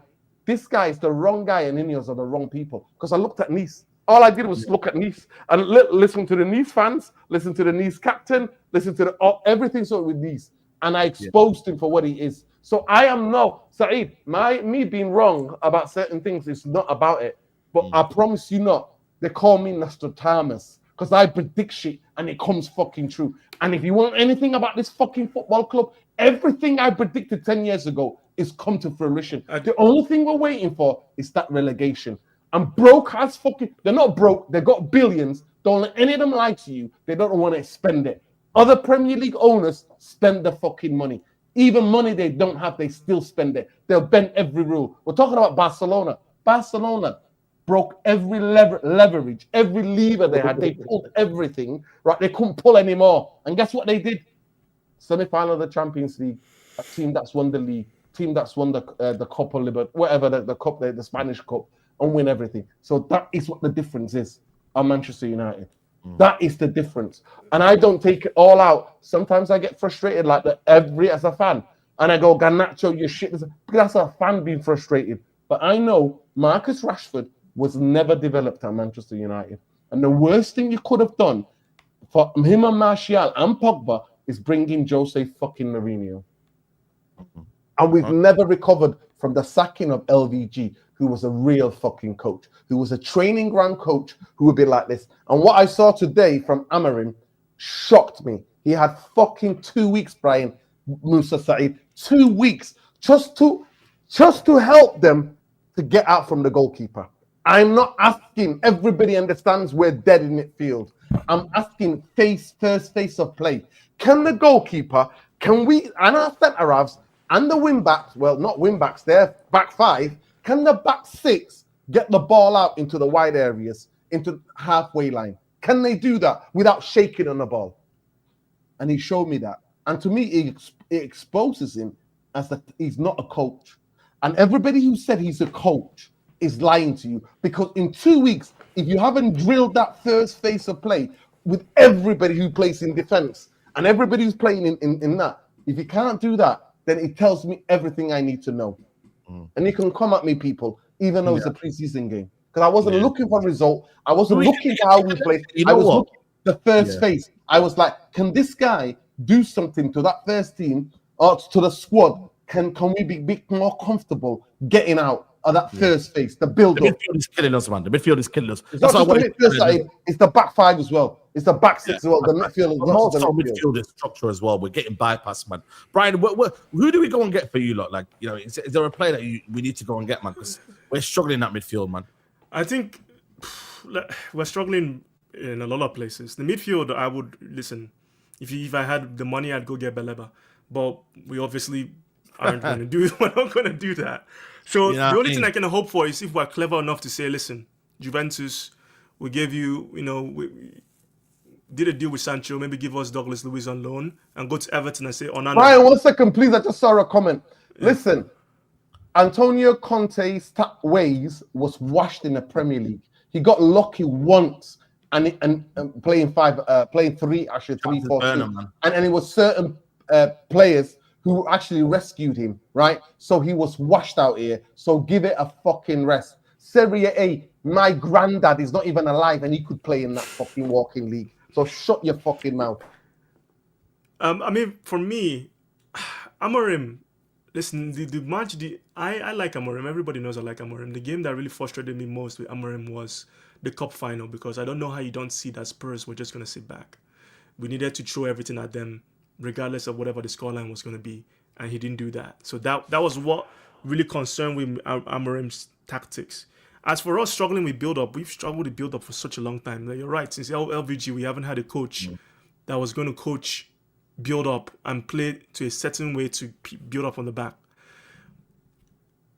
[SPEAKER 4] this guy is the wrong guy and Ineos are the wrong people. Because I looked at Nice. All I did was look at Nice and listen to the Nice fans, listen to the Nice captain, listen to everything sort with Nice, and I exposed him for what he is. So I am Saeed. Me being wrong about certain things is not about it. But I promise you not. They call me Nostradamus because I predict shit and it comes fucking true. And if you want anything about this fucking football club, everything I predicted 10 years ago is come to fruition. The only thing we're waiting for is that relegation. And broke as fucking, they're not broke, they got billions. Don't let any of them lie to you. They don't want to spend it. Other Premier League owners spend the fucking money. Even money they don't have, they still spend it. They'll bend every rule. We're talking about Barcelona. Barcelona broke every leverage, every lever they had. They pulled everything, right? They couldn't pull anymore. And guess what they did? Semi-final of the Champions League, a team that's won the league, team that's won the Copa Libertadores, whatever the cup, the Spanish Cup, and win everything. So that is what the difference is on Manchester United. That is the difference. And I don't take it all out. Sometimes I get frustrated like that as a fan. And I go, Garnacho, you shit. That's a fan being frustrated. But I know Marcus Rashford was never developed at Manchester United. And the worst thing you could have done for him and Martial and Pogba is bringing Jose fucking Mourinho. And we've never recovered from the sacking of LVG, who was a real fucking coach, who was a training ground coach who would be like this. And what I saw today from Amorim shocked me. He had fucking 2 weeks, Brian, Musa Saeed, 2 weeks just to help them to get out from the goalkeeper. I'm not asking, everybody understands we're dead in midfield. I'm asking first face of play. Can the goalkeeper, and our centre-halves and the wing-backs, well, not wing-backs, they're back five, can the back six get the ball out into the wide areas, into halfway line? Can they do that without shaking on the ball? And he showed me that. And to me, it exposes him as that he's not a coach. And everybody who said he's a coach is lying to you, because in 2 weeks, if you haven't drilled that first phase of play with everybody who plays in defense and everybody who's playing in that, if you can't do that, then it tells me everything I need to know. And you can come at me, people, even though it's a preseason game. because I wasn't looking for a result. I wasn't looking for how we played. I was looking at the first phase. I was like, can this guy do something to that first team or to the squad? Can we be a bit more comfortable getting out of that first phase, the build up?
[SPEAKER 1] The midfield is killing us, man. The midfield is killing us.
[SPEAKER 4] It's not just the midfield side, it's the back five as well. It's the back six as well. The midfield
[SPEAKER 1] is also midfield is structure as well. We're getting bypassed, man. Brian, who do we go and get for you lot? Like, you know, is there a player that we need to go and get, man? Because we're struggling in that midfield, man.
[SPEAKER 5] I think we're struggling in a lot of places. The midfield, I would listen. If I had the money, I'd go get Baleba, but we obviously aren't going to do. We're not going to do that. So the only thing I can hope for is if we're clever enough to say, listen, Juventus, we gave you, we did a deal with Sancho, maybe give us Douglas Luiz on loan and go to Everton and say, Onana.
[SPEAKER 4] Brian, 1 second, please. I just saw a comment. Yeah. Listen, Antonio Conte's ways was washed in the Premier League. He got lucky once and playing 3, actually 3, 4, 2. And it was certain players who actually rescued him, right? So he was washed out here. So give it a fucking rest. Serie A, my granddad is not even alive and he could play in that fucking walking league. So shut your fucking mouth.
[SPEAKER 5] I mean, for me, Amorim, listen, I like Amorim. Everybody knows I like Amorim. The game that really frustrated me most with Amorim was the cup final, because I don't know how you don't see that Spurs were just going to sit back. We needed to throw everything at them, regardless of whatever the scoreline was going to be, and he didn't do that. So that was what really concerned with Amorim's tactics. As for us struggling with build-up, we've struggled with build-up for such a long time. Like, you're right, since LVG, we haven't had a coach that was going to coach build-up and play to a certain way to build up on the back.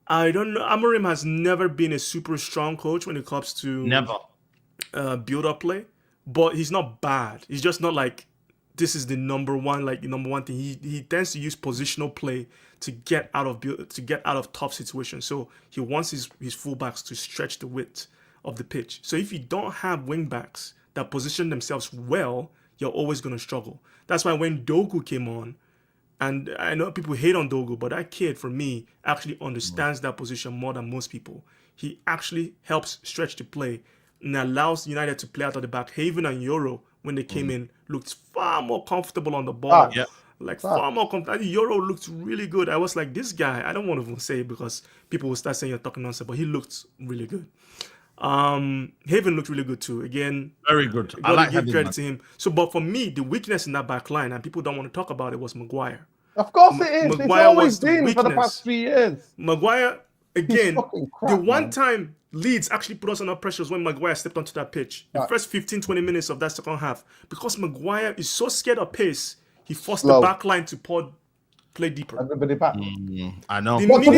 [SPEAKER 5] I don't know. Amorim has never been a super strong coach when it comes to build-up play, but he's not bad. He's just not like, this is the number one thing. He tends to use positional play to get out of tough situations. So he wants his fullbacks to stretch the width of the pitch. So if you don't have wingbacks that position themselves well, you're always going to struggle. That's why when Dogu came on, and I know people hate on Dogu, but that kid, for me, actually understands that position more than most people. He actually helps stretch the play and allows United to play out of the back. Haven and Euro, when they came in, looked far more comfortable on the ball. Far more comfortable. Euro looked really good. I was like, this guy, I don't want to even say it because people will start saying you're talking nonsense, but he looked really good. Haven looked really good too. Again,
[SPEAKER 1] very good. I like
[SPEAKER 5] give credit to him. So, but for me, the weakness in that back line, and people don't want to talk about it, was Maguire.
[SPEAKER 4] Of course it is. It's always been for the past 3 years.
[SPEAKER 5] Maguire, again, the one time Leeds actually put us under pressure was when Maguire stepped onto that pitch. The first 15-20 minutes of that second half, because Maguire is so scared of pace, he forced the back line to play deeper.
[SPEAKER 4] Everybody back.
[SPEAKER 1] I know.
[SPEAKER 4] But to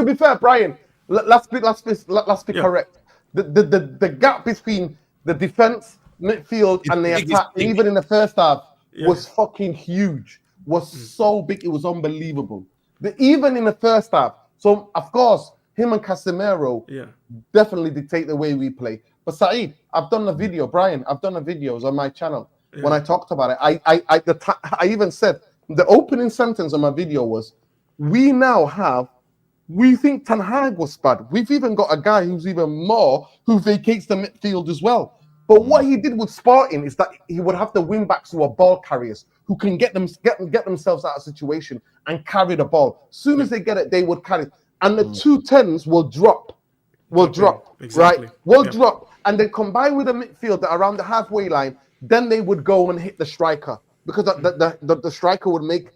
[SPEAKER 4] be fair, Brian, let's be correct. The gap between the defense, midfield, and the attack, even in the first half, was fucking huge. Was so big, it was unbelievable. Even in the first half. So of course, him and Casemiro definitely dictate the way we play. But Saeed, I've done a video, Brian. I've done videos on my channel when I talked about it. I even said the opening sentence of my video was, we think Ten Hag was bad. We've even got a guy who's even more, who vacates the midfield as well. But what he did with Sporting is that he would have the wing backs who are ball carriers, who can get themselves out of situation and carry the ball. As soon as they get it, they would carry it. And the 2 10s will drop.
[SPEAKER 5] Exactly.
[SPEAKER 4] Right? Will drop. And then combine with the midfield around the halfway line, then they would go and hit the striker. Because the striker would make,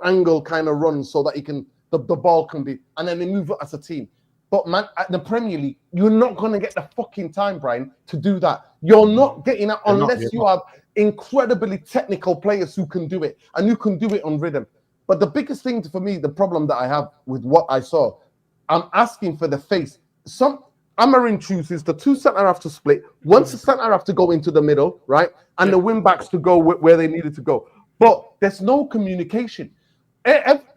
[SPEAKER 4] angle kind of runs so that he can, the ball can be, and then they move up as a team. But man, at the Premier League, you're not going to get the fucking time, Brian, to do that. You're not getting that unless you have incredibly technical players who can do it, and you can do it on rhythm. But the biggest thing for me, the problem that I have with what I saw, I'm asking for the face. Amorim chooses the 2 centre-halves to split, one centre-half to go into the middle, right? And the wing-backs to go where they needed to go. But there's no communication.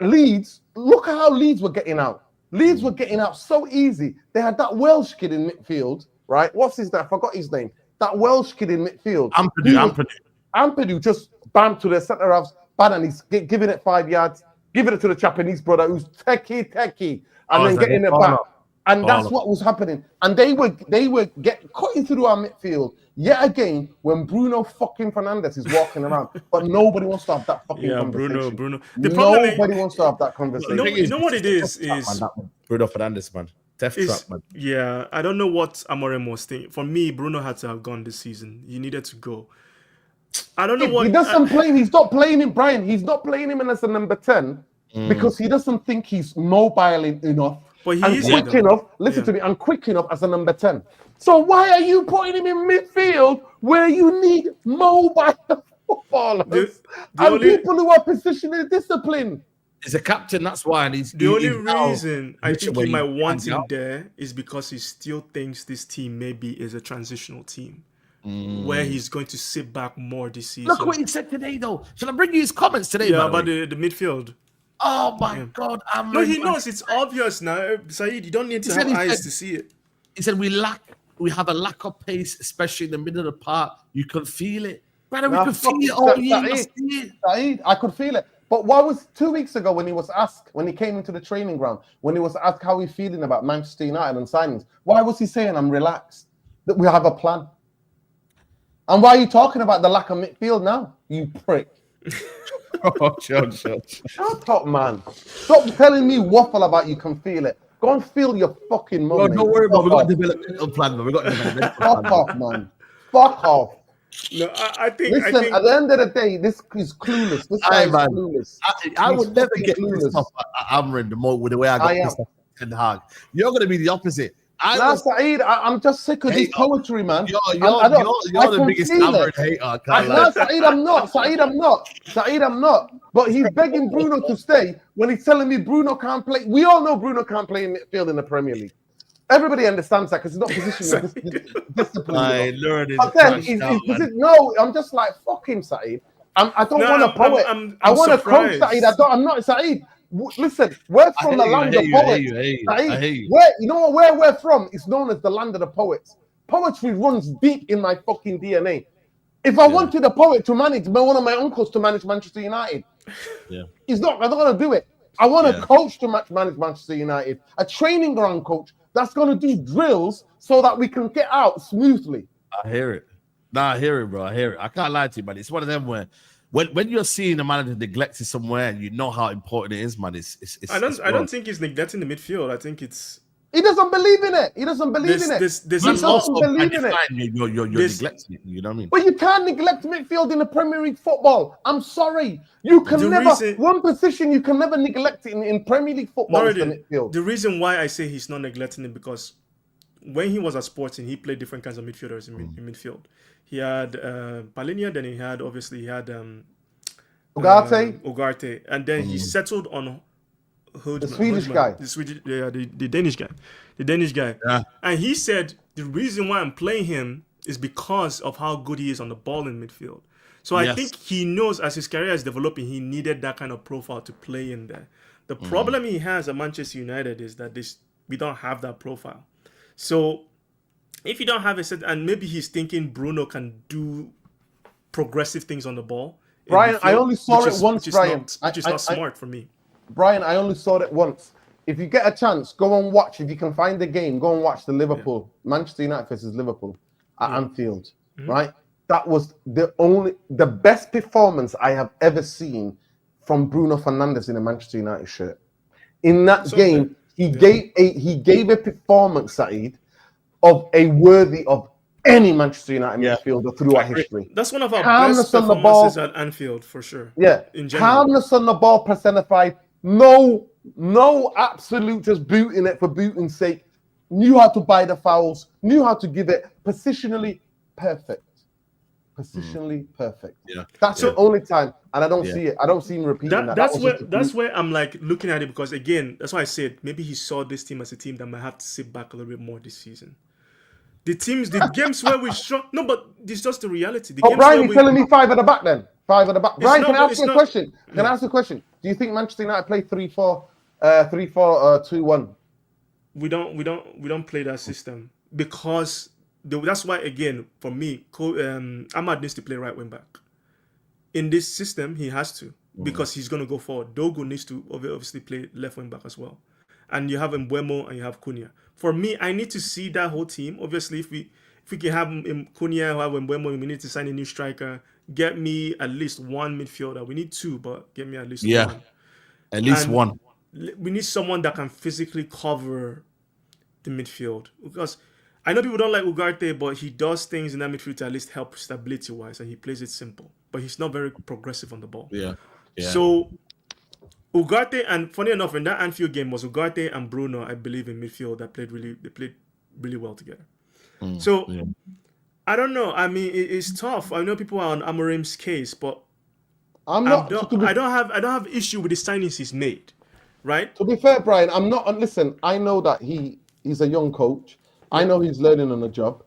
[SPEAKER 4] Leeds, look at how Leeds were getting out. Leeds were getting out so easy. They had that Welsh kid in midfield, right? What's his name? I forgot his name. That Welsh kid in midfield. Ampadu just bam to the centre-halves, bad, and he's giving it 5 yards, giving it to the Japanese brother who's techie, and then getting it back. And that's what was happening. And they were cutting through our midfield yet again when Bruno fucking Fernandes is walking around. But nobody wants to have that fucking conversation.
[SPEAKER 5] Bruno.
[SPEAKER 4] Nobody wants to have that conversation.
[SPEAKER 5] You know what it is
[SPEAKER 1] Bruno Fernandes, man. Death trap, man.
[SPEAKER 5] Yeah, I don't know what Amorim was thinking. For me, Bruno had to have gone this season. He needed to go. I don't know what
[SPEAKER 4] he doesn't play. He's not playing him, Brian. He's not playing him as a number 10 because he doesn't think he's mobile enough.
[SPEAKER 5] But
[SPEAKER 4] and quick enough, listen to me, and quick enough as a number 10. So why are you putting him in midfield where you need mobile footballers and people who are positionally disciplined?
[SPEAKER 1] He's a captain, that's why. And
[SPEAKER 5] the only reason I think he might want him there is because he still thinks this team maybe is a transitional team. Where he's going to sit back more this season.
[SPEAKER 1] Look what he said today, though. Shall I bring you his comments today?
[SPEAKER 5] Yeah, about the midfield.
[SPEAKER 1] Oh my God!
[SPEAKER 5] No, he knows it's obvious now, Saeed. You don't need to have eyes to see it.
[SPEAKER 1] He said we have a lack of pace, especially in the middle of the park. You can feel it, brother. We could feel it all year.
[SPEAKER 4] Saeed, I could feel it. But what was 2 weeks ago when he was asked, when he came into the training ground, when he was asked how he's feeling about Manchester United and signings? Why was he saying I'm relaxed? That we have a plan. And why are you talking about the lack of midfield now? You prick. Shut up, man. Stop telling me waffle about you can feel it. Go and feel your fucking mum.
[SPEAKER 1] No, don't worry about it. We've got a developmental plan, man. We've got a developmental plan.
[SPEAKER 4] Fuck off, man. Fuck off.
[SPEAKER 5] No, I think.
[SPEAKER 4] Listen, at the end of the day, this is clueless. This guy is clueless.
[SPEAKER 1] I would never get pissed off at Amrin with the way I got pissed off at Ten Hag. You're going to be the opposite.
[SPEAKER 4] Saeed, I'm just sick of this poetry, man.
[SPEAKER 1] You're the biggest Amrin hater.
[SPEAKER 4] No, Saeed, I'm not. Saeed, I'm not. But he's begging Bruno to stay when he's telling me Bruno can't play. We all know Bruno can't play in midfield in the Premier League. Everybody understands that because he's not positioned discipline. But then, no, I'm just like, fuck him, Saeed. I don't want a poet. I want a coach, Saeed. I'm not Saeed. Listen, we're from the land of poets. Where you know where we're from? It's known as the land of the poets. Poetry runs deep in my fucking DNA. If I wanted a poet to manage, one of my uncles to manage Manchester United, he's not. I'm not going to do it. I want a coach to manage Manchester United, a training ground coach that's going to do drills so that we can get out smoothly.
[SPEAKER 1] I hear it. Nah, I hear it, bro. I hear it. I can't lie to you, man. It's one of them where. When you're seeing a manager neglected somewhere and you know how important it is, man, I
[SPEAKER 5] don't think he's neglecting the midfield. I think it's
[SPEAKER 4] he doesn't believe in it. He doesn't believe in it. He doesn't believe in it.
[SPEAKER 1] You're neglecting it. You know what I mean?
[SPEAKER 4] But you can't neglect midfield in the Premier League football. I'm sorry. You can one position you can never neglect it in Premier League football is the midfield.
[SPEAKER 5] The reason why I say he's not neglecting it because when he was at Sporting, he played different kinds of midfielders in midfield. He had Palhinha, then he had Ugarte, and then he settled on
[SPEAKER 4] the Swedish guy,
[SPEAKER 5] the Danish guy, and he said the reason why I'm playing him is because of how good he is on the ball in midfield. So I think he knows as his career is developing, he needed that kind of profile to play in there. The problem he has at Manchester United is that we don't have that profile. So if you don't have a set, and maybe he's thinking Bruno can do progressive things on the ball.
[SPEAKER 4] Brian, I only saw it once, Brian.
[SPEAKER 5] Which is not smart for me.
[SPEAKER 4] Brian, I only saw it once. If you get a chance, go and watch. If you can find the game, go and watch the Manchester United versus Liverpool at Anfield. Right? That was the best performance I have ever seen from Bruno Fernandes in a Manchester United shirt. In that game, he gave a performance, Saeed, of a worthy of any Manchester United midfielder throughout history.
[SPEAKER 5] That's one of our best performances at Anfield, for sure.
[SPEAKER 4] Yeah, calmness on the ball personified. No absolute just booting it for booting's sake. Knew how to buy the fouls. Knew how to give it positionally perfect. Perfect. Yeah, that's the only time, and I don't see it. I don't see him repeating that.
[SPEAKER 5] That's where I'm like looking at it because again, that's why I said maybe he saw this team as a team that might have to sit back a little bit more this season. The games where we strong. No, but this is just the reality.
[SPEAKER 4] Brian, you're telling me 5 at the back then? 5 at the back. Brian, can I ask you a question? Can I ask you a question? Do you think Manchester United play 3-4-2-1?
[SPEAKER 5] We don't play that system because that's why again for me, Ahmad needs to play right wing back. In this system, he has to because he's going to go forward. Dogu needs to obviously play left wing back as well. and you have Mbeumo and you have Cunha. For me, I need to see that whole team. Obviously, if we can have Cunha, have Mbeumo, we need to sign a new striker. Get me at least one midfielder. We need two, but get me at least one.
[SPEAKER 1] At least
[SPEAKER 5] And
[SPEAKER 1] one.
[SPEAKER 5] we need someone that can physically cover the midfield, because I know people don't like Ugarte, but he does things in that midfield to at least help stability-wise, and he plays it simple. But he's not very progressive on the ball.
[SPEAKER 1] Yeah.
[SPEAKER 5] So Ugarte, and funny enough, in that Anfield game was Ugarte and Bruno, I believe, in midfield that played really well together. I don't know. I mean, it's tough. I know people are on Amorim's case, but I don't have issue with the signings he's made, right?
[SPEAKER 4] To be fair, Brian, I'm not. Listen, I know that he's a young coach. I know he's learning on the job,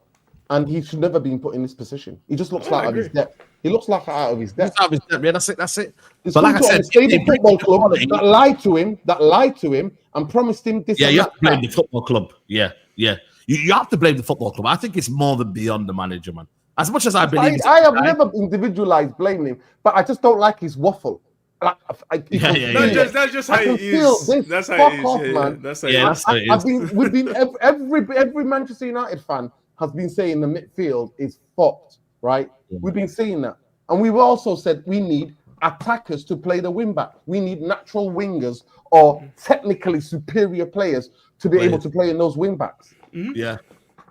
[SPEAKER 4] and he should never been put in this position. He just looks out of his depth. He looks like out of his depth.
[SPEAKER 1] Out of his depth. Yeah, that's it.
[SPEAKER 4] It's
[SPEAKER 1] but like I said,
[SPEAKER 4] the football club that lied to him, and promised him this.
[SPEAKER 1] Yeah, you have to blame the football club. Yeah. You have to blame the football club. I think it's more than beyond the manager, man. As much as I believe,
[SPEAKER 4] I have never individualized blaming him, but I just don't like his waffle.
[SPEAKER 5] That's just how he is. That's how he is, man. That's how he is.
[SPEAKER 4] We've been every Manchester United fan has been saying the midfield is fucked, right? We've been saying that, and we've also said we need attackers to play the wing back. We need natural wingers or technically superior players to be able to play in those wing backs.
[SPEAKER 1] Yeah.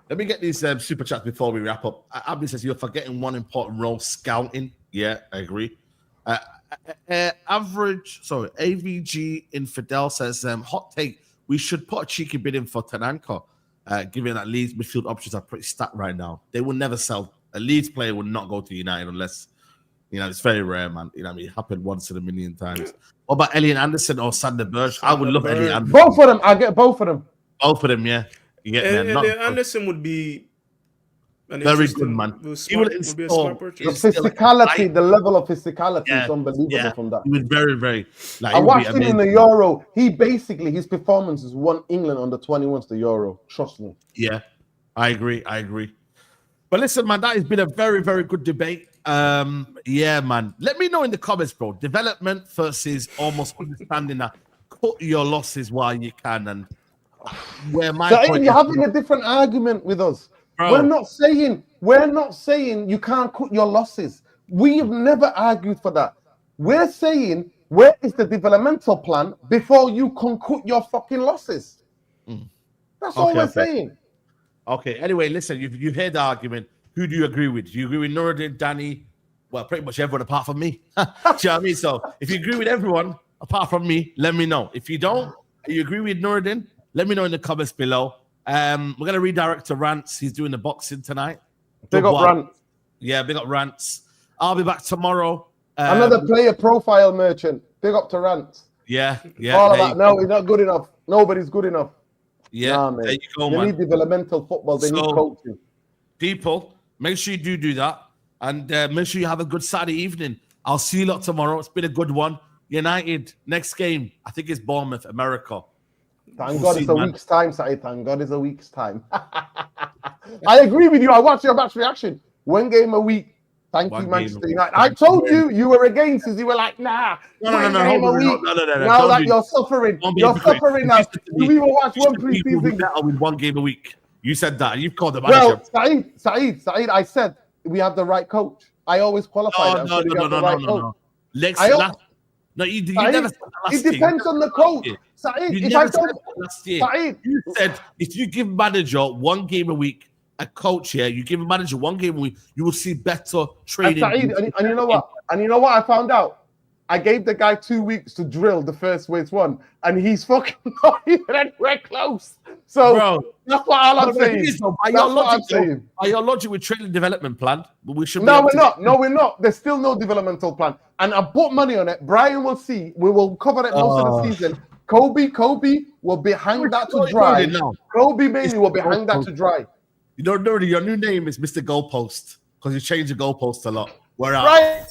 [SPEAKER 1] Let me get these super chats before we wrap up. Abdi says you're forgetting one important role: scouting. Yeah, I agree. AVG Infidel says, hot take, we should put a cheeky bid in for Tananko, given that Leeds midfield options are pretty stacked right now. They will never sell. A Leeds player will not go to United unless, it's very rare, man. I mean, it happened once in a million times. What about Elliot Anderson or Sander Berge? I would love Elliot Anderson.
[SPEAKER 4] Both of them. I get both of them.
[SPEAKER 1] Both of them, yeah.
[SPEAKER 5] Elliot Anderson would be
[SPEAKER 1] very good, man.
[SPEAKER 5] He would be a smart purchase.
[SPEAKER 4] The physicality, the level of physicality is unbelievable from that.
[SPEAKER 1] He was very, very.
[SPEAKER 4] I watched him in the Euro. His performances won England under 21s the Euro. Trust me.
[SPEAKER 1] Yeah, I agree. But listen, man, that has been a very, very good debate. Yeah, man. Let me know in the comments, bro. Development versus almost understanding that cut your losses while you can, and where my point
[SPEAKER 4] you're having a different argument with us. Bro. We're not saying you can't cut your losses. We've never argued for that. We're saying, where is the developmental plan before you can cut your fucking losses? That's all we're saying.
[SPEAKER 1] Okay. Anyway, listen, you've heard the argument. Who do you agree with? Do you agree with Nuruddin, Danny? Well, pretty much everyone apart from me. Do you know what I mean? So if you agree with everyone apart from me, let me know. If you don't, you agree with Nuruddin, let me know in the comments below. We're going to redirect to Rants. He's doing the boxing tonight.
[SPEAKER 4] Big up Rants.
[SPEAKER 1] Yeah, big up Rants. I'll be back tomorrow.
[SPEAKER 4] Another player profile merchant. Big up to Rants.
[SPEAKER 1] Yeah.
[SPEAKER 4] All of that. No, he's not good enough. Nobody's good enough.
[SPEAKER 1] Yeah,
[SPEAKER 4] nah, man.
[SPEAKER 1] There you go,
[SPEAKER 4] they
[SPEAKER 1] man.
[SPEAKER 4] Need developmental football. They need coaching.
[SPEAKER 1] People, make sure you do that. And make sure you have a good Saturday evening. I'll see you lot tomorrow. It's been a good one. United, next game. I think it's Bournemouth, America.
[SPEAKER 4] Thank God it's a week's time, Saeed. Thank God it's a week's time. I agree with you. I watched your match reaction. One game a week. Thank you, Manchester United. I told you were against us. You were like, nah.
[SPEAKER 1] No.
[SPEAKER 4] Now that you're suffering. You're suffering now. You even watch one pre-season.
[SPEAKER 1] Better with one game a week. You said that. You've called the manager.
[SPEAKER 4] Well, Saeed, I said we have the right coach. I always qualify that.
[SPEAKER 1] No. You never said that last
[SPEAKER 4] year. It depends on the coach. Saeed,
[SPEAKER 1] you never said that last year. You said if you give manager one game a week, a coach here, you give a manager one game a week, you will see better training.
[SPEAKER 4] And you know what? And you know what I found out? I gave the guy 2 weeks to drill the first one, and he's fucking not even anywhere close. So that's what I'm saying.
[SPEAKER 1] By your logic, with training development plan, but we should.
[SPEAKER 4] No, we're not. No, we're not. There's still no developmental plan, and I put money on it. Brian will see. We will cover it most of the season. Kobe will be hanged out to dry. Kobe mainly will be hanged out to dry.
[SPEAKER 1] You don't know your new name is Mr. Goalpost because you change the goalpost a lot. Where
[SPEAKER 4] right.